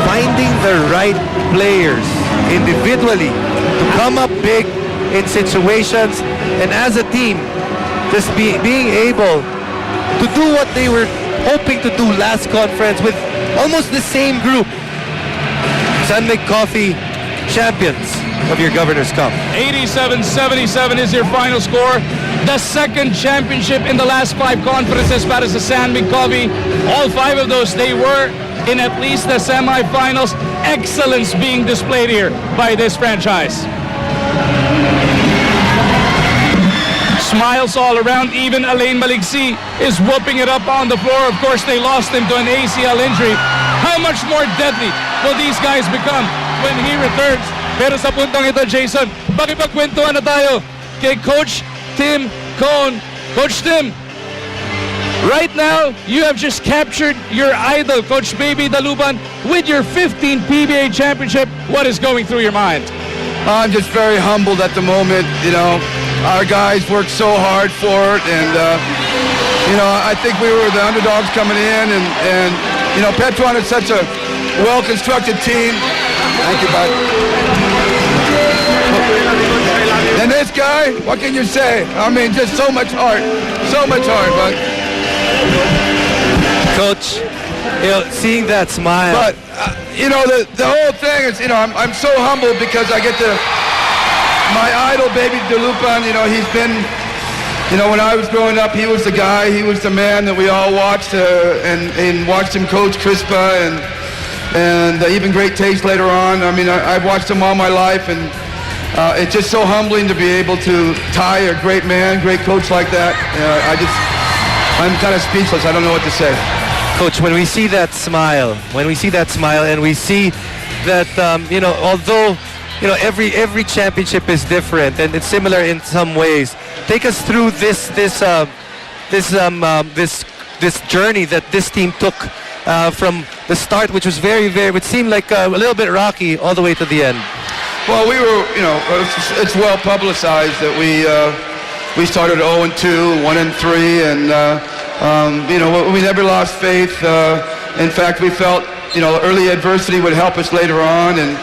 finding the right players individually to come up big in situations, and as a team, just being able to do what they were hoping to do last conference with almost the same group. San Mig Coffee, champions of your Governor's Cup. 87-77 is your final score. The second championship in the last 5 conferences para sa San Mig Coffee. All 5 of those, they were in at least the semifinals. Excellence being displayed here by this franchise. Smiles all around. Even Alain Maligsi is whooping it up on the floor. Of course, they lost him to an ACL injury. How much more deadly will these guys become when he returns? Pero sa puntong ito, Jason, makipagkwentuhan na tayo kay Coach Tim Cone. Coach Tim, right now, you have just captured your idol, Coach Baby Daluban, with your 15th PBA championship. What is going through your mind? I'm just very humbled at the moment. You know, our guys worked so hard for it, and you know, I think we were the underdogs coming in, and you know, Petron is such a well-constructed team. Thank you, bud. And this guy, what can you say? I mean, just so much heart, bud. Coach, you know, seeing that smile. But you know, the whole thing is, you know, I'm so humbled because I get to. My idol, Baby Daluban, you know, he's been, you know, when I was growing up, he was the guy, he was the man that we all watched and watched him coach Crispa and even Great Taste later on. I mean, I've watched him all my life, and it's just so humbling to be able to tie a great man, great coach like that. I'm kind of speechless. I don't know what to say. Coach, when we see that smile, and we see that, you know, although, you know, every championship is different and it's similar in some ways. Take us through this journey that this team took from the start, which was it seemed like a little bit rocky, all the way to the end. Well, we were, you know, it's well publicized that we started 0-2, 1-3, and you know, we never lost faith. In fact, we felt, you know, early adversity would help us later on, and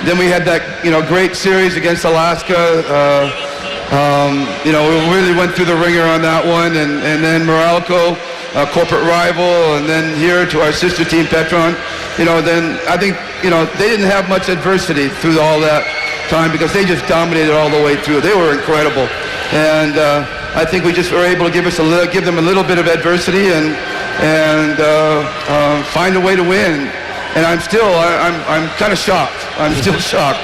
then we had that, you know, great series against Alaska. You know, we really went through the ringer on that one, and then Morocco, a corporate rival, and then here to our sister team, Petron. You know, then I think, you know, they didn't have much adversity through all that time because they just dominated all the way through. They were incredible, and I think we just were able to give them a little bit of adversity and find a way to win. And I'm kind of shocked. I'm still shocked.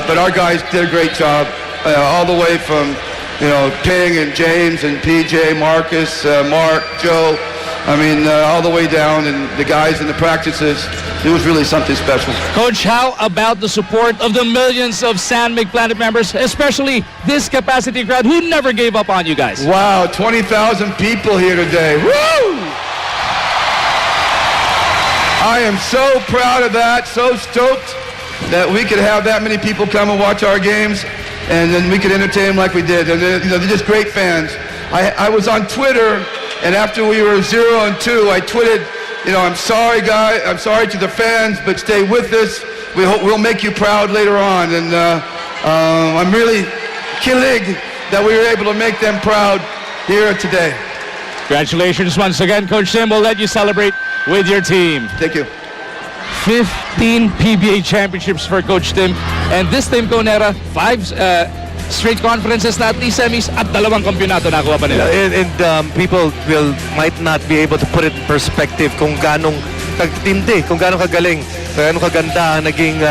But our guys did a great job, all the way from, you know, Ping and James and PJ, Marcus, Marc, Joe. I mean, all the way down, and the guys in the practices. It was really something special. Coach, how about the support of the millions of San Mig Planet members, especially this capacity crowd who never gave up on you guys? Wow, 20,000 people here today. Woo! I am so proud of that, so stoked that we could have that many people come and watch our games, and then we could entertain them like we did. And you know, they're just great fans. I was on Twitter, and after we were 0-2, I tweeted, you know, I'm sorry, guys. I'm sorry to the fans, but stay with us. We'll make you proud later on. And I'm really kilig that we were able to make them proud here today. Congratulations once again, Coach Tim. We'll let you celebrate with your team. Thank you. 15 PBA championships for Coach Tim. And this Tim Conera, 5 straight conferences na at least semis at 2 kampyonato na nakuha pa nila. And people might not be able to put it in perspective kung ganong kagtindi, kung gaano kagaling, gaano kaganda ang naging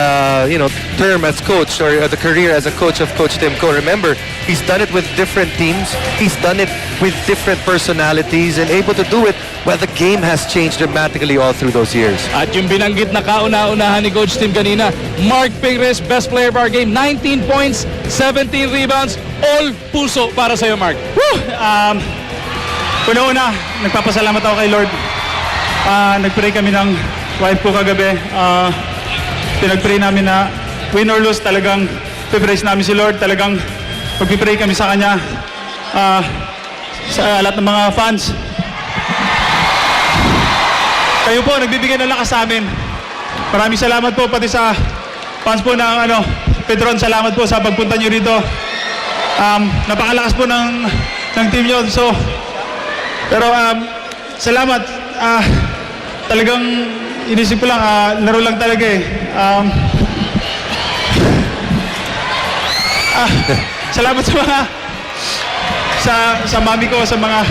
term as coach or the career as a coach of Coach Tim Cone. Remember, he's done it with different teams. He's done it with different personalities and able to do it while the game has changed dramatically all through those years. At yung binanggit na kauna-unahan ni Coach Tim kanina, Marc Pingris, best player of our game, 19 points, 17 rebounds, all puso para sa'yo, Marc. Una-una, nagpapasalamat ako kay Lord. Nagpray kami ng wife ko kagabi. Pinagpray namin na win or lose, talagang pipraise namin si Lord. Talagang pagpipray kami sa Kanya. Sa lahat ng mga fans. Kayo po, nagbibigay ng lakas sa amin. Maraming salamat po, pati sa fans po ng Petron. Salamat po sa pagpunta nyo rito. Napakalakas po ng team nyo. Pero salamat. Talagang inisip ko lang, laro lang talaga eh. Salamat sa mga sa mami ko, sa mga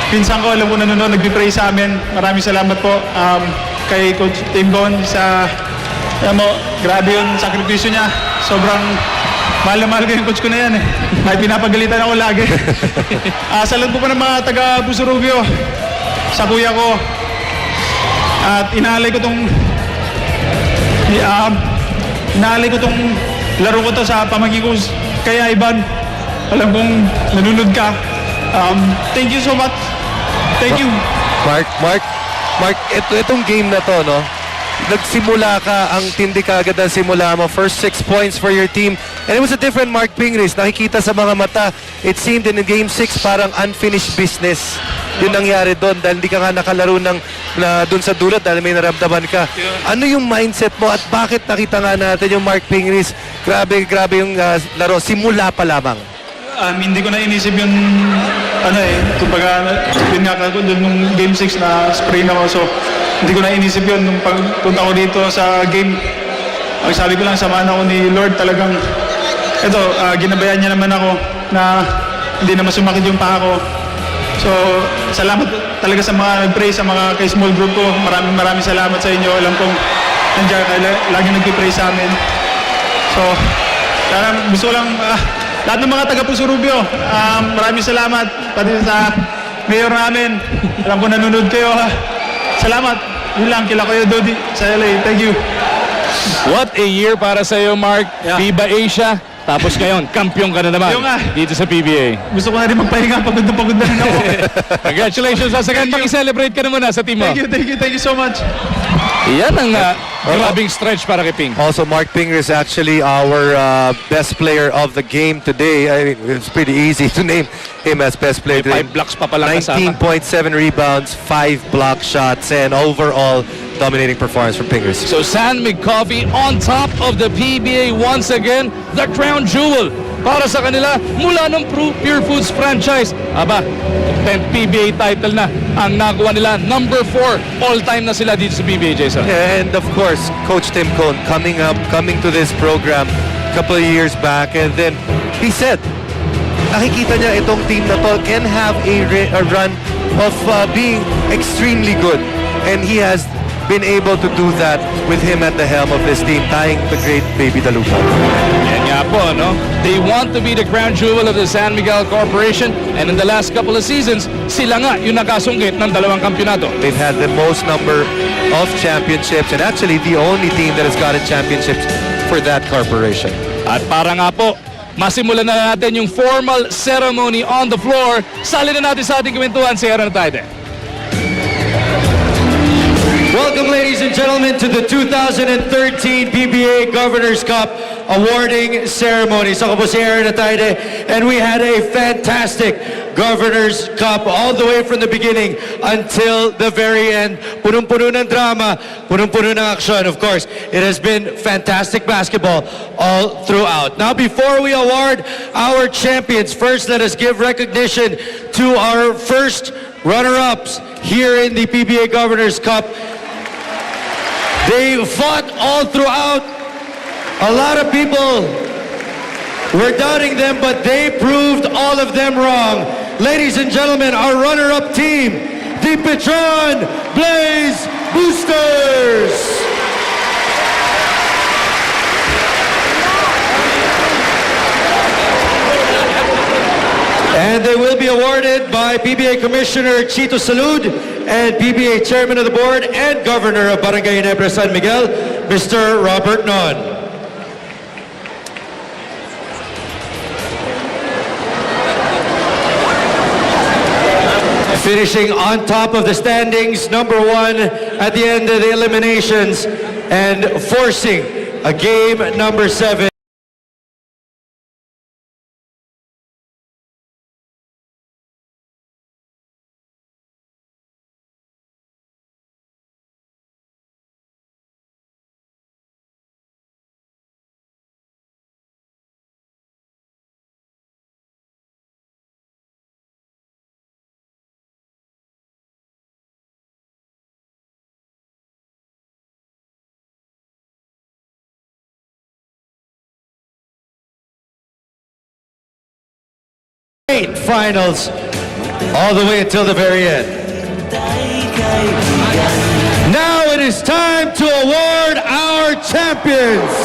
pinsan ko, alam ko nanonood, nagpipray sa amin. Maraming salamat po kay Coach Tim Cone sa grabe yung sakripisyo niya. Sobrang mahal na mahal ko yung coach ko na yan eh. Kahit pinapagalitan ako lagi. Salamat po ng mga taga Puso Rubio, sa kuya ko. At inaalay ko tong laro ko to sa pamangkin ko kaya Ivan. Alam kong nanonood ka. Thank you so much. Thank you. Marc, itong game na to, no? Nagsimula ka, ang tindi ka agad ang simula mo. First 6 points for your team. And it was a different Marc Pingris. Nakikita sa mga mata, it seemed in game 6 parang unfinished business. Yun nangyari doon dahil hindi ka nga nakalaro doon sa dulat dahil may naramdaman ka. Ano yung mindset mo at bakit nakita nga natin yung Marc Pingris? Grabe yung laro. Simula pa lamang. Hindi ko na inisip yung kumbaga yun nga doon nung game 6 na spray na ako, so hindi ko na inisip yun nung pagpunta ko dito sa game. Ang sabi ko lang, samahan ako ni Lord, talagang ginabayan niya naman ako na hindi na masumakit yung paa ko. So salamat talaga sa mga nag-pray, sa mga kay small group ko. Maraming salamat sa inyo. Alam kong nandiyan kayo, lagi nag-pray sa amin. So gusto ko lang lahat ng mga taga Puso Rubio, maraming salamat. Pati sa mayor namin, alam ko nanonood kayo. Salamat. Yun lang, kila kayo Dodi sa LA. Thank you. What a year para sa iyo, Marc. Yeah. FIBA Asia. Tapos ngayon, kampiyon ka na naman dito sa PBA. Gusto ko na rin magpahinga. Pagod na rin ako. Congratulations once again. Paki-celebrate ka na muna sa team mo. Thank you so much. Yan ang grabing stretch para kay Ping. Also, Marc Pingris is actually our best player of the game today. I mean, it's pretty easy to name him as best player today. 5 blocks pa palang kasama. 19.7 rebounds, 5 block shots, and overall dominating performance from Pingris. So San McCoffey on top of the PBA once again, the crown jewel para sa kanila mula ng Pure Foods franchise. 10th PBA title na ang nakuha nila. Number 4 all-time na sila dito sa PBA, Jason. And of course, Coach Tim Cone coming to this program a couple of years back, and then he said, nakikita niya itong team na to can have a run of being extremely good, and he has been able to do that with him at the helm of this team, tying the great Baby Dalupa. Yan nga po, no? They want to be the crown jewel of the San Miguel Corporation, and in the last couple of seasons, sila nga yung nakasungkit ng 2 kampyonato. They've had the most number of championships, and actually the only team that has gotten championships for that corporation. At para nga po, masimulan na natin yung formal ceremony on the floor. Sali na natin sa ating kwentuhan si Aaron Taide. Welcome, ladies and gentlemen, to the 2013 PBA Governor's Cup awarding ceremony. Ako po si Aaron Ataide, and we had a fantastic Governor's Cup all the way from the beginning until the very end. Punong-puno ng drama, punong-puno ng action. Of course, it has been fantastic basketball all throughout. Now, before we award our champions, first let us give recognition to our first runner-ups here in the PBA Governor's Cup. They fought all throughout. A lot of people were doubting them, but they proved all of them wrong. Ladies and gentlemen, our runner-up team, the Petron Blaze Boosters! And they will be awarded by PBA Commissioner Chito Salud and PBA Chairman of the Board and Governor of Barangay Ginebra San Miguel, Mr. Robert Non. Finishing on top of the standings, number one at the end of the eliminations and forcing a game number 7. Finals all the way until the very end. Now it is time to award our champions.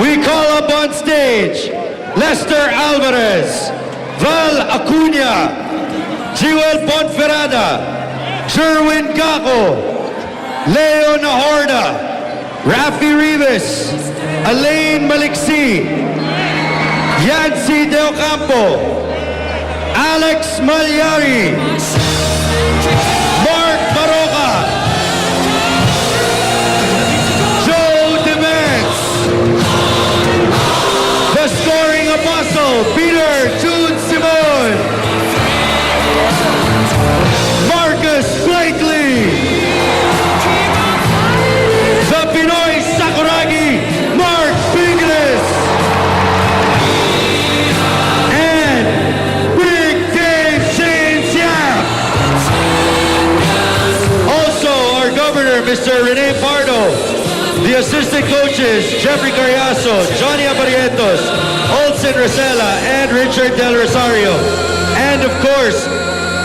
We call up on stage Lester Alvarez, Val Acuña, Jewel Ponferrada, Jerwin Gaco, Leo Nahorda, Rafi Rivas, Elaine Maliksi, Yancy Del Campo, Alex Malyari, Marc Baraga, Joe Demets, the scoring apostle, Peter June Simon, Marcus Blakely, the Pinoy Sakuragi, Marc Pingris, Mr. Rene Pardo, the assistant coaches, Jeffrey Carriazo, Johnny Abarrientos, Olsen Rosella, and Richard Del Rosario. And of course,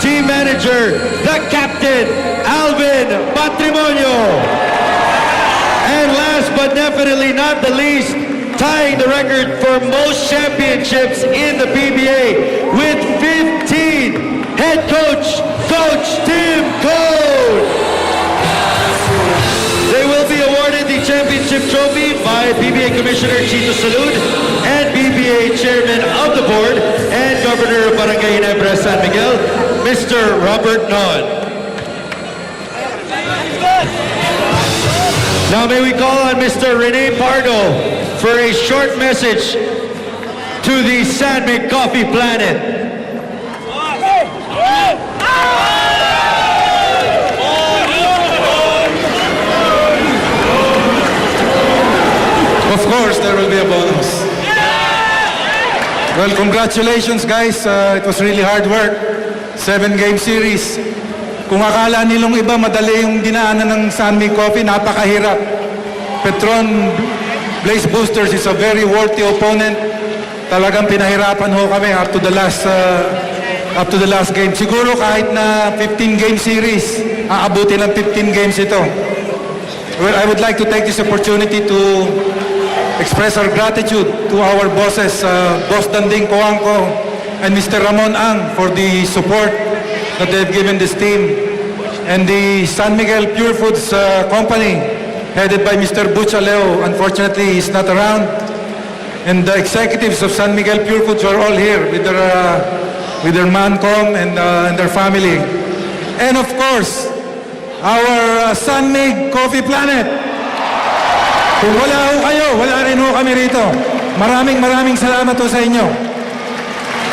team manager, the captain, Alvin Patrimonio. And last but definitely not the least, tying the record for most championships in the PBA with 15, head coach, Coach Tim Code. They will be awarded the championship trophy by PBA Commissioner Chito Salud and PBA Chairman of the Board and Governor of Barangay Ginebra San Miguel, Mr. Robert Non. Now may we call on Mr. Rene Pardo for a short message to the San Mig Coffee Planet. Of course, there will be a bonus. Well, congratulations guys. It was really hard work. 7-game series. Kung akala nilong iba madali yung dinaanan ng San Mig Coffee, napakahirap. Petron Blaze Boosters is a very worthy opponent. Talagang pinahirapan ho kami up to the last game. Siguro kahit na 15-game series, aabutin ng 15 games ito. Well, I would like to take this opportunity to express our gratitude to our bosses, Boss Danding Coangco and Mr. Ramon Ang for the support that they've given this team. And the San Miguel Pure Foods Company, headed by Mr. Buchaleo. Unfortunately, he's not around. And the executives of San Miguel Pure Foods are all here with their Mancom and their family. And of course, our San Mig Coffee Planet. Kung wala ho kayo, wala rin ho kami rito. Maraming salamat ho sa inyo.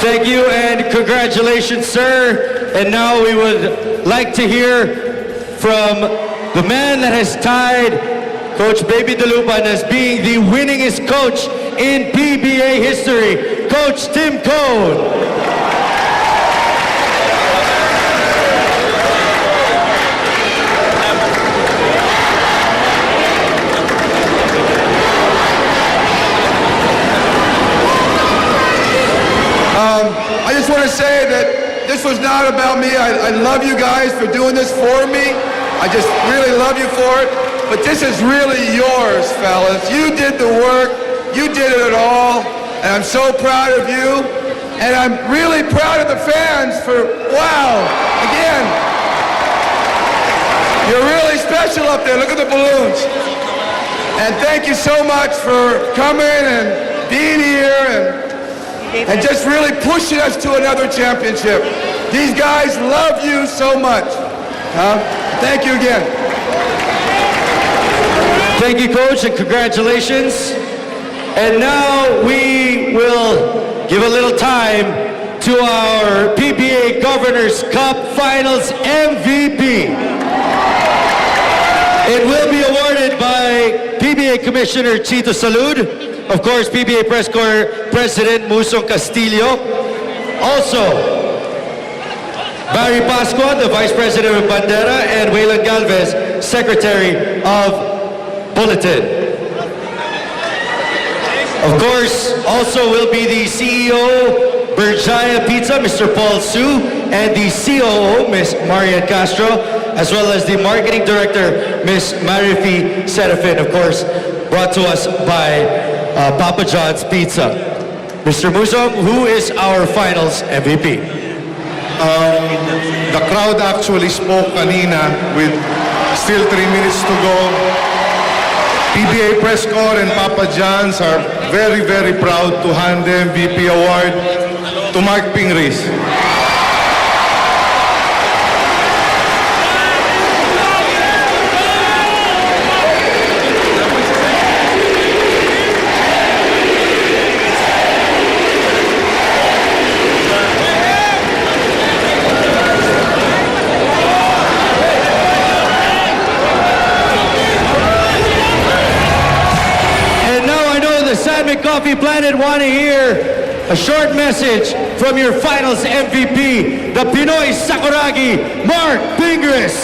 Thank you and congratulations, sir. And now we would like to hear from the man that has tied Coach Baby Dalupan as being the winningest coach in PBA history, Coach Tim Code. I just want to say that this was not about me. I love you guys for doing this for me. I just really love you for it. But this is really yours, fellas. You did the work. You did it all. And I'm so proud of you. And I'm really proud of the fans for, wow, again, you're really special up there. Look at the balloons. And thank you so much for coming and being here and just really pushing us to another championship. These guys love you so much. Thank you again. Thank you, Coach, and congratulations. And now we will give a little time to our PBA Governors Cup Finals MVP. It will be awarded by PBA Commissioner Chito Salud, of course, PBA Press Corps President Musong Castillo, also Barry Pascua, the Vice President of Bandera, and Waylon Galvez, Secretary of Bulletin. Of course, also will be the CEO, Berjaya Pizza, Mr. Paul Su, and the COO, Ms. Marian Castro, as well as the Marketing Director, Ms. Marifi Serafin, of course, brought to us by Papa John's Pizza. Mr. Musong, who is our Finals MVP? The crowd actually spoke kanina with still 3 minutes to go. PBA Press Corps and Papa John's are very, very proud to hand the MVP award to Marc Pingris. Coffee Planet want to hear a short message from your Finals MVP, the Pinoy Sakuragi, Marc Pingris.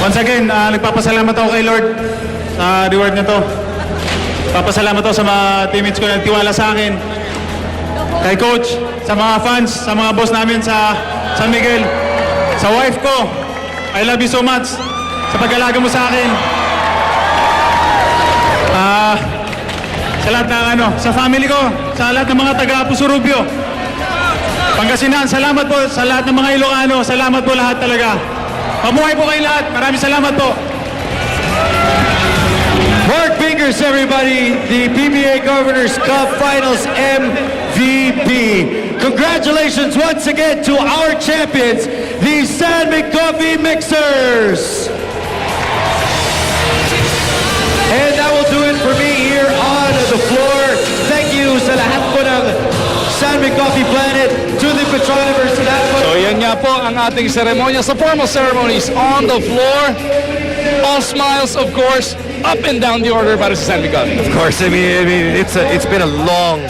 Once again, nagpapasalamat ako kay Lord sa reward na to. Papasalamat ako sa mga teammates ko na nagtiwala sa akin. Kay Coach, sa mga fans, sa mga boss namin sa San Miguel, sa wife ko, I love you so much sa pag-alaga mo sa akin. Sa lahat ng sa family ko, sa lahat ng mga taga-Puso Rubio, Pangasinan, salamat po sa lahat ng mga Ilocano, salamat po lahat talaga. Mabuhay po kayo lahat, maraming salamat po. Marc Pingris, everybody, the PBA Governors Cup Finals MVP. Congratulations once again to our champions, the San Mig Coffee Mixers. And that will do it for me here on the floor. Thank you sa lahat po ng San Mig Coffee Planet, to the Petron Universidad. So yan nga po ang ating seremonya sa formal ceremonies on the floor. All smiles, of course, up and down the order para sa San Mig Coffee. Of course, I mean it's been a long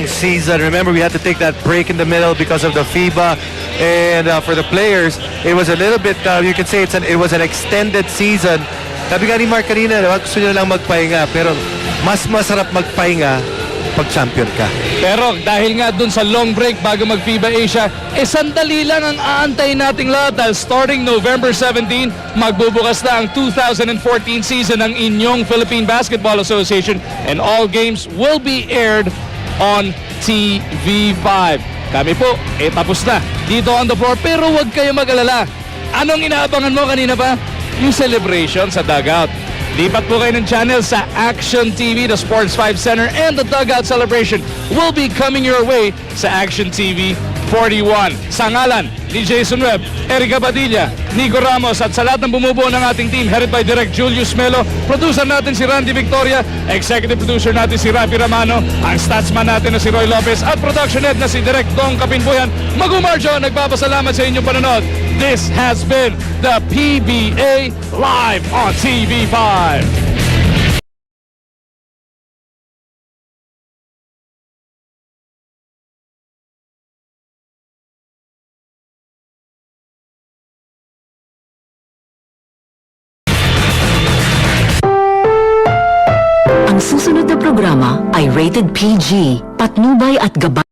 season. Remember, we had to take that break in the middle because of the FIBA, and for the players, it was a little bit. You could say it was an extended season. Sabi nga ni Marc kanina, gusto nyo lang magpahinga, pero mas masarap magpahinga pag champion ka. Pero dahil nga dun sa long break bago mag-FIBA Asia, sandali lang ang aantayin nating lahat dahil starting November 17, magbubukas na ang 2014 season ng inyong Philippine Basketball Association, and all games will be aired on TV5. Kami po, tapos na dito on the floor, pero huwag kayo mag-alala. Anong inaabangan mo kanina pa? Yung celebration sa dugout. Lipat po kayo ng channel sa Action TV, the Sports 5 Center, and the dugout celebration will be coming your way sa Action TV 41. Sa ngalan ni Jason Webb, Erica Padilla, Nico Ramos, at sa lahat ng bumubuo ng ating team, headed by Direct Julius Melo, producer natin si Randy Victoria, executive producer natin si Rafi Ramano, ang statsman natin na si Roy Lopez, at production head na si Direct Dong Kapinbuyan. Magumarjo, nagpapasalamat sa inyong panonood. This has been the PBA Live on TV5. susunod na programa ay rated PG, patnubay at gabay.